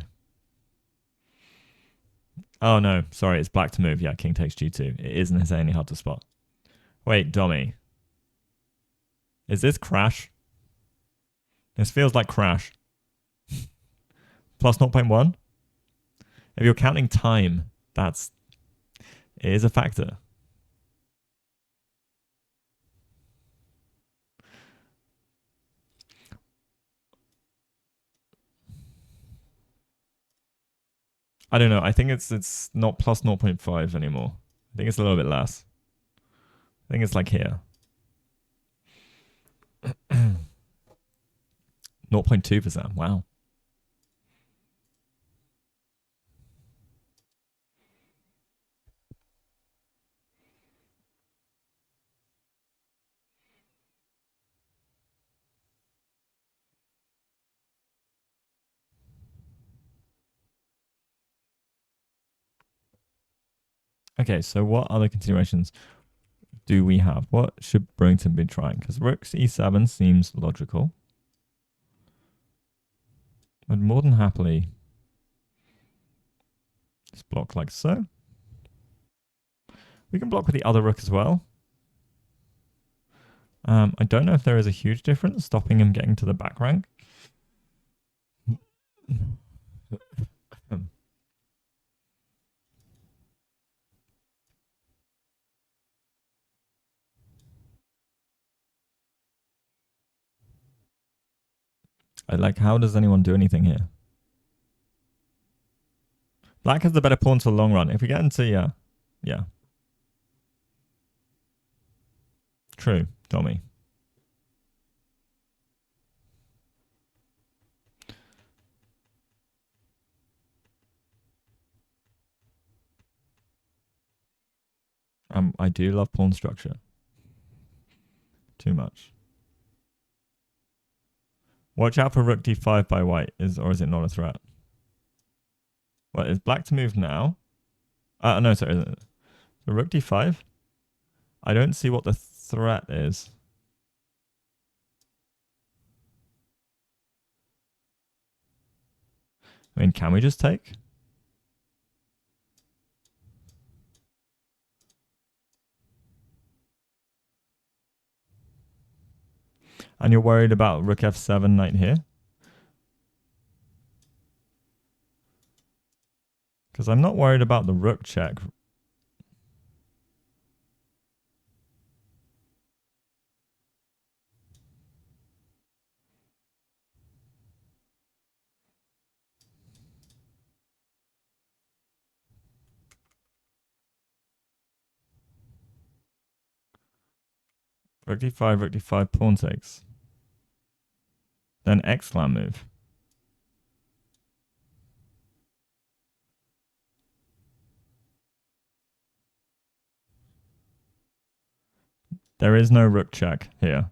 Oh no, sorry, it's black to move. Yeah, king takes g2. It isn't necessarily hard to spot. Wait, dummy. Is this crash? This feels like crash. Plus 0.1? If you're counting time, it is a factor. I don't know. I think it's not plus 0.5 anymore. I think it's a little bit less. I think it's like here. 0.2%. Wow. Okay, so what other continuations do we have? What should Brewington be trying? Because rook e7 seems logical. I'd more than happily just block like so. We can block with the other rook as well. I don't know if there is a huge difference stopping him getting to the back rank. How does anyone do anything here? Black has the better pawn for the long run. If we get into, yeah. True, Tommy. I do love pawn structure. Too much. Watch out for rook d5 by white, or is it not a threat? Well, is black to move now? No, sorry. So rook d5? I don't see what the threat is. I mean, can we just take? And you're worried about rook f7 knight here? Because I'm not worried about the rook check. Rook d5, pawn takes. Then exclam move. There is no rook check here.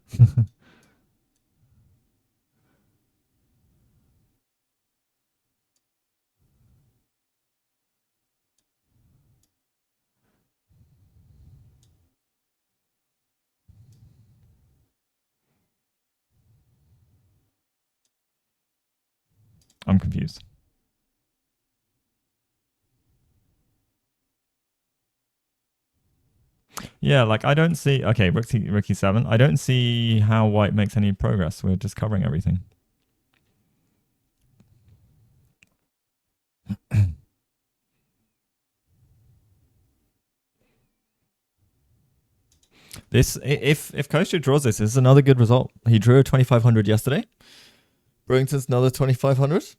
I'm confused. Yeah, I don't see... Okay, rook e7. I don't see how white makes any progress. We're just covering everything. If Kostya draws this is another good result. He drew a 2500 yesterday. Brewington's another 2500.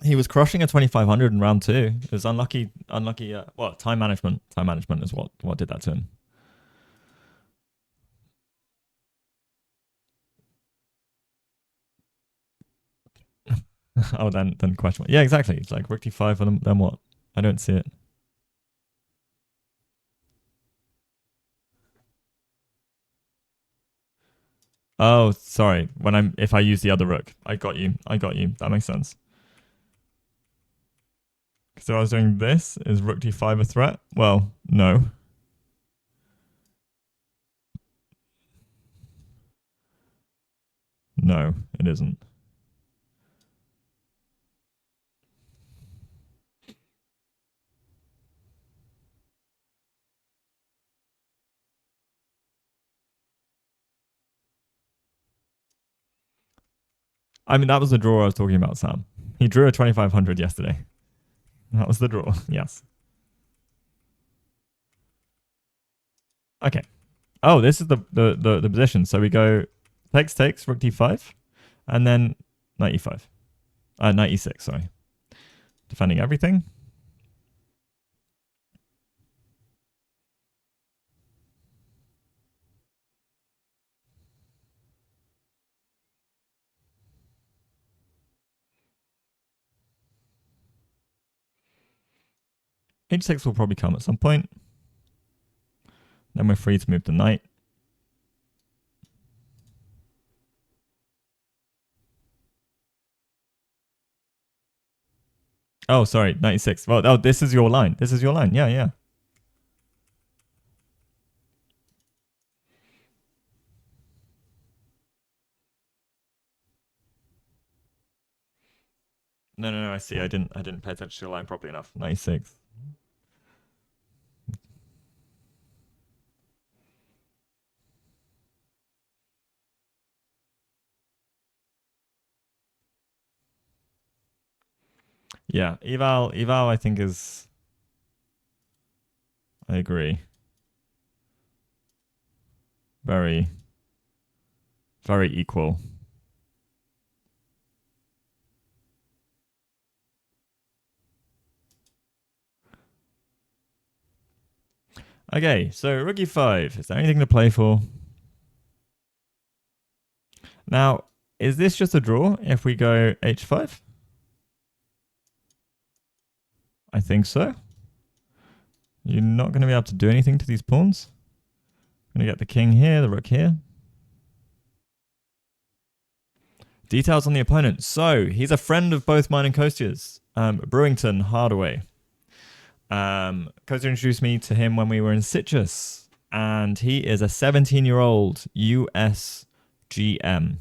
He was crushing a 2500 in round 2. It was unlucky. Time management. Time management is what did that to him. Oh, then question. Yeah, exactly. It's like rook d5 and then what? I don't see it. Oh, sorry. If I use the other rook, I got you. That makes sense. So I was doing this. Is rook d5 a threat? Well, no. No, it isn't. I mean, that was the draw I was talking about, Sam. He drew a 2500 yesterday. That was the draw. Yes. Okay. Oh, this is the position. So we go takes, rook d5, and then knight e5. Knight e6, sorry. Defending everything. h6 will probably come at some point. Then we're free to move the knight. Oh, sorry, 96. Well, oh, this is your line. Yeah. No. I see. I didn't pay attention to the line properly enough. 96. Yeah, eval. I think is. I agree. Very, very equal. Okay, so rook e5. Is there anything to play for? Now, is this just a draw if we go h5? I think so. You're not going to be able to do anything to these pawns. I'm going to get the king here, the rook here. Details on the opponent. So, he's a friend of both mine and Kostya's. Brewington Hardaway. Kostya introduced me to him when we were in Citrus. And he is a 17-year-old US GM.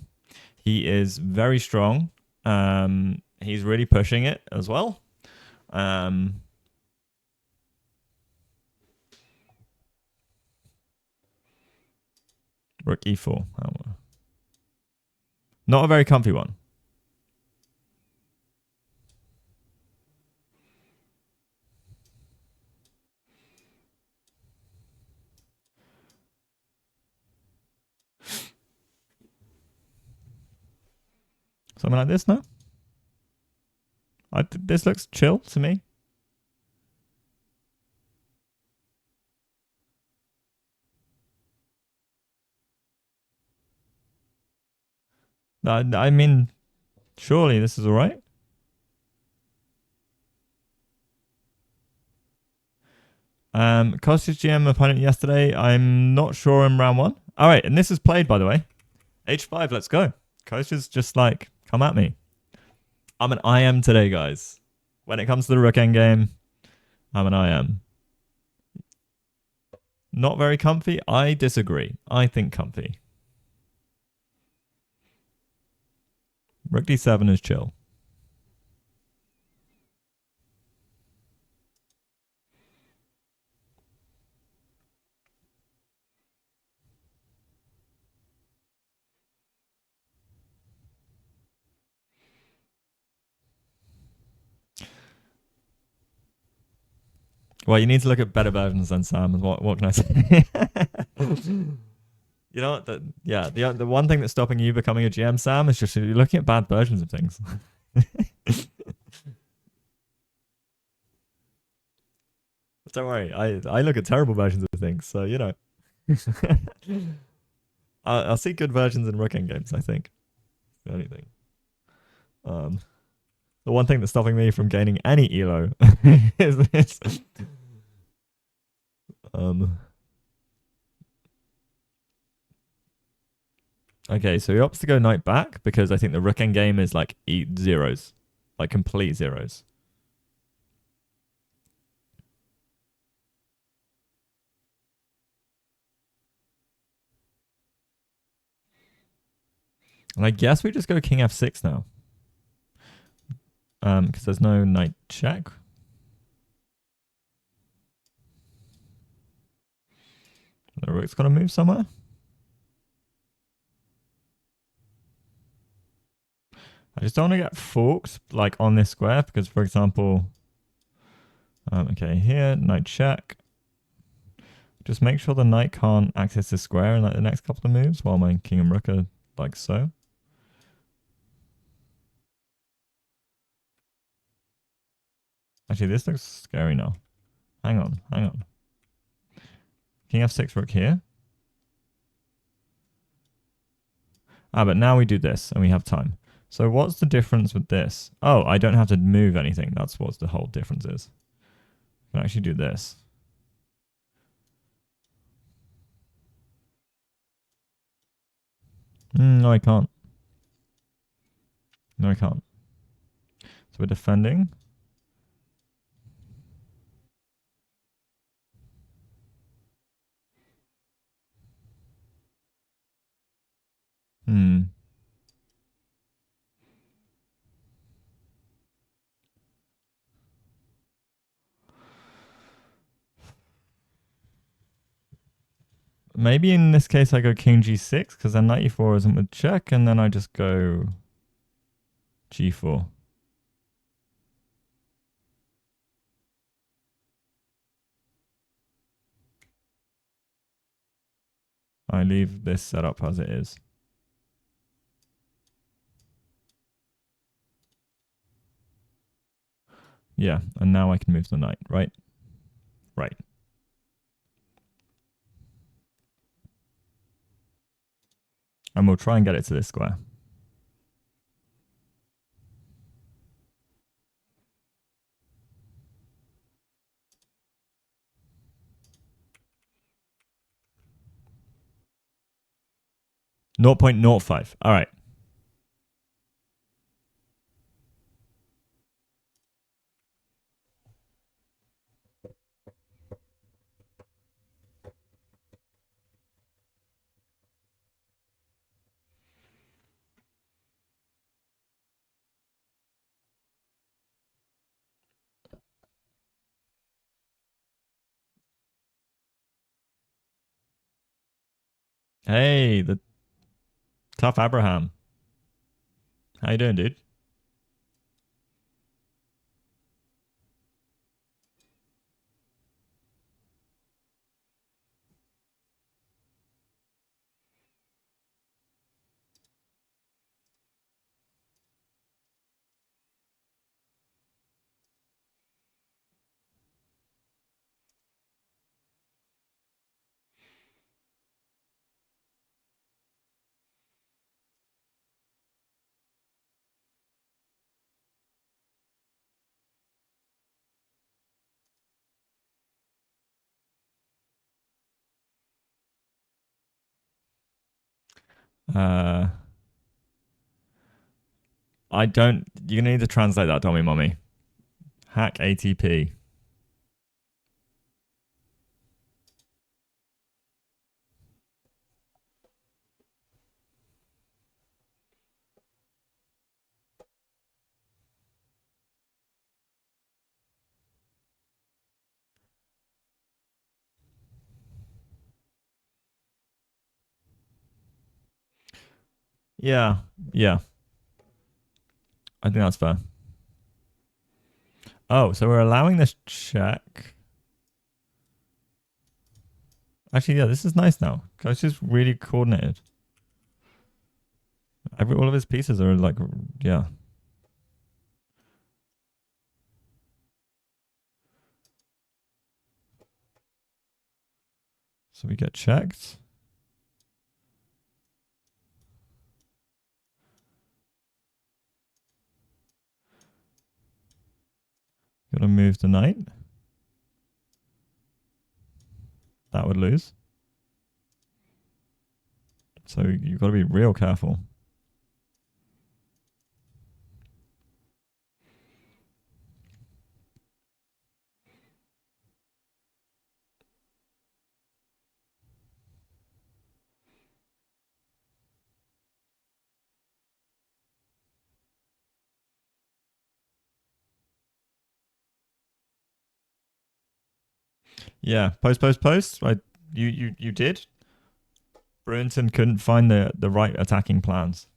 He is very strong. He's really pushing it as well. Rook e4. Not a very comfy one. Something like this, no? This looks chill to me. I mean, surely this is all right. Kostya's GM opponent yesterday. I'm not sure in round 1. All right, and this is played, by the way. H5, let's go. Kostya's just like, come at me. I'm an IM today, guys. When it comes to the rook endgame, I'm an IM. Not very comfy? I disagree. I think comfy. Rook d7 is chill. Well, you need to look at better versions than Sam. What can I say? You know what? The one thing that's stopping you becoming a GM, Sam, is just you're looking at bad versions of things. Don't worry, I look at terrible versions of things, so you know. I'll see good versions in Rook games, I think. The only thing. The one thing that's stopping me from gaining any elo is this. Okay, so he opts to go knight back because I think the rook endgame is like zeros, like complete zeros. And I guess we just go king f6 now. Because there's no knight check. The rook's got to move somewhere. I just don't want to get forked like on this square because, for example, okay, here, knight check. Just make sure the knight can't access the square in like the next couple of moves while my king and rook are like so. Actually, this looks scary now. Hang on. King f6 rook here. But now we do this and we have time. So what's the difference with this? Oh, I don't have to move anything. That's what the whole difference is. I can actually do this. No, I can't. No, I can't. So we're defending. Maybe in this case I go king g6 because then knight e4 isn't with check, and then I just go g4. I leave this setup as it is. Yeah, and now I can move the knight, right? Right. And we'll try and get it to this square. .05. All right. Hey, the tough Abraham. How you doing, dude? I don't. You're gonna need to translate that, Tommy Mommy. Hack ATP. Yeah, yeah. I think that's fair. Oh, so we're allowing this check. Actually, yeah, this is nice now. It's just really coordinated. All of his pieces are like, yeah. So we get checked. Gotta move the knight. That would lose. So you've got to be real careful. Yeah, post. You did. Brewington couldn't find the right attacking plans.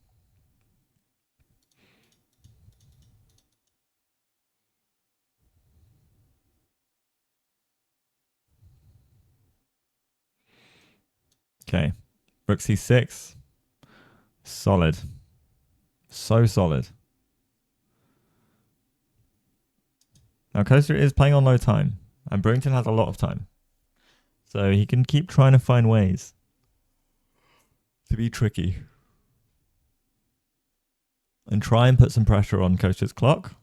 Okay, Rook C6. Solid. So solid. Now Kostya is playing on low time, and Brewington has a lot of time. So he can keep trying to find ways to be tricky. And try and put some pressure on Kostya's clock.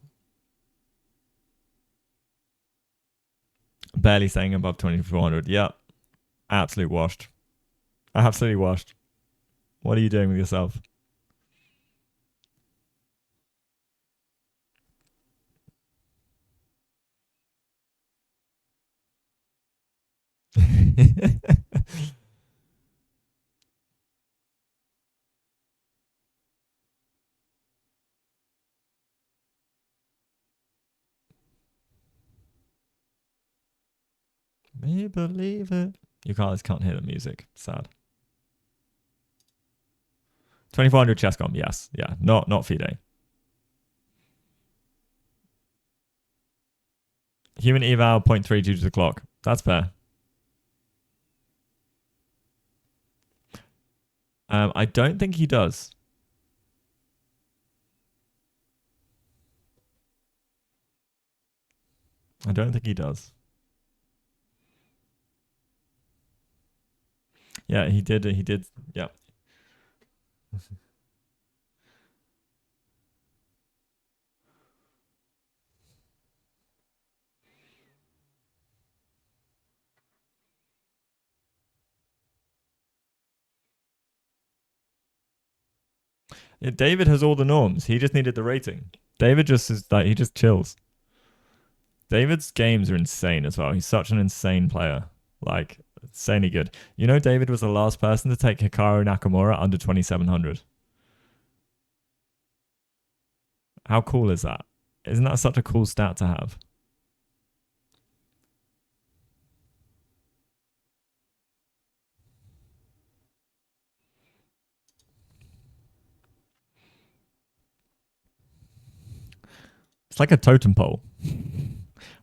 Barely staying above 2400. Yep. Absolute washed. Absolutely washed. What are you doing with yourself? Me believe it. You guys can't hear the music. Sad. 2400 chess.com. Yes. Yeah. Not FIDE. Human eval 0.3 due to the clock. That's fair. I don't think he does. I don't think he does. Yeah, he did. He did. Yeah. Yeah, David has all the norms. He just needed the rating. David just is like, he just chills. David's games are insane as well. He's such an insane player. Like, insanely good. You know, David was the last person to take Hikaru Nakamura under 2700. How cool is that? Isn't that such a cool stat to have? It's like a totem pole.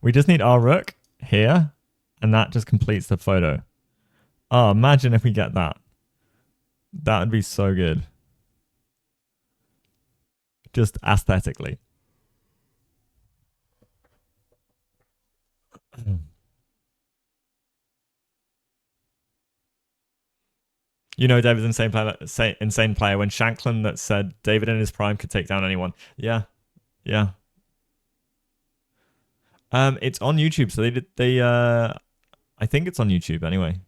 We just need our rook here, and that just completes the photo. Oh, imagine if we get that. That would be so good. Just aesthetically. You know, David's insane player. When Shanklin that said David in his prime could take down anyone. Yeah, yeah. It's on YouTube, so I think it's on YouTube anyway.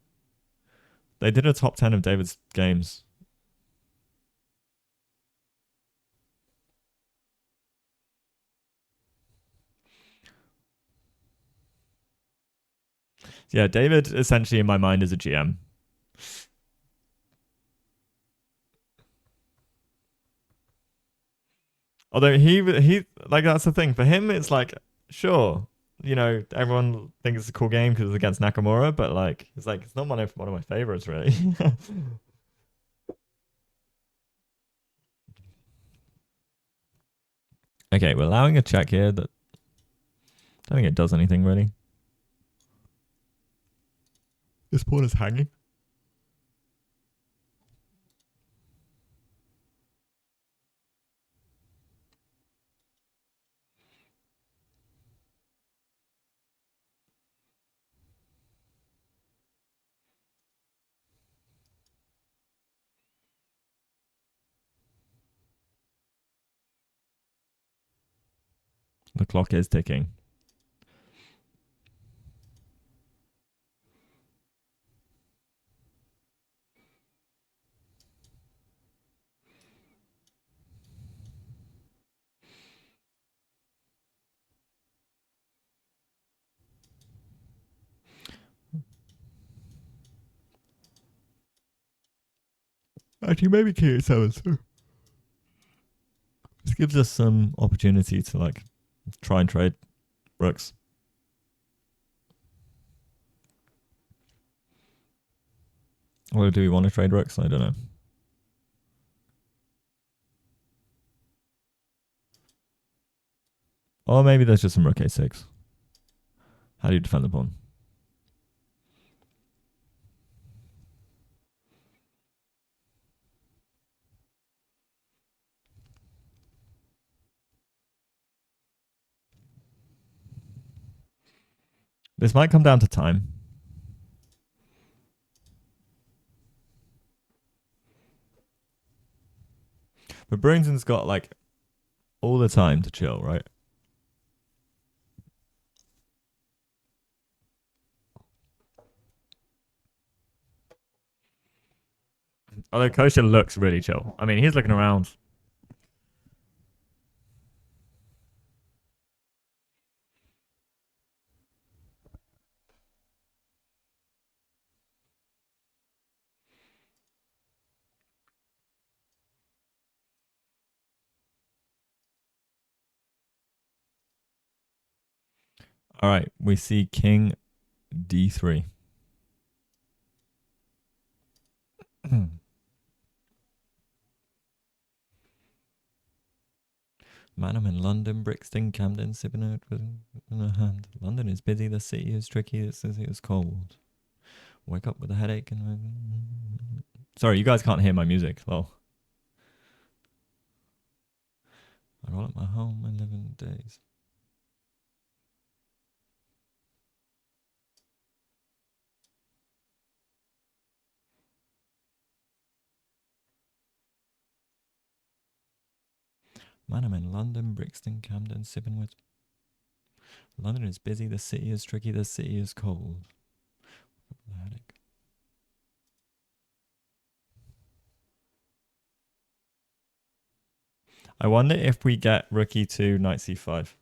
They did a top 10 of David's games. Yeah, David essentially in my mind is a GM. Although he like that's the thing for him. It's like sure, you know, everyone thinks it's a cool game because it's against Nakamura, but like it's not one of my favorites really. Okay, we're allowing a check here that I don't think it does anything really. This pawn is hanging. The clock is ticking. Actually, maybe king e7 too. This gives us some opportunity to like try and trade rooks. Or do we want to trade rooks? I don't know. Or maybe there's just some rook a6. How do you defend the pawn? This might come down to time. But Brewington's got like all the time to chill, right? Although Kostya looks really chill. I mean, he's looking around. All right, we see King D3. Man, I'm in London, Brixton, Camden, sipping it in a hand. London is busy, the city is tricky, the city is cold. Wake up with a headache and... Sorry, you guys can't hear my music. Well, I roll up my home and live in days. Man, I'm in London, Brixton, Camden, sipping with... London is busy, the city is tricky, the city is cold. Headache. I wonder if we get rook e2, knight c5.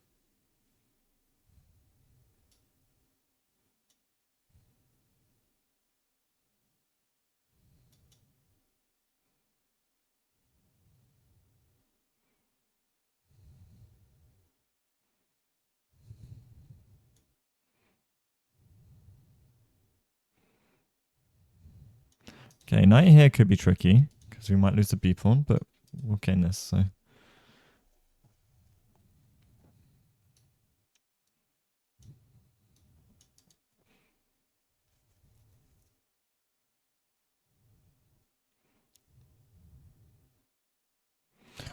Okay, knight here could be tricky because we might lose the b pawn, but we'll gain this. So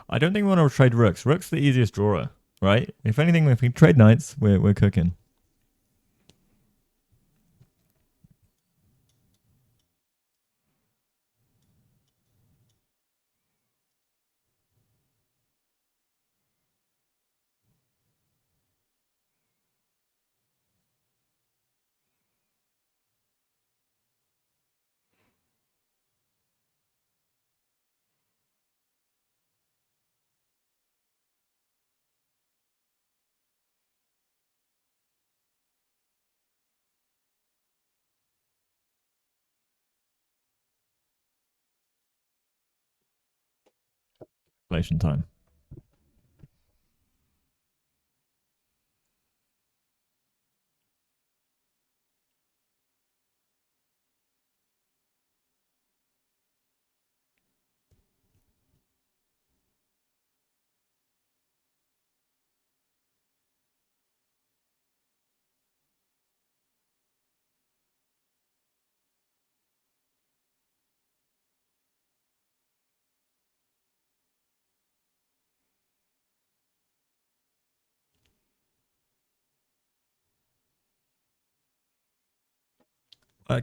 I don't think we want to trade rooks. Rook's the easiest drawer, right? If anything, if we trade knights, we're cooking. Calculation time.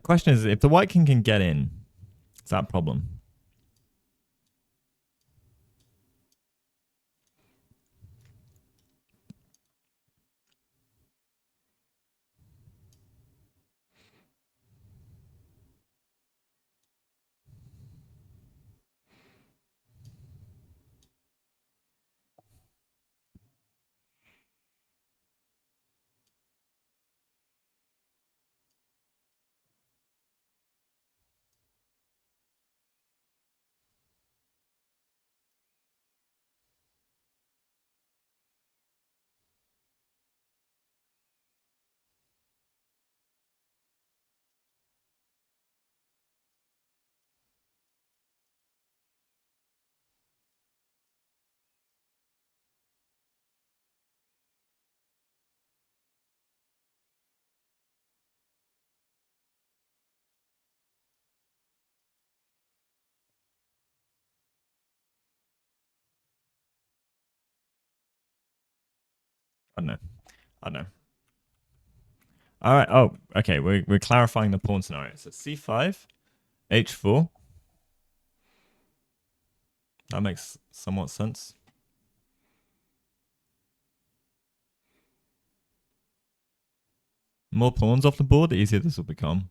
Question is, if the white king can get in, is that a problem? I don't know. I don't know. All right. Oh, okay. We're clarifying the pawn scenario. So c5, h4. That makes somewhat sense. More pawns off the board, the easier this will become.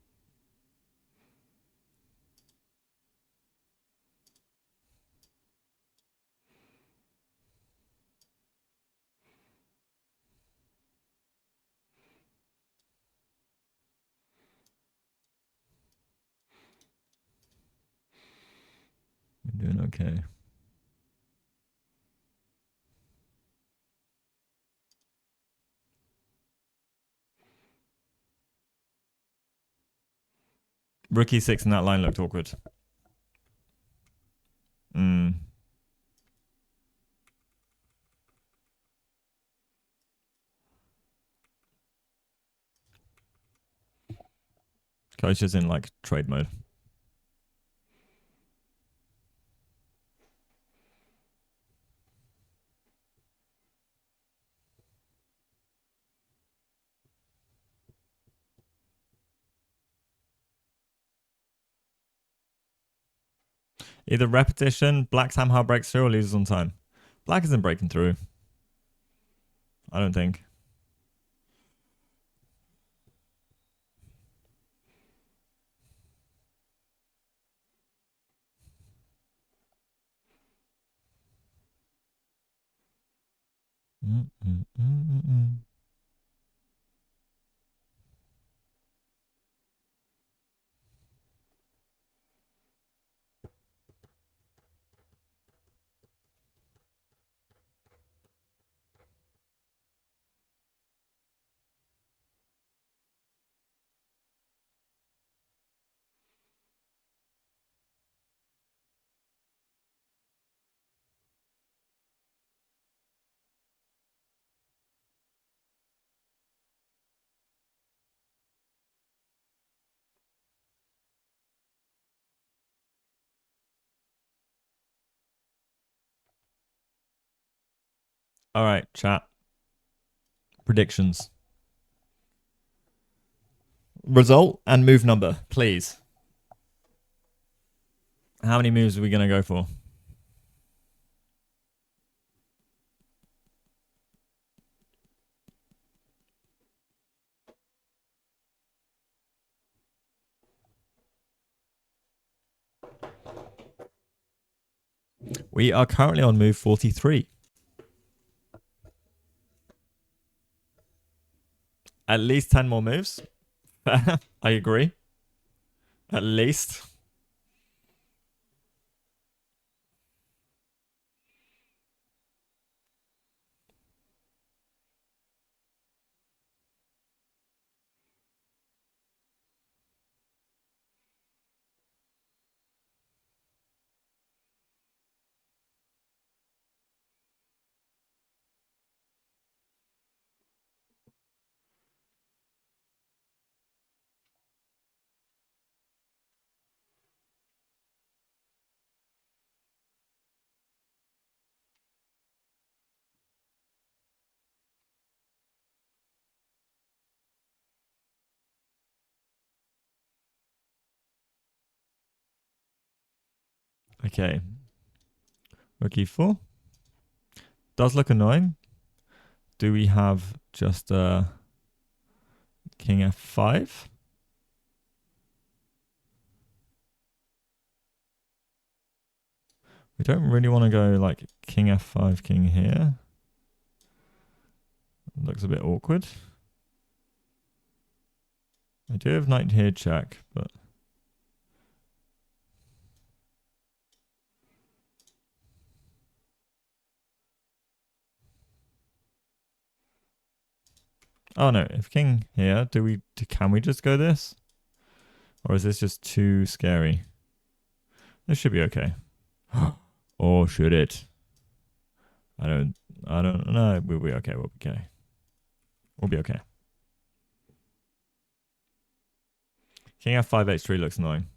We're doing okay. Rook e6 in that line looked awkward. Kostya's in like trade mode. Either repetition, Black somehow breaks through, or loses on time. Black isn't breaking through. I don't think. All right, chat. Predictions. Result and move number, please. How many moves are we going to go for? We are currently on move 43. At least 10 more moves. I agree. At least. Okay. Rook e4. Does look annoying. Do we have just king f5? We don't really want to go like king f5, king here. Looks a bit awkward. I do have knight here check, but... Oh no, if king here, can we just go this? Or is this just too scary? This should be okay. Or should it? I don't know. We'll be okay. We'll be okay. We'll be okay. King f5 h3 looks annoying.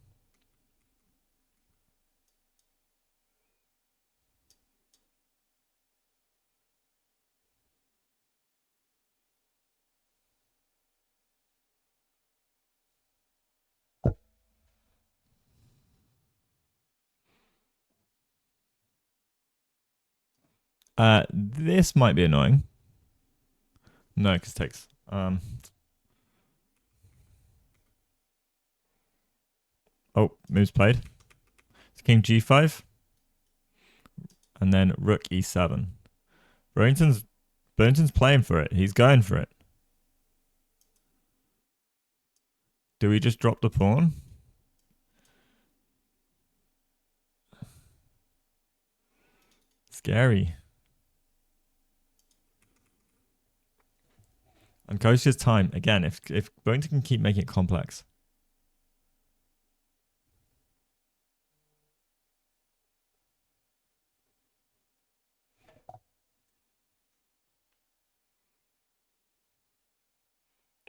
This might be annoying. No, because takes. Oh, moves played. It's king g5. And then rook e7. Burlington's playing for it. He's going for it. Do we just drop the pawn? Scary. And Kostya's time. Again, if Burlington can keep making it complex.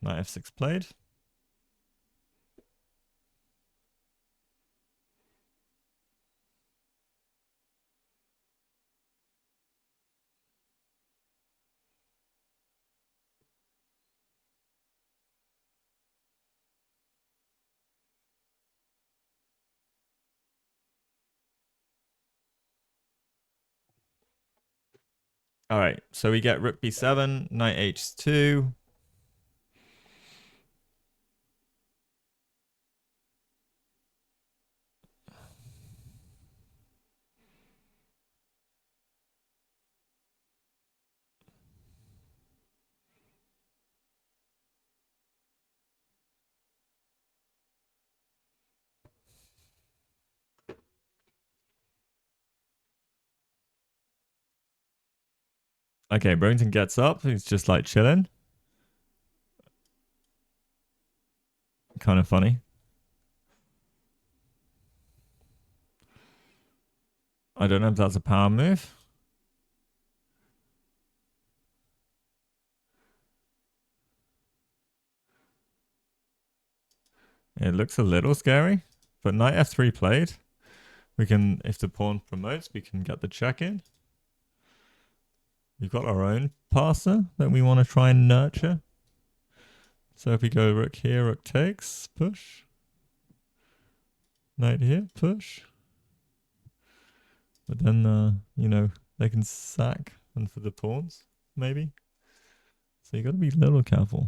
Knight f6 played. All right, so we get rook b7, knight h2. Okay, Brovington gets up. He's just like chilling. Kind of funny. I don't know if that's a power move. It looks a little scary, but knight f3 played. We can, if the pawn promotes, we can get the check in. We've got our own passer that we want to try and nurture. So if we go rook here, rook takes, push. Knight here, push. But then, you know, they can sack and for the pawns, maybe. So you got to be a little careful.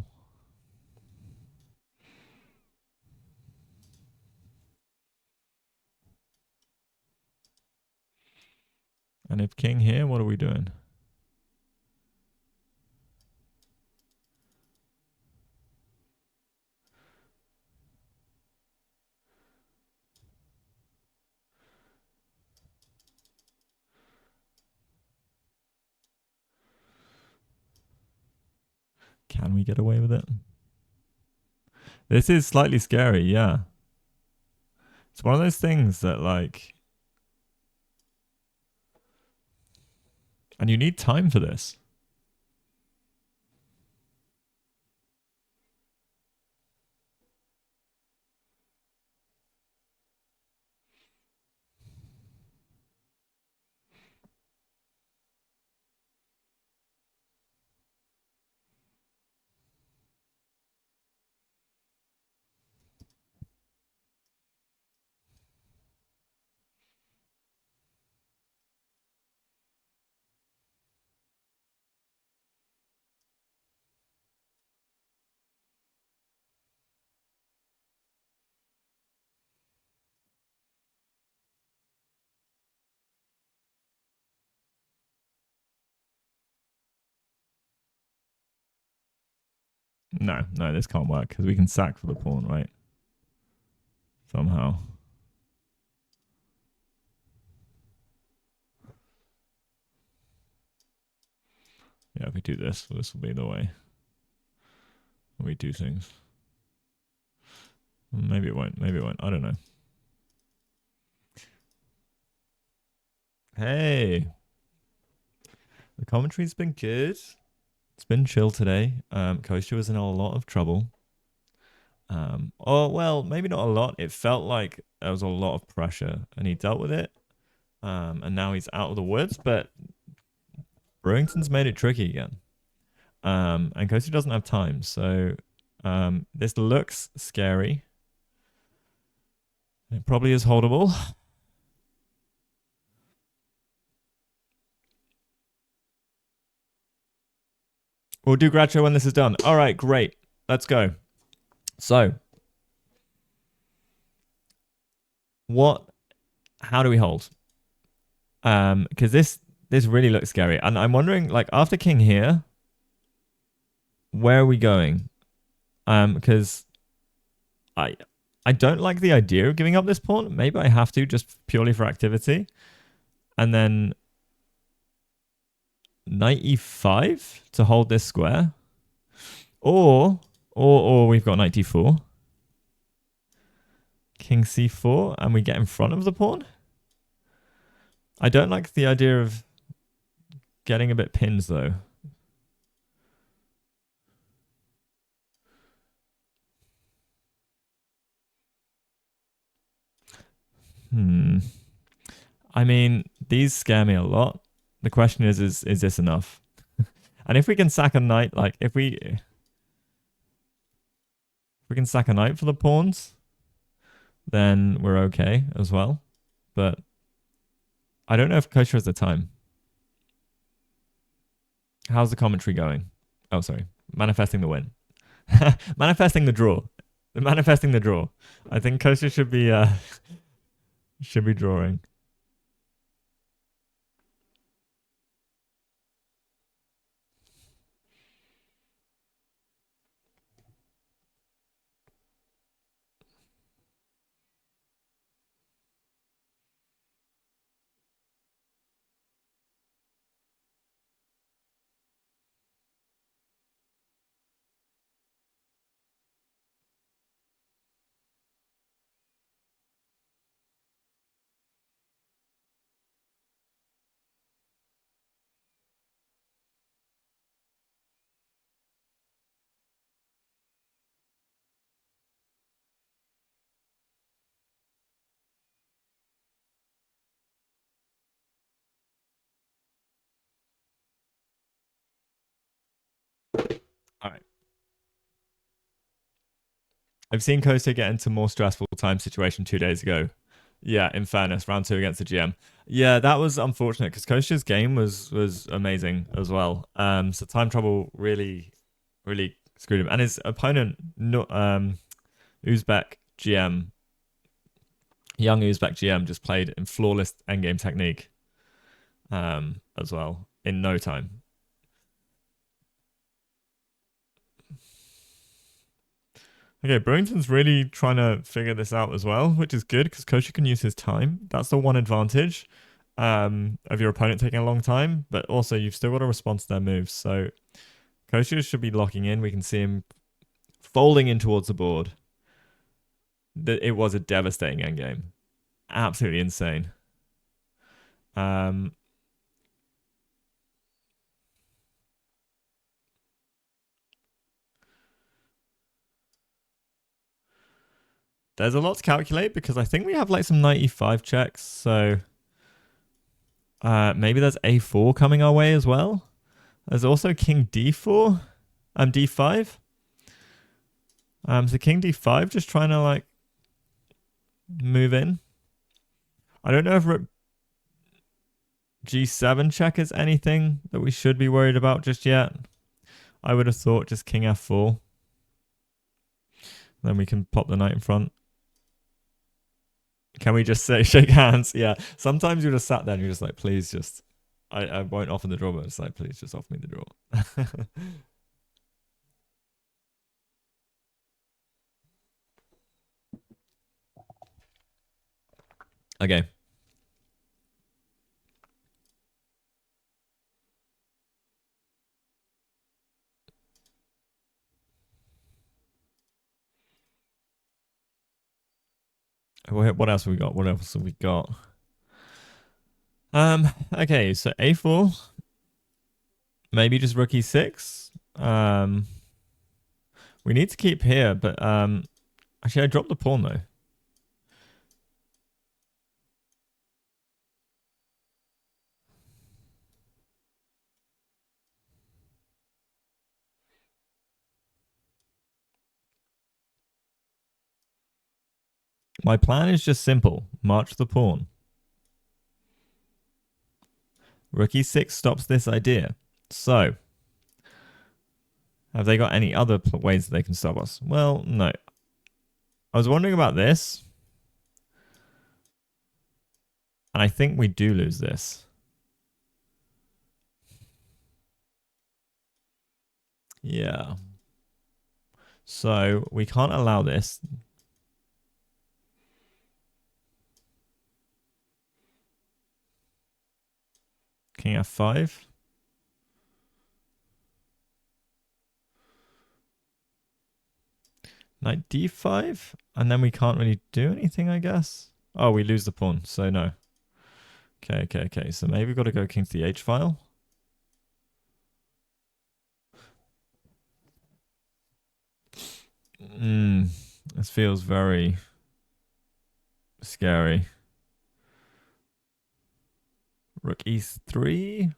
And if king here, what are we doing? Can we get away with it? This is slightly scary, yeah. It's one of those things that like... And you need time for this. No, this can't work because we can sack for the pawn, right? Somehow. Yeah, if we do this will be the way we do things. Maybe it won't. I don't know. Hey. The commentary's been good. It's been chill today. Kostya was in a lot of trouble. Well, maybe not a lot. It felt like there was a lot of pressure and he dealt with it. And now he's out of the woods, but Brovington's made it tricky again. And Kostya doesn't have time, so this looks scary. It probably is holdable. We'll do Gratcho when this is done. All right, great. Let's go. So, how do we hold? Because this really looks scary. And I'm wondering, like, after king here, where are we going? Because I don't like the idea of giving up this pawn. Maybe I have to just purely for activity. And then knight e5 to hold this square. Or we've got knight d4. King c4 and we get in front of the pawn. I don't like the idea of getting a bit pinned though. I mean, these scare me a lot. The question is this enough? And if we can sack a knight, like if we can sack a knight for the pawns, then we're okay as well. But I don't know if Kostya has the time. How's the commentary going? Oh, sorry. Manifesting the win. Manifesting the draw. Manifesting the draw. I think Kostya should be drawing. All right. I've seen Kostya get into more stressful time situation 2 days ago. Yeah, in fairness, round 2 against the GM. Yeah, that was unfortunate because Kostya's game was amazing as well. So time trouble really screwed him, and his opponent, no, Uzbek GM, young Uzbek GM, just played in flawless endgame technique, as well in no time. Okay, Burrington's really trying to figure this out as well, which is good because Kostya can use his time. That's the one advantage of your opponent taking a long time, but also you've still got to respond to their moves. So Kostya should be locking in. We can see him folding in towards the board. It was a devastating endgame. Absolutely insane. There's a lot to calculate because I think we have like some 95 checks. So maybe there's A4 coming our way as well. There's also King D4. D5. So King D5 just trying to like move in. I don't know if Rook G7 check is anything that we should be worried about just yet. I would have thought just King F4. Then we can pop the knight in front. Can we just say shake hands? Yeah. Sometimes you're just sat there and you're just like, please just, I won't offer the draw, but it's like, please just offer me the draw. Okay. What else have we got? What else have we got? Okay, so A4. Maybe just rook E6. We need to keep here, but actually I dropped the pawn though. My plan is just simple. March the pawn. Rook E6 stops this idea. So, have they got any other ways that they can stop us? Well, no. I was wondering about this. And I think we do lose this. Yeah. So, we can't allow this. King F5. Knight D5. And then we can't really do anything, I guess. Oh, we lose the pawn. So, no. Okay. So, maybe we've got to go king to the H file. This feels very scary. Rook E3.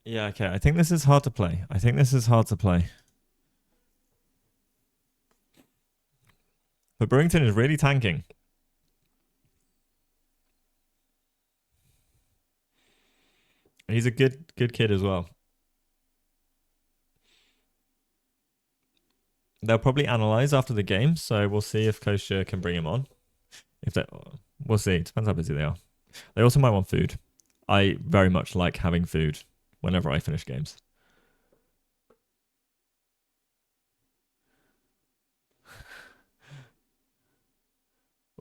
Yeah, okay. I think this is hard to play. But Brewington is really tanking. He's a good kid as well. They'll probably analyze after the game, so we'll see if Kostya can bring him on. If they, we'll see. Depends how busy they are. They also might want food. I very much like having food whenever I finish games.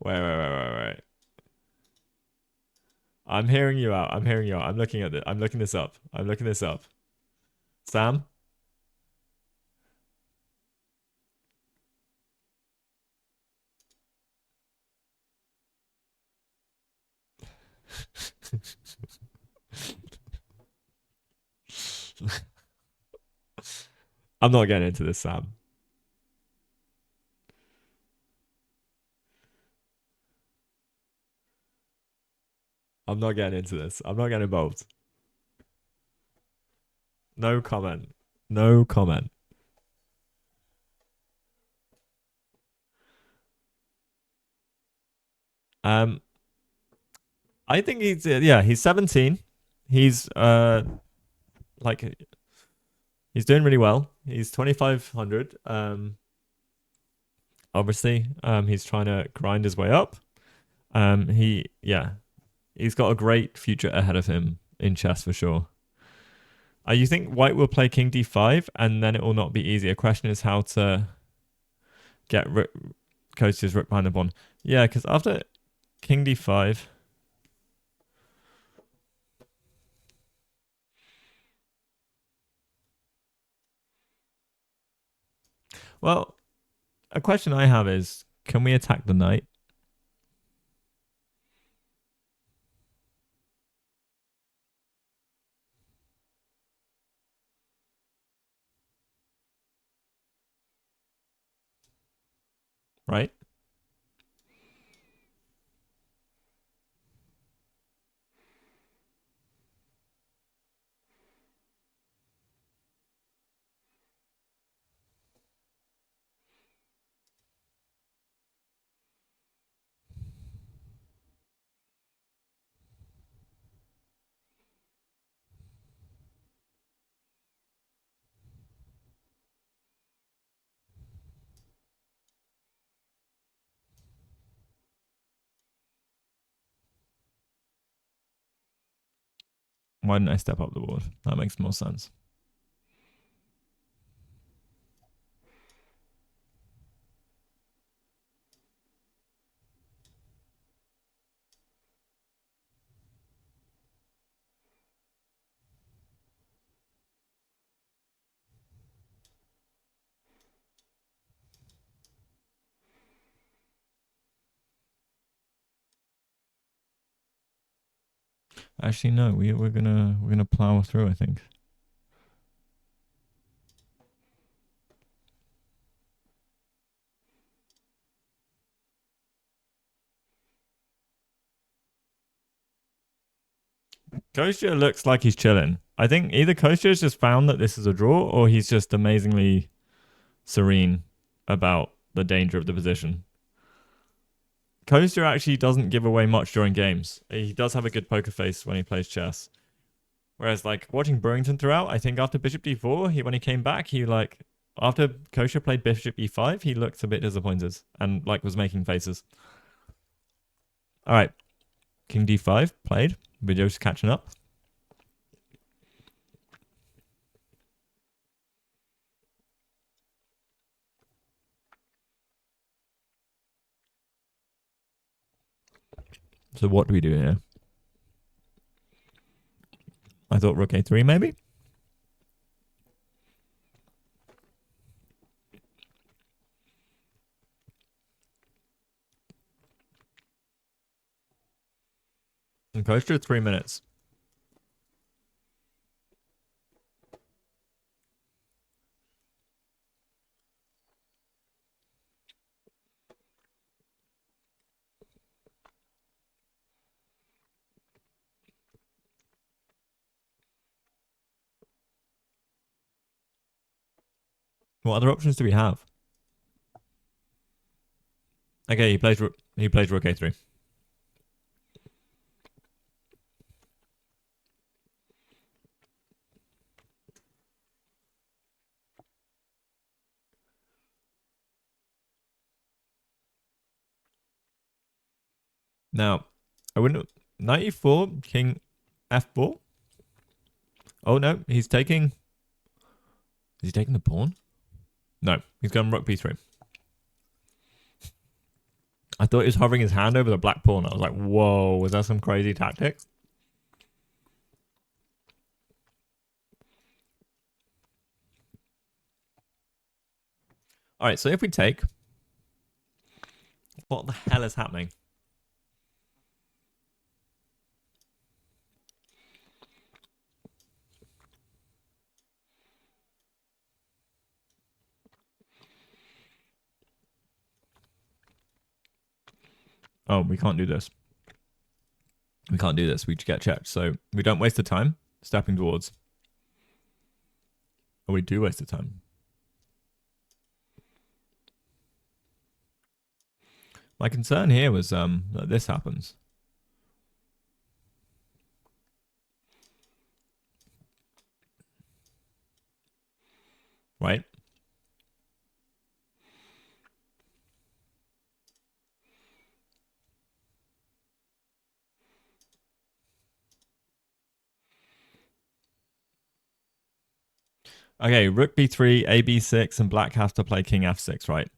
Wait. I'm hearing you out. I'm hearing you out. I'm looking at it. I'm looking this up. I'm looking this up. Sam? I'm not getting into this, Sam. I'm not getting into this. I'm not getting involved. No comment. No comment. Um, I think he's yeah, he's 17. He's like he's doing really well. He's 2500. Obviously, he's trying to grind his way up. He's got a great future ahead of him in chess for sure. You think White will play King D5 and then it will not be easy? A question is how to get Kostya's rook behind the pawn. Yeah, because after King D5. Well, a question I have is, can we attack the knight? Right? Why didn't I step up the board? That makes more sense. Actually, no. We're gonna plow through. I think. Kostya looks like he's chilling. I think either Kostya's just found that this is a draw, or he's just amazingly serene about the danger of the position. Kostya actually doesn't give away much during games. He does have a good poker face when he plays chess. Whereas, like, watching Burrington throughout, I think after Bishop D4, when he came back, after Kostya played Bishop E5, he looked a bit disappointed and, like, was making faces. All right. King D5 played. Video's catching up. So what do we do here? I thought Rook A3 maybe? And Kostya 3 minutes. What other options do we have? Okay, he plays rook a3. Now, I wouldn't. Knight e4, king f4. Oh no, he's taking. Is he taking the pawn? No, he's going rook b3. I thought he was hovering his hand over the black pawn. I was like, whoa, was that some crazy tactics? All right, so if we take, what the hell is happening? Oh, we can't do this. We can't do this. We get checked. So we don't waste the time stepping towards. Or we do waste the time. My concern here was that this happens. Right? Okay, rook b3, a b6, and black has to play king f6, right?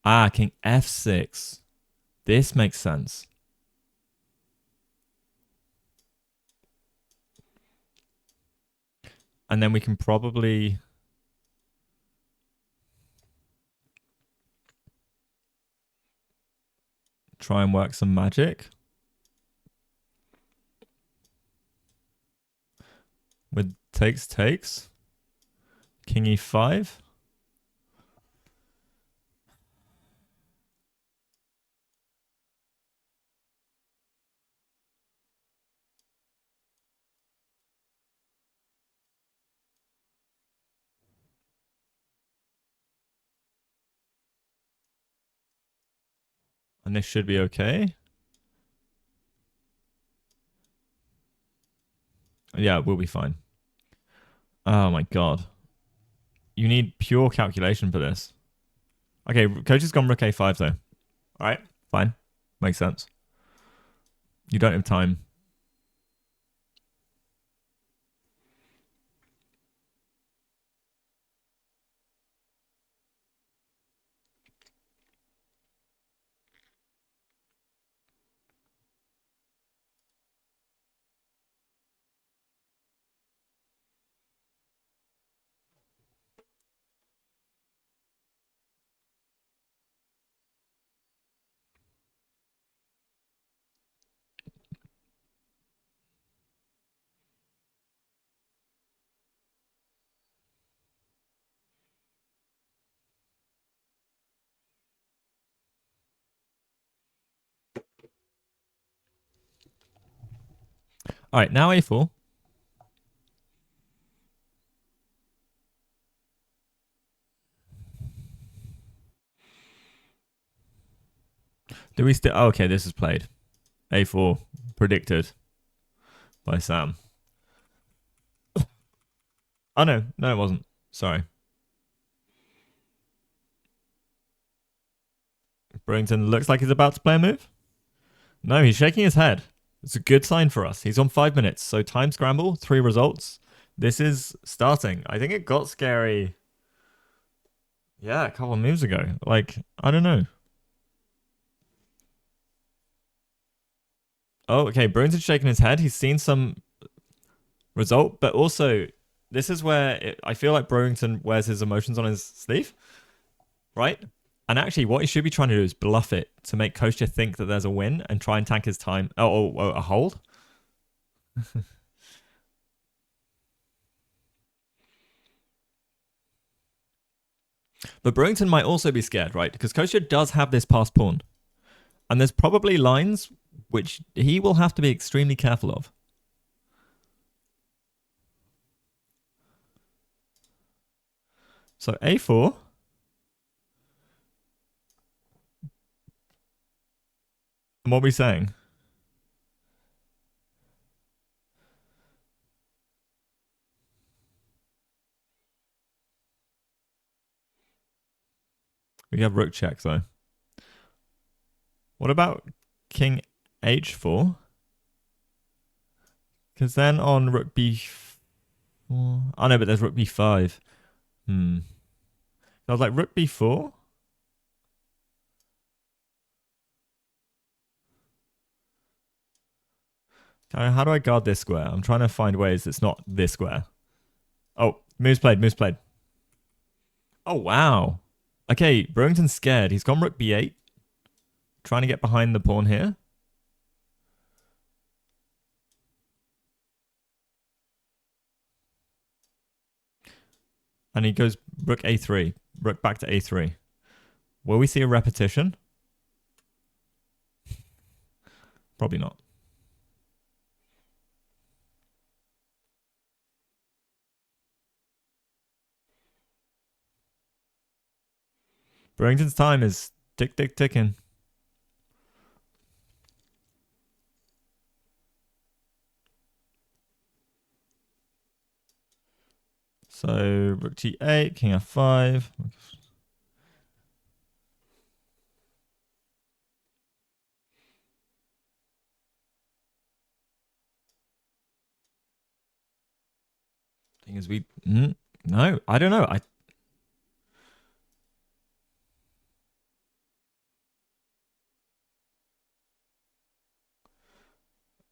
Ah, king f6. This makes sense. And then we can probably try and work some magic with takes. King e5. And this should be okay. Yeah, we'll be fine. Oh my god. You need pure calculation for this. Okay, coach has gone rook a5 though. All right, fine. Makes sense. You don't have time. All right, now a4. Do we still? Oh, okay, this is played. A4 predicted by Sam. Oh no, it wasn't. Sorry. Burrington looks like he's about to play a move. No, he's shaking his head. It's a good sign for us. He's on 5 minutes. So time scramble, 3 results. This is starting. I think it got scary. Yeah, a couple of moves ago. Like, I don't know. Oh, okay. Burrington's shaking his head. He's seen some result, but also this is where I feel like Burrington wears his emotions on his sleeve, right? And actually, what he should be trying to do is bluff it to make Kostya think that there's a win and try and tank his time. Oh, a hold. But Burrington might also be scared, right? Because Kostya does have this passed pawn. And there's probably lines which he will have to be extremely careful of. So a4. And what are we saying? We have rook check though. What about king h4? Because then on rook b4... Oh no, but there's rook b5. I was like, rook b4? How do I guard this square? I'm trying to find ways it's not this square. Oh, moves played, moves played. Oh, wow. Okay, Burlington's scared. He's gone rook b8. Trying to get behind the pawn here. And he goes rook a3. Rook back to a3. Will we see a repetition? Probably not. Burlington's time is ticking. So rook g8, king f5. Thing is, no, I don't know.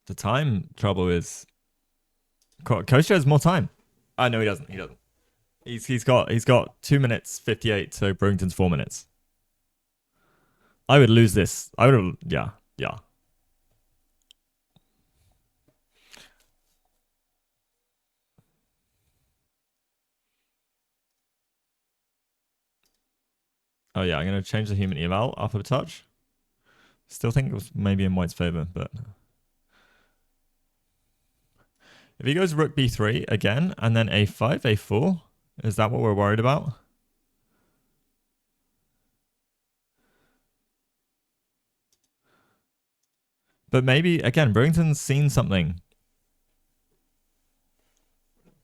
The time trouble is Kostya has more time. No, he doesn't. He doesn't. He's got 2 minutes 58. So Burlington's 4 minutes. I would lose this. I would. Yeah. Oh yeah, I'm gonna change the human eval up a touch. Still think it was maybe in white's favor, but if he goes rook b3 again and then a5, a4, is that what we're worried about? But maybe again, Burlington's seen something.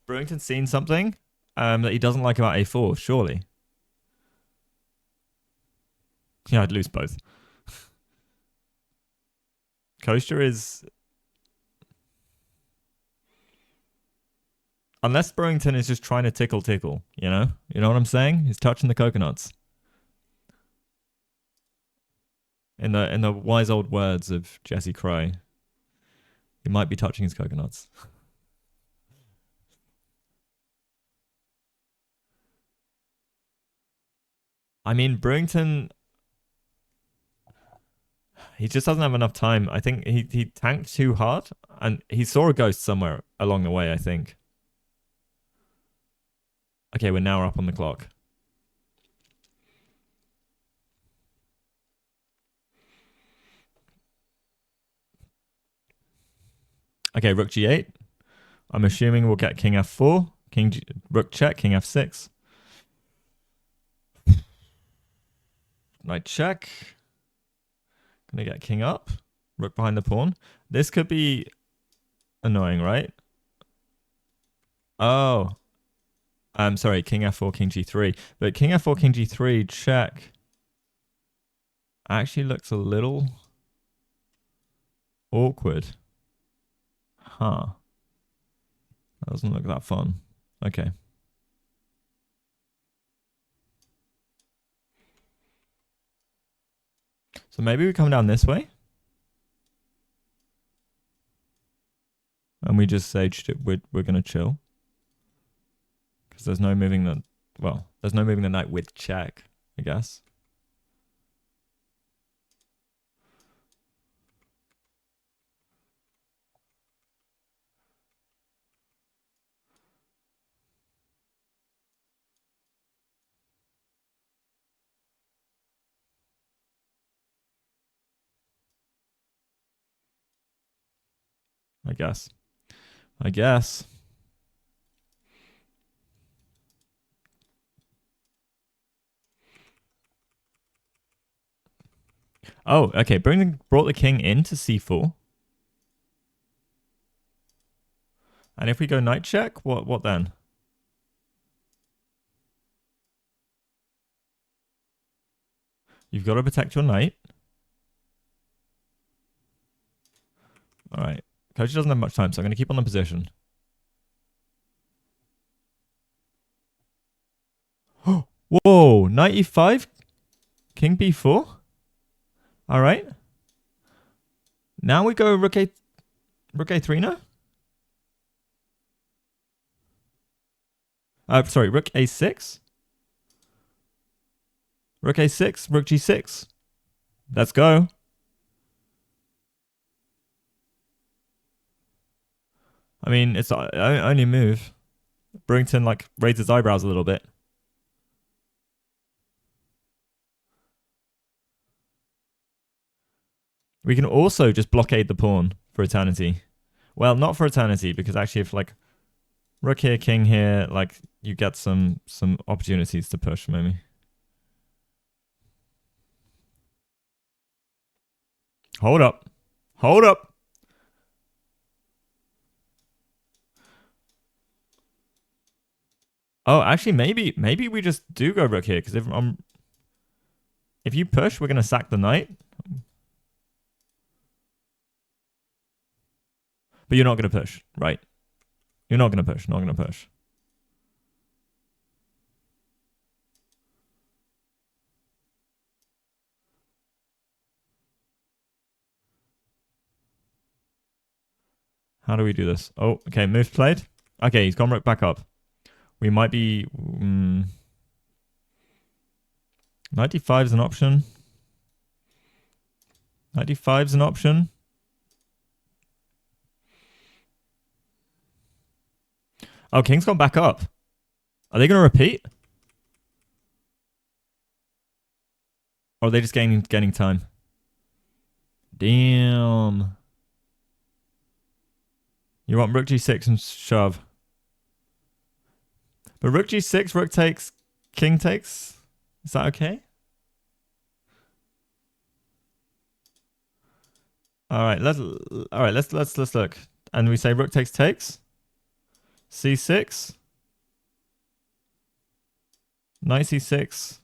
Burlington's seen something that he doesn't like about a4. Surely. Yeah, I'd lose both. Kostya is... Unless Burlington is just trying to tickle, you know? You know what I'm saying? He's touching the coconuts. In the wise old words of Jesse Kraai, he might be touching his coconuts. I mean, Burlington... He just doesn't have enough time. I think he tanked too hard, and he saw a ghost somewhere along the way, I think. Okay, we're now up on the clock. Okay, rook g8. I'm assuming we'll get king f4, rook check, king f6. Knight check. Gonna get king up, rook behind the pawn. This could be annoying, right? Oh, I'm sorry, king f4, king g3. But king f4, king g3 check actually looks a little awkward. Huh. That doesn't look that fun. Okay. So maybe we come down this way. And we just say we're going to chill. Because there's no moving the... Well, there's no moving the knight with check, I guess. I guess. Oh, okay. Brought the king into c4. And if we go knight check, what then? You've got to protect your knight. All right. Coach doesn't have much time, so I'm going to keep on the position. Whoa, knight e5, king b4. All right. Now we go rook a3 now. Sorry, rook a6. Rook a6, rook g6. Let's go. I mean, it's only a move. Brewington like raised his eyebrows a little bit. We can also just blockade the pawn for eternity. Well, not for eternity, because actually if like rook here, king here, like you get some opportunities to push maybe. Hold up. Hold up. Oh, actually maybe we just do go rook here, because if you push, we're gonna sack the knight. But you're not going to push, right? You're not going to push, not going to push. How do we do this? Oh, okay, move played. Okay, he's gone rook back up. We might be... 95 is an option. 95 is an option. Oh, king's gone back up. Are they going to repeat? Or are they just gaining time? Damn. You want rook g6 and shove. But rook g6, rook takes, king takes. Is that okay? All right, let's look. And we say rook takes. C6. Knight c6.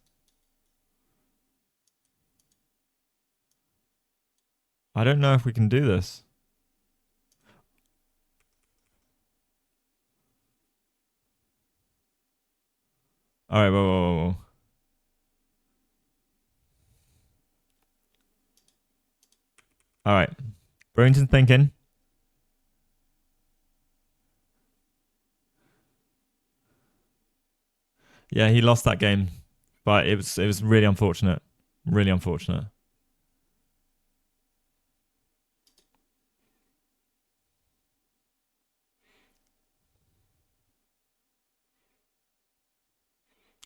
I don't know if we can do this. All right, whoa. All right. Brewington's thinking. Yeah, he lost that game, but it was really unfortunate. Really unfortunate.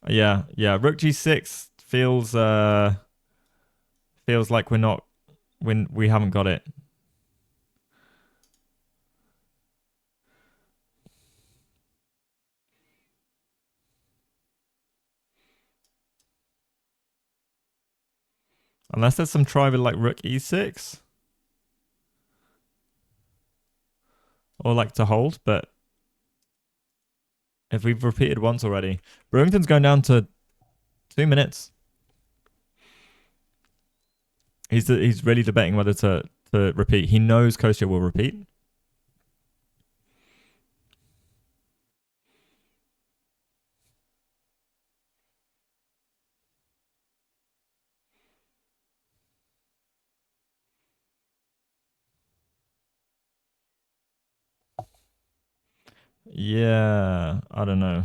Yeah. Rook g6 feels like we haven't got it. Unless there's some try with like rook e6. Or like to hold, but if we've repeated once already. Brewington's going down to 2 minutes. He's really debating whether to repeat. He knows Kostya will repeat. Yeah, I don't know.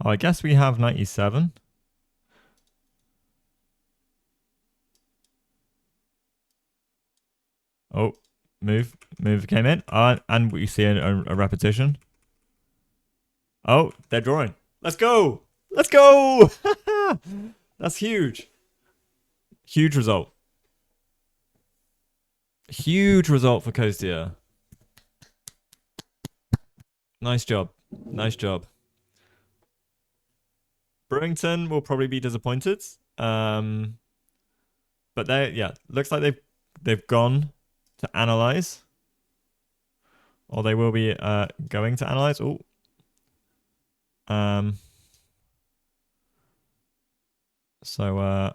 Oh, I guess we have 97. Oh, move came in. And we see a repetition. Oh, they're drawing. Let's go. Let's go. That's huge. Huge result. Huge result for Kostya. Nice job. Nice job. Brewington will probably be disappointed. But looks like they've gone to analyze, or they will be going to analyze. Oh, so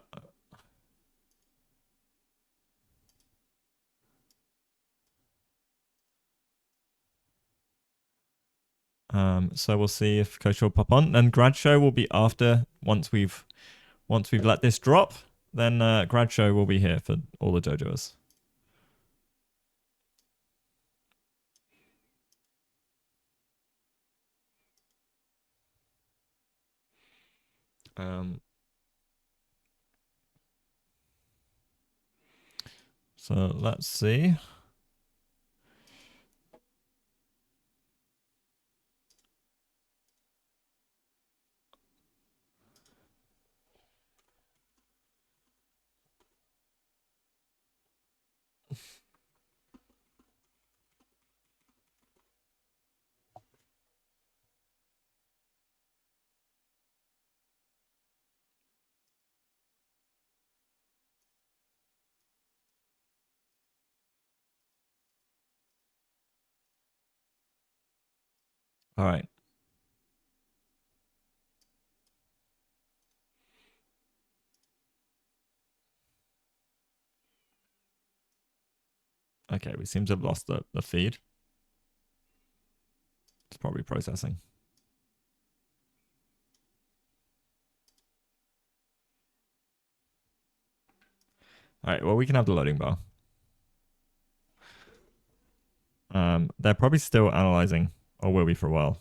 so we'll see if Coach will pop on. Then grad show will be after once we've let this drop. Then grad show will be here for all the dojos. So let's see. All right. Okay, we seem to have lost the feed. It's probably processing. All right, well, we can have the loading bar. They're probably still analyzing, or will be for a while.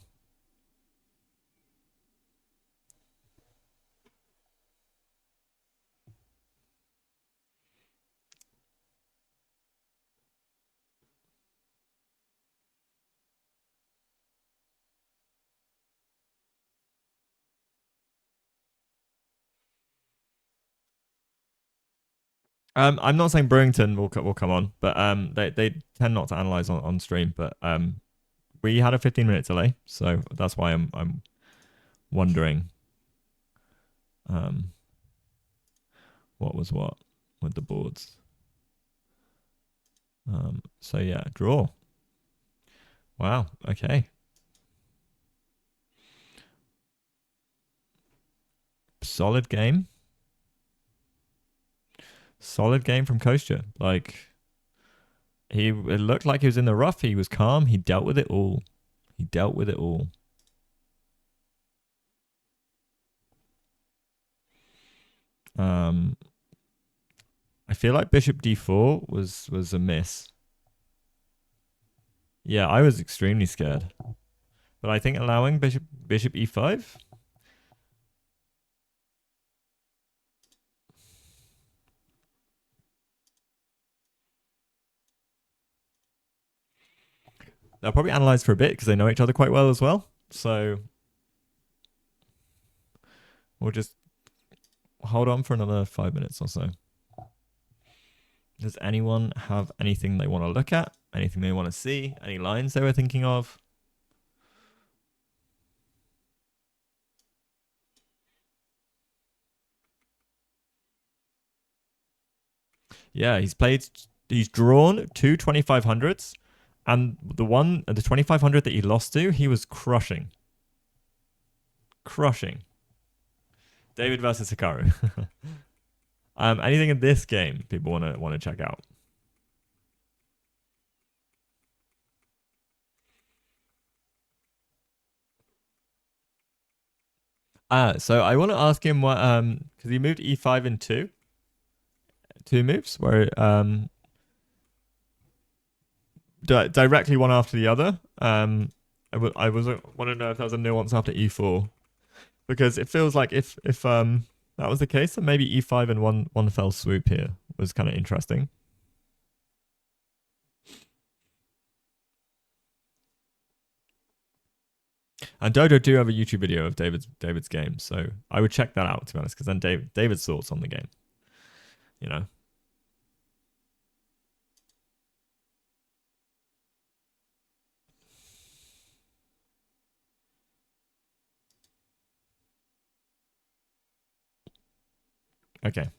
I'm not saying Brewington will come on, but they tend not to analyze on stream. But we had a 15-minute delay, so that's why I'm wondering what was what with the boards. So yeah, draw. Wow. Okay. Solid game. Solid game from Kostya. Like it looked like he was in the rough. He was calm. He dealt with it all. He dealt with it all. I feel like Bishop D4 was a miss. Yeah, I was extremely scared. But I think allowing Bishop E5. They'll probably analyze for a bit because they know each other quite well as well. So we'll just hold on for another 5 minutes or so. Does anyone have anything they want to look at? Anything they want to see? Any lines they were thinking of? Yeah, he's drawn two 2500s, and the 2500 that he lost to, he was crushing. David versus Hikaru. Anything in this game people want to check out? So I want to ask him what because he moved E5 in two moves where directly one after the other. I want to know if that was a nuance after E4, because it feels like if that was the case, then maybe E5 in one fell swoop here was kind of interesting. And Dojo do have a YouTube video of David's game, so I would check that out, to be honest, because then David's thoughts on the game, you know. Okay.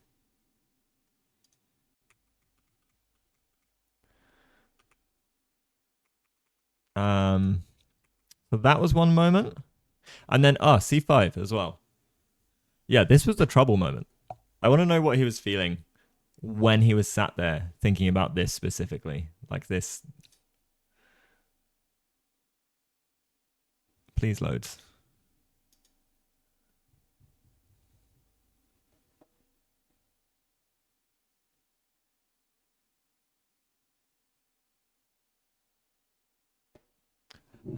So that was one moment. And then C5 as well. Yeah, this was the trouble moment. I want to know what he was feeling when he was sat there thinking about this specifically. Like this. Please loads.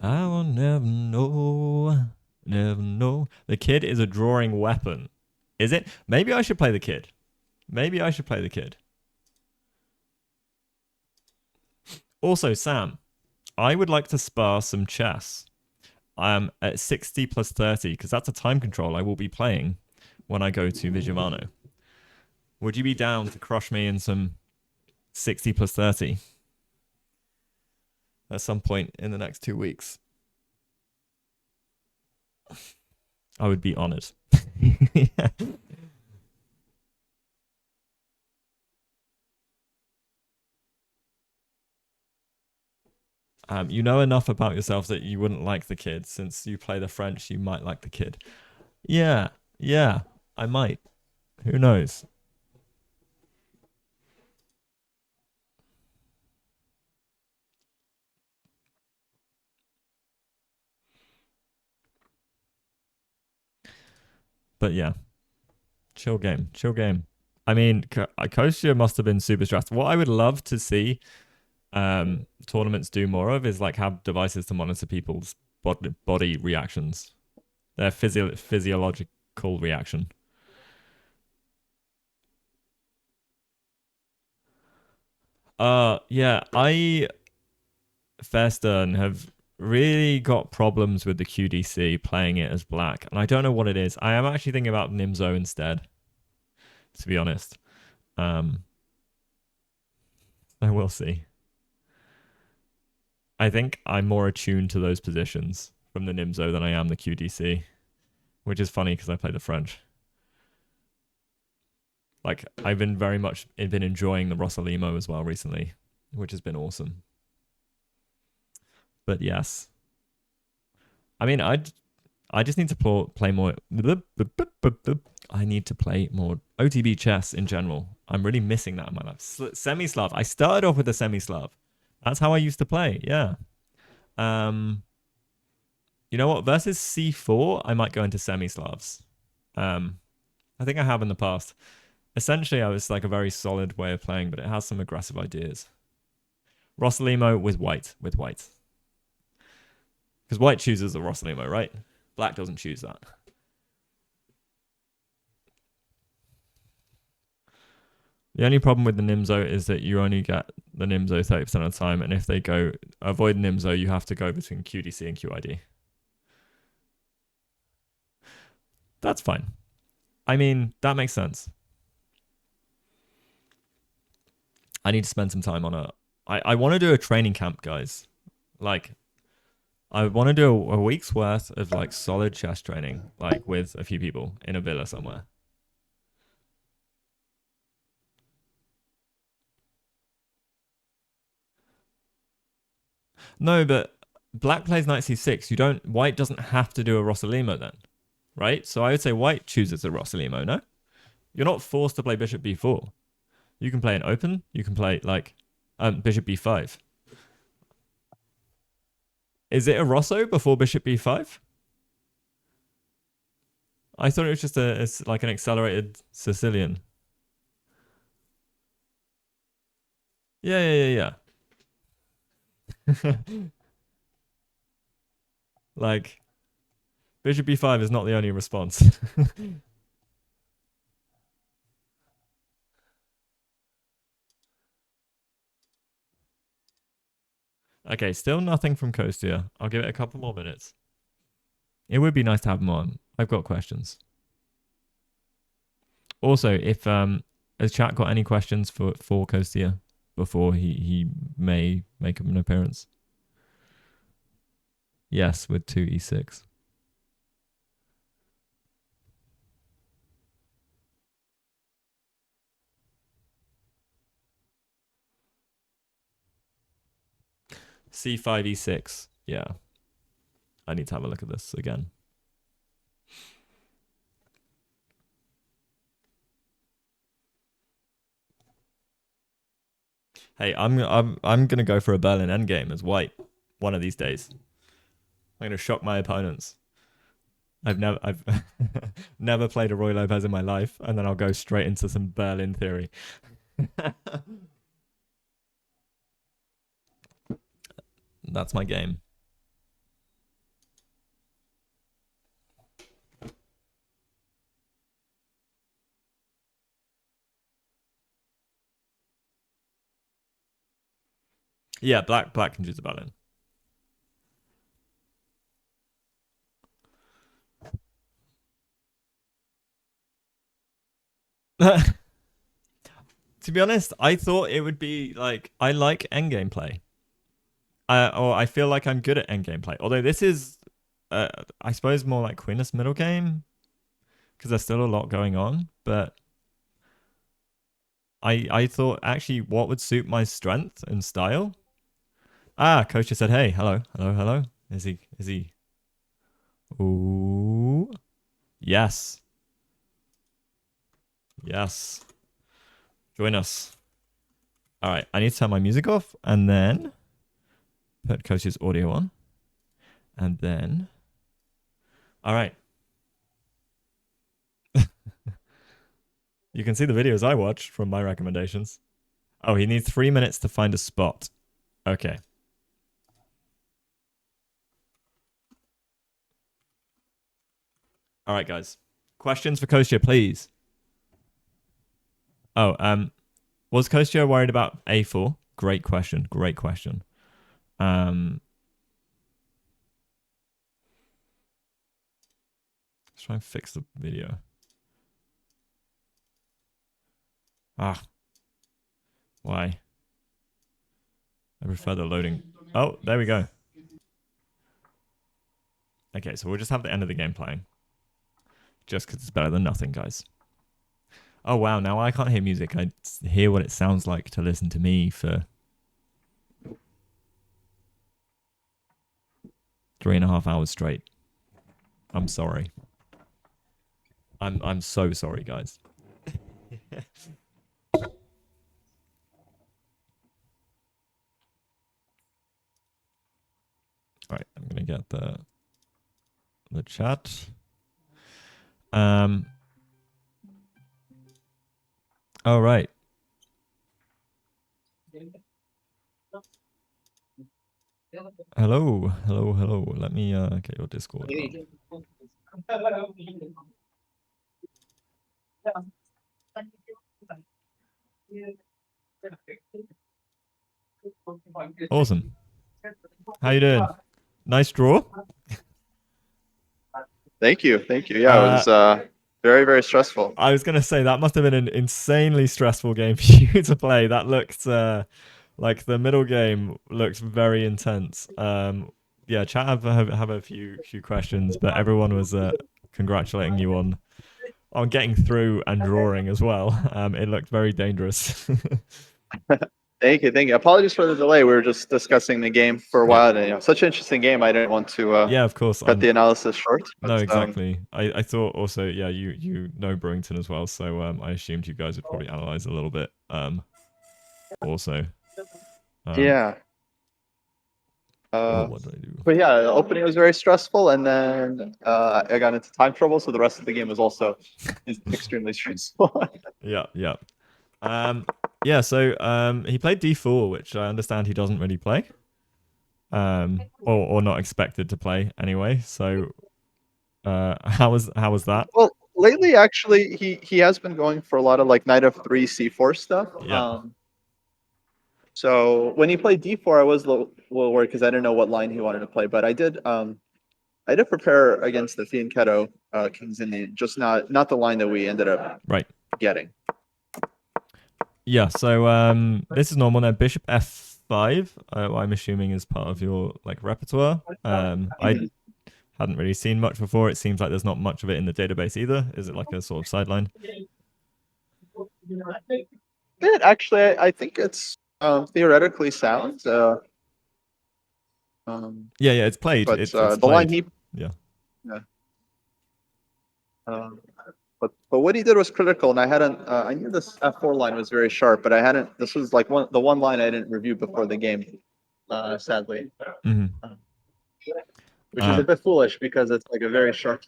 I will never know. Never know. The kid is a drawing weapon. Is it? Maybe I should play the kid. Maybe I should play the kid. Also, Sam, I would like to spar some chess. I am at 60 plus 30 because that's a time control I will be playing when I go to Vigevano. Would you be down to crush me in some 60 plus 30 at some point in the next 2 weeks? I would be honored. Yeah. You know enough about yourself that you wouldn't like the kid. Since you play the French, you might like the kid. Yeah, yeah, I might. Who knows? But yeah, chill game, chill game. I mean, Kostya must have been super stressed. What I would love to see tournaments do more of is like have devices to monitor people's body reactions, their physiological reaction. Yeah, I Fairstern have really got problems with the QDC playing it as black, and I don't know what it is. I am actually thinking about Nimzo instead, to be honest. Um, I will see. I think I'm more attuned to those positions from the Nimzo than I am the QDC, which is funny because I play the French. Like I've been very much been enjoying the Rossalimo as well recently, which has been awesome. But yes, I mean I just need to play more. I need to play more OTB chess in general. I'm really missing that in my life. Semi-Slav. I started off with a semi-Slav. That's how I used to play. Yeah. Um, you know what? Versus C4, I might go into semi-Slavs. Um, I think I have in the past. Essentially, I was like a very solid way of playing, but it has some aggressive ideas. Rossalimo with white, because white chooses the Rossalimo, right? Black doesn't choose that. The only problem with the Nimzo is that you only get the Nimzo 30% of the time, and if they go avoid Nimzo, you have to go between QDC and QID. That's fine. I mean, that makes sense. I need to spend some time on a. I want to do a training camp, guys. Like, I want to do a week's worth of like solid chess training, like with a few people in a villa somewhere. No, but black plays knight c6. You don't. White doesn't have to do a Rossalimo then, right? So I would say white chooses a Rossalimo. No, you're not forced to play bishop b4. You can play an open. You can play like bishop b5. Is it a Rosso before bishop b5? I thought it was just it's like an accelerated Sicilian. Yeah, yeah, yeah, yeah. Like bishop b5 is not the only response. Okay, still nothing from Kostya. I'll give it a couple more minutes. It would be nice to have him on. I've got questions. Also, if has chat got any questions for Kostya before he may make an appearance? Yes, with two e6. C5, E6. Yeah. I need to have a look at this again. Hey, I'm gonna go for a Berlin endgame as white one of these days. I'm gonna shock my opponents. I've never played a Roy Lopez in my life, and then I'll go straight into some Berlin theory. That's my game. Yeah, black can choose a Berlin. To be honest, I thought it would be like I like endgame play. Or I feel like I'm good at endgame play. Although this is, I suppose, more like Queenless middle game because there's still a lot going on. But I thought actually what would suit my strength and style. Ah, coach just said, "Hey, hello, hello, hello." Is he? Ooh, yes, yes. Join us. All right, I need to turn my music off and then put coach's audio on, and then. All right. You can see the videos I watch from my recommendations. Oh, he needs 3 minutes to find a spot. Okay. All right, guys. Questions for Kostya, please. Oh, was Kostya worried about A4? Great question. Great question. Let's try and fix the video. Ah. Why? I prefer the loading. Oh, there we go. Okay, so we'll just have the end of the game playing. Just because it's better than nothing, guys. Oh, wow. Now I can't hear music. I hear what it sounds like to listen to me for 3.5 hours straight. I'm sorry. I'm so sorry, guys. All right, I'm gonna get the chat. All right. Hello, hello, hello. Let me get your Discord up. Awesome. How you doing? Nice draw. Thank you. Yeah, it was very, very stressful. I was gonna say that must have been an insanely stressful game for you to play. That looked like the middle game looked very intense. Yeah, chat have a few questions, but everyone was congratulating you on getting through and drawing as well. It looked very dangerous. Thank you. Apologies for the delay. We were just discussing the game for a while, and such an interesting game. I didn't want to yeah, of course. cut the analysis short. No, exactly. I thought also, yeah, you know Brewington as well, so I assumed you guys would probably analyze a little bit. Also. Yeah. What did I do? But yeah, the opening was very stressful, and then I got into time trouble, so the rest of the game was also extremely stressful. Yeah. Yeah, so he played d4, which I understand he doesn't really play. Or not expected to play anyway. So how was that? Well, lately actually he has been going for a lot of like knight f3 c4 stuff. Yeah. So when he played d4, I was a little worried because I didn't know what line he wanted to play, but I did prepare against the Fianchetto Kings Indian, just not the line that we ended up getting. Yeah, so this is normal now. Bishop f5, I'm assuming is part of your like repertoire. I hadn't really seen much before. It seems like there's not much of it in the database either. Is it like a sort of sideline? Actually, I think it's theoretically sound. Yeah, it's played. But It's the played. line he yeah. But what he did was critical, and I hadn't. I knew this F4 line was very sharp, but I hadn't. This was like the one line I didn't review before the game, sadly. Which is a bit foolish because it's like a very sharp.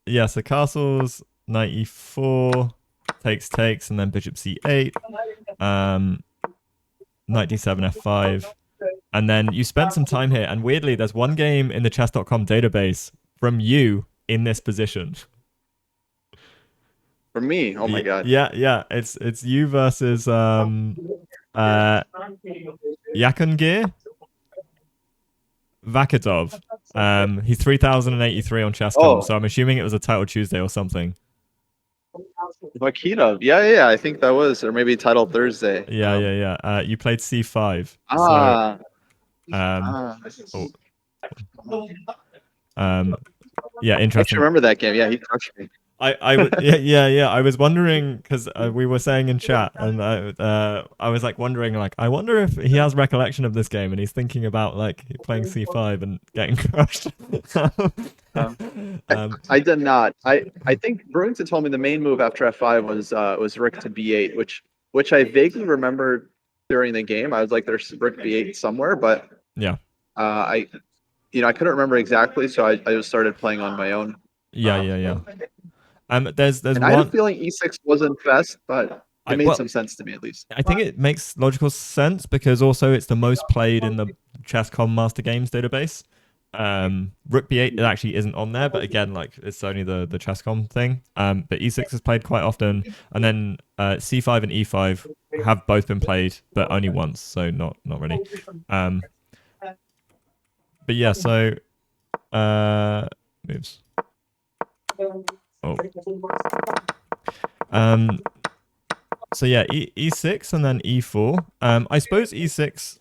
Yeah. So castles, knight e4, takes, and then bishop c8. Knight d7, f5. And then you spent some time here, and weirdly, there's one game in the chess.com database from you in this position. For me, oh my god. Yeah. It's you versus Yakungir Vakidov. He's 3083 on chess.com, so I'm assuming it was a Title Tuesday or something. Vakidov, yeah. I think that was, or maybe Title Thursday. Yeah. You played c5. Yeah, interesting. I actually remember that game. Yeah, he crushed me. I was wondering because we were saying in chat, and I was like wondering, like, I wonder if he has recollection of this game and he's thinking about like playing c5 and getting crushed. I did not. I think Brewington told me the main move after f5 was rook to b8, which I vaguely remembered during the game. I was like, there's rook b8 somewhere, but yeah, I couldn't remember exactly, so I just started playing on my own. Yeah. There's and I had a feeling e6 wasn't best, but it made some sense to me at least. I think it makes logical sense because also it's the most played in the Chess.com Master Games database. Rook b8 it actually isn't on there, but again, like it's only the Chess.com thing. But e6 is played quite often, and then c5 and e5 have both been played, but only once, so not really. But yeah, so moves. So yeah, e6 and then e4. I suppose e6,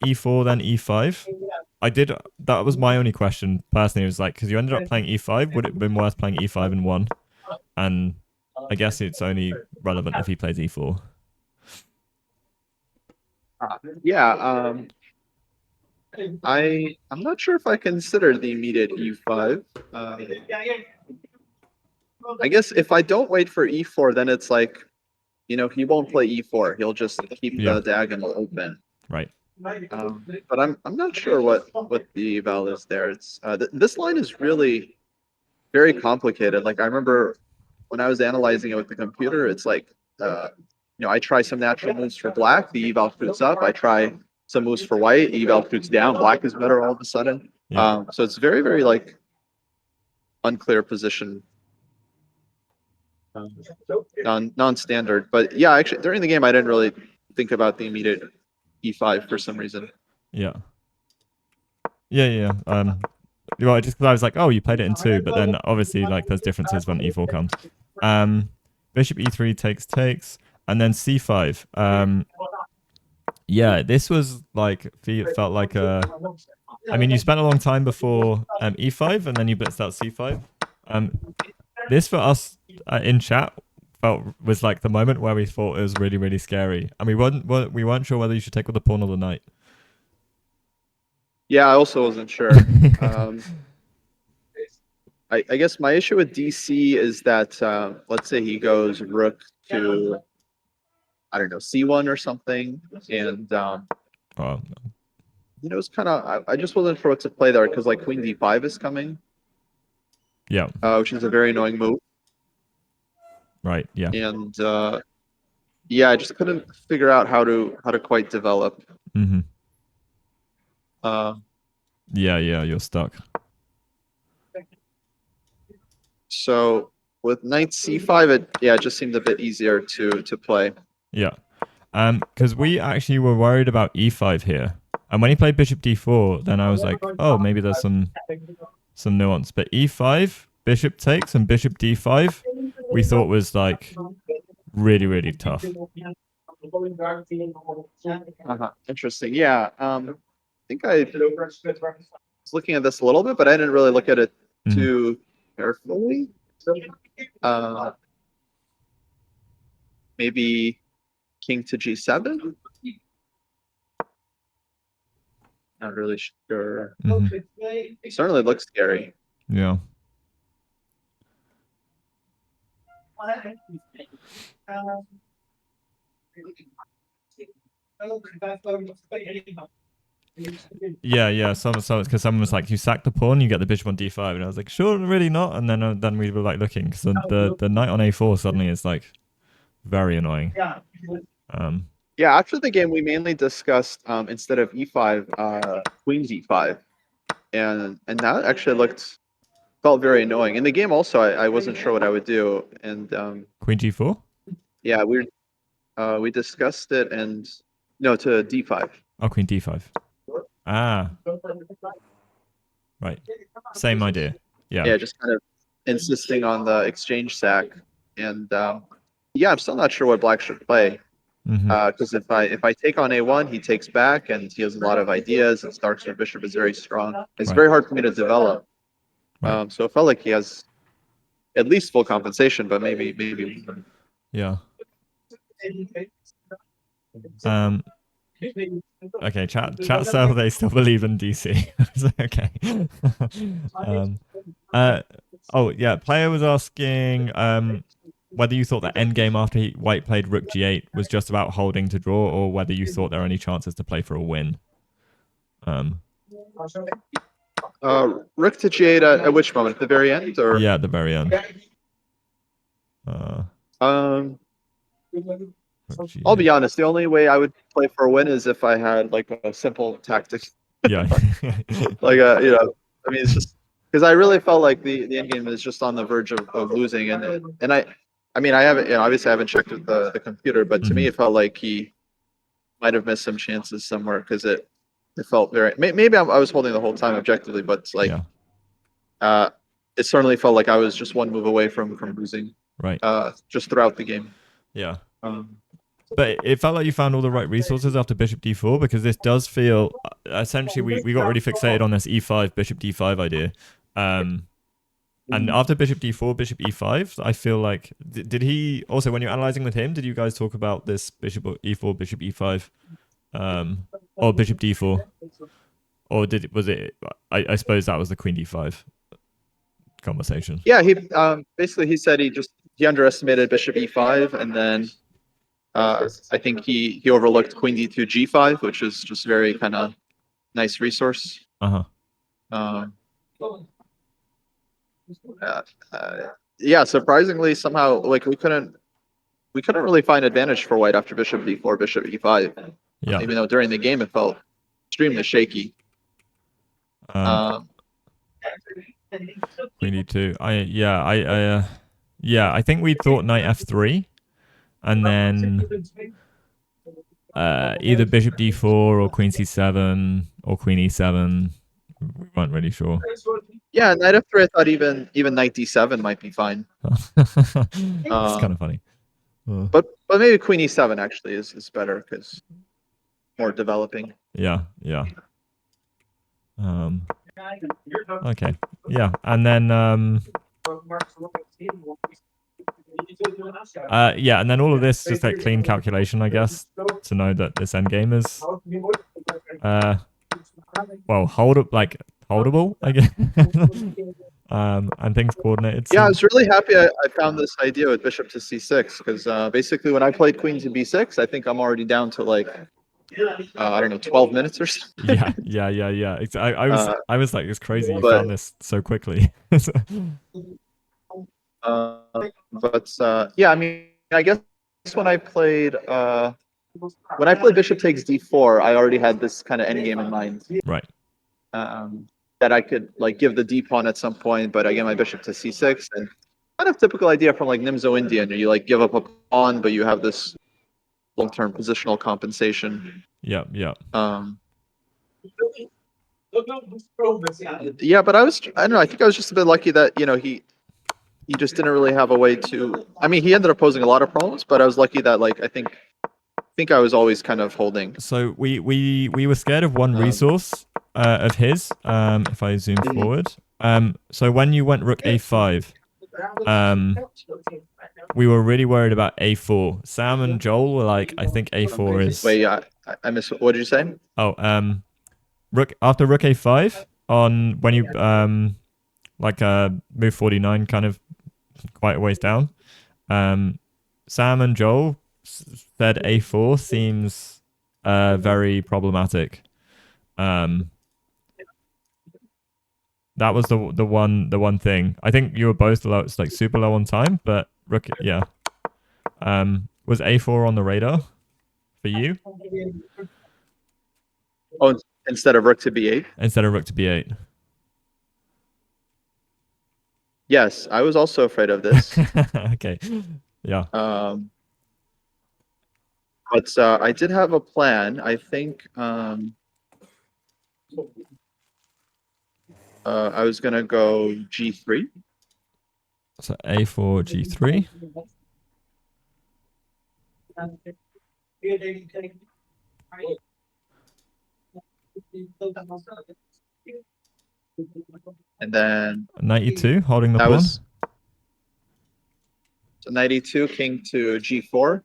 e4, then e5. That was my only question personally. It was like, because you ended up playing e5, would it have been worth playing e5 and 1? And I guess it's only relevant if he plays e4. I'm not sure if I consider the immediate e5. I guess if I don't wait for e4, then it's like, he won't play e4. He'll just keep the diagonal open. Right. But I'm not sure what the eval is there. It's this line is really very complicated. Like I remember when I was analyzing it with the computer, it's like I try some natural moves for black, the eval shoots up. I try some moves for white, eval shoots down. Black is better all of a sudden. So it's very, very like unclear position. Non-standard, but yeah, actually during the game I didn't really think about the immediate e5 for some reason. Yeah. Well, just because I was like, oh, you played it in 2, but then obviously like there's differences when e4 comes. Bishop e3 takes, and then c5. Yeah, this was like felt like a. I mean, you spent a long time before e5, and then you blitzed out c5. This for us in chat was like the moment where we thought it was really, really scary, and we weren't sure whether you should take with the pawn or the knight. Yeah, I also wasn't sure. I guess my issue with DC is that let's say he goes rook to, I don't know, c1 or something, and it's kind of I just wasn't sure what to play there because like queen d5 is coming. Yeah. Which is a very annoying move. Right. Yeah. And I just couldn't figure out how to quite develop. Mm-hmm. Yeah, you're stuck. So with knight c5, it just seemed a bit easier to play. Yeah. Because we actually were worried about e5 here, and when he played bishop d4, then I was like, oh, maybe there's some nuance. But e5, bishop takes, and bishop d5, we thought was like really, really tough. Interesting. Yeah. I think I was looking at this a little bit, but I didn't really look at it too carefully. Maybe king to g7. Not really sure. Mhm. It certainly looks scary. Yeah. Yeah. Some because someone was like, "You sack the pawn, you get the bishop on d5," and I was like, "Sure, really not." And then we were like looking because the knight on a4 suddenly is like very annoying. Yeah, after the game, we mainly discussed instead of e5, queen d5, and that actually felt very annoying. In the game, also, I wasn't sure what I would do, and Queen g4. yeah, we discussed it, and no, to d5. Oh, queen d5. Ah, right. Same idea. Yeah. Yeah, just kind of insisting on the exchange sack, and yeah, I'm still not sure what black should play. Mm-hmm. Because if I take on a1, he takes back, and he has a lot of ideas. And Stark's bishop is very strong. It's Right. very hard for me to develop. Right. So it felt like he has at least full compensation, but maybe. Yeah. Okay. Chat cell. They still believe in DC. Okay. Oh yeah. Player was asking whether you thought that endgame after White played Rook G8 was just about holding to draw, or whether you thought there were any chances to play for a win. Rook to G8 at which moment? At the very end, or yeah, at the very end. I'll be honest. The only way I would play for a win is if I had like a simple tactic. Yeah. Like I mean, it's just because I really felt like the end game is just on the verge of losing, and I mean, I haven't, obviously I haven't checked with the computer, but to me it felt like he might have missed some chances somewhere because it felt very maybe I was holding the whole time objectively, but like it certainly felt like I was just one move away from losing. Right. Just throughout the game. Yeah. But it felt like you found all the right resources after bishop d4, because this does feel essentially we got really fixated on this e5 bishop d5 idea. And after bishop d4 bishop e5, I feel like did he also, when you're analyzing with him, did you guys talk about this bishop e4 bishop e5 or bishop d4, or was it I suppose that was the queen d5 conversation? Yeah, he basically he said he underestimated bishop e5, and then I think he overlooked queen d2 g5, which is just very kind of nice resource. Yeah, surprisingly, somehow like we couldn't really find advantage for white after bishop d4 bishop e5. Yeah. Even though during the game it felt extremely shaky. Queen d2. I think we thought knight f3, and then either bishop d4 or queen c7 or queen e7. We weren't really sure. Yeah, knight f3. I thought even knight d7 might be fine. It's kind of funny. But maybe queen e7 actually is better because more developing. Yeah. Okay. Yeah, and then and then all of this just like clean calculation, I guess, to know that this endgame is well holdable, I guess. And things coordinated. Yeah, I was really happy I found this idea with bishop to c6, because basically when I played queen to b6, I think I'm already down to like I don't know, 12 minutes or something. Yeah. I was like, it's crazy you found this so quickly. Yeah, I mean, I guess when I played bishop takes d4, I already had this kind of endgame in mind. Right. That I could like give the d pawn at some point, but I get my bishop to c6, and kind of typical idea from like Nimzo Indian. You like give up a pawn, but you have this long-term positional compensation. Yeah. Yeah, but I don't know. I think I was just a bit lucky that he just didn't really have a way to. I mean, he ended up posing a lot of problems, but I was lucky that like I think I was always kind of holding. So we were scared of one resource of his. If I zoom forward, so when you went rook a5, we were really worried about a4. Sam and Joel were like, I think a4 is. Wait, yeah, I missed. What did you say? Oh, rook after rook a5 on when you like move 49 kind of quite a ways down. Sam and Joel said a4 seems very problematic. That was the one thing. I think you were both low, like super low on time, but rook, yeah. Was a4 on the radar for you Oh, instead of rook to b8? instead of rook to b8? Yes, I was also afraid of this. Okay, yeah. But I did have a plan. I think I was gonna go g3. So a4 g3. And then 92, holding the that pawn. was so 92, king to g4.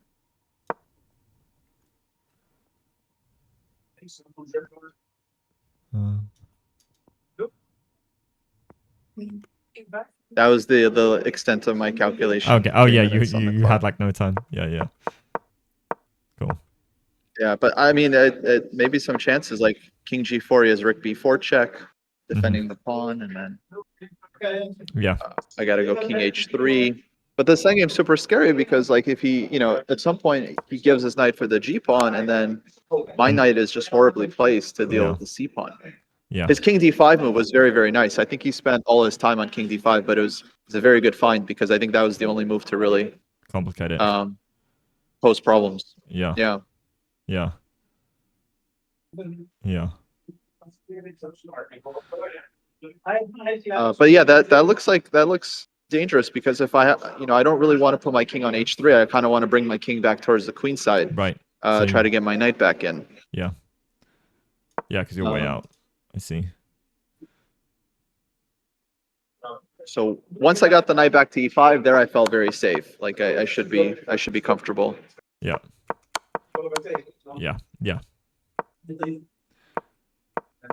That was the extent of my calculation. Okay. Oh yeah, 3 minutes on the you clock. had like no time. Yeah. Cool. Yeah, but I mean, it maybe some chances like king g4, he has rook b4 check, defending the pawn, and then Yeah. I gotta go king h3. But this second game's super scary because like if he, at some point he gives his knight for the g pawn, and then my knight is just horribly placed to deal with the c pawn. Yeah. His king d5 move was very, very nice. I think he spent all his time on king d5, but it was a very good find because I think that was the only move to really Complicate it. pose problems. Yeah. Yeah. Yeah. But yeah, that looks dangerous because if I don't really want to put my king on h3. I kind of want to bring my king back towards the queen side. Right. Try to get my knight back in. Yeah. Yeah, because you're way out. I see. So once I got the knight back to e5, there I felt very safe. Like I should be comfortable. Yeah.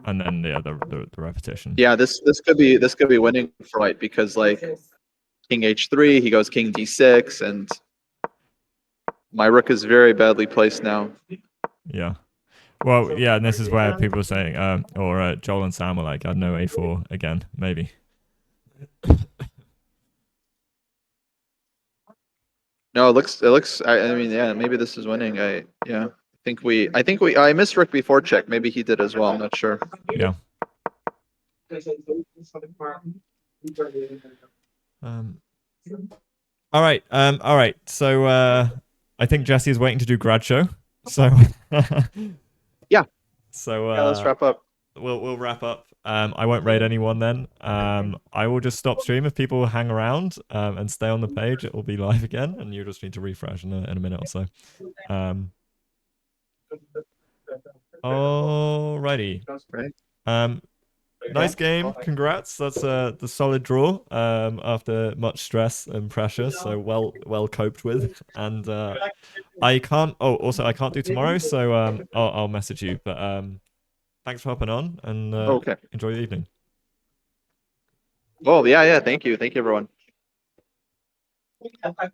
And then the repetition. Yeah, this could be winning for white because like king h3, he goes king d6, and my rook is very badly placed now. Yeah. Well, yeah, and this is where people are saying, or Joel and Sam are like, I know a4 again, maybe. No, it looks. I mean, yeah, maybe this is winning. I missed rook b4 check. Maybe he did as well. I'm not sure. Yeah. All right. So I think Jesse is waiting to do grad show. So yeah. So let's wrap up. We'll wrap up. I won't raid anyone then. I will just stop stream if people hang around and stay on the page. It will be live again, and you just need to refresh in a minute or so. Alrighty. Nice game. Congrats. That's the solid draw after much stress and pressure. So well coped with. And I can't. Oh, also I can't do tomorrow. So I'll message you. But thanks for hopping on and okay. Enjoy your evening. Oh yeah. Thank you, everyone. All right.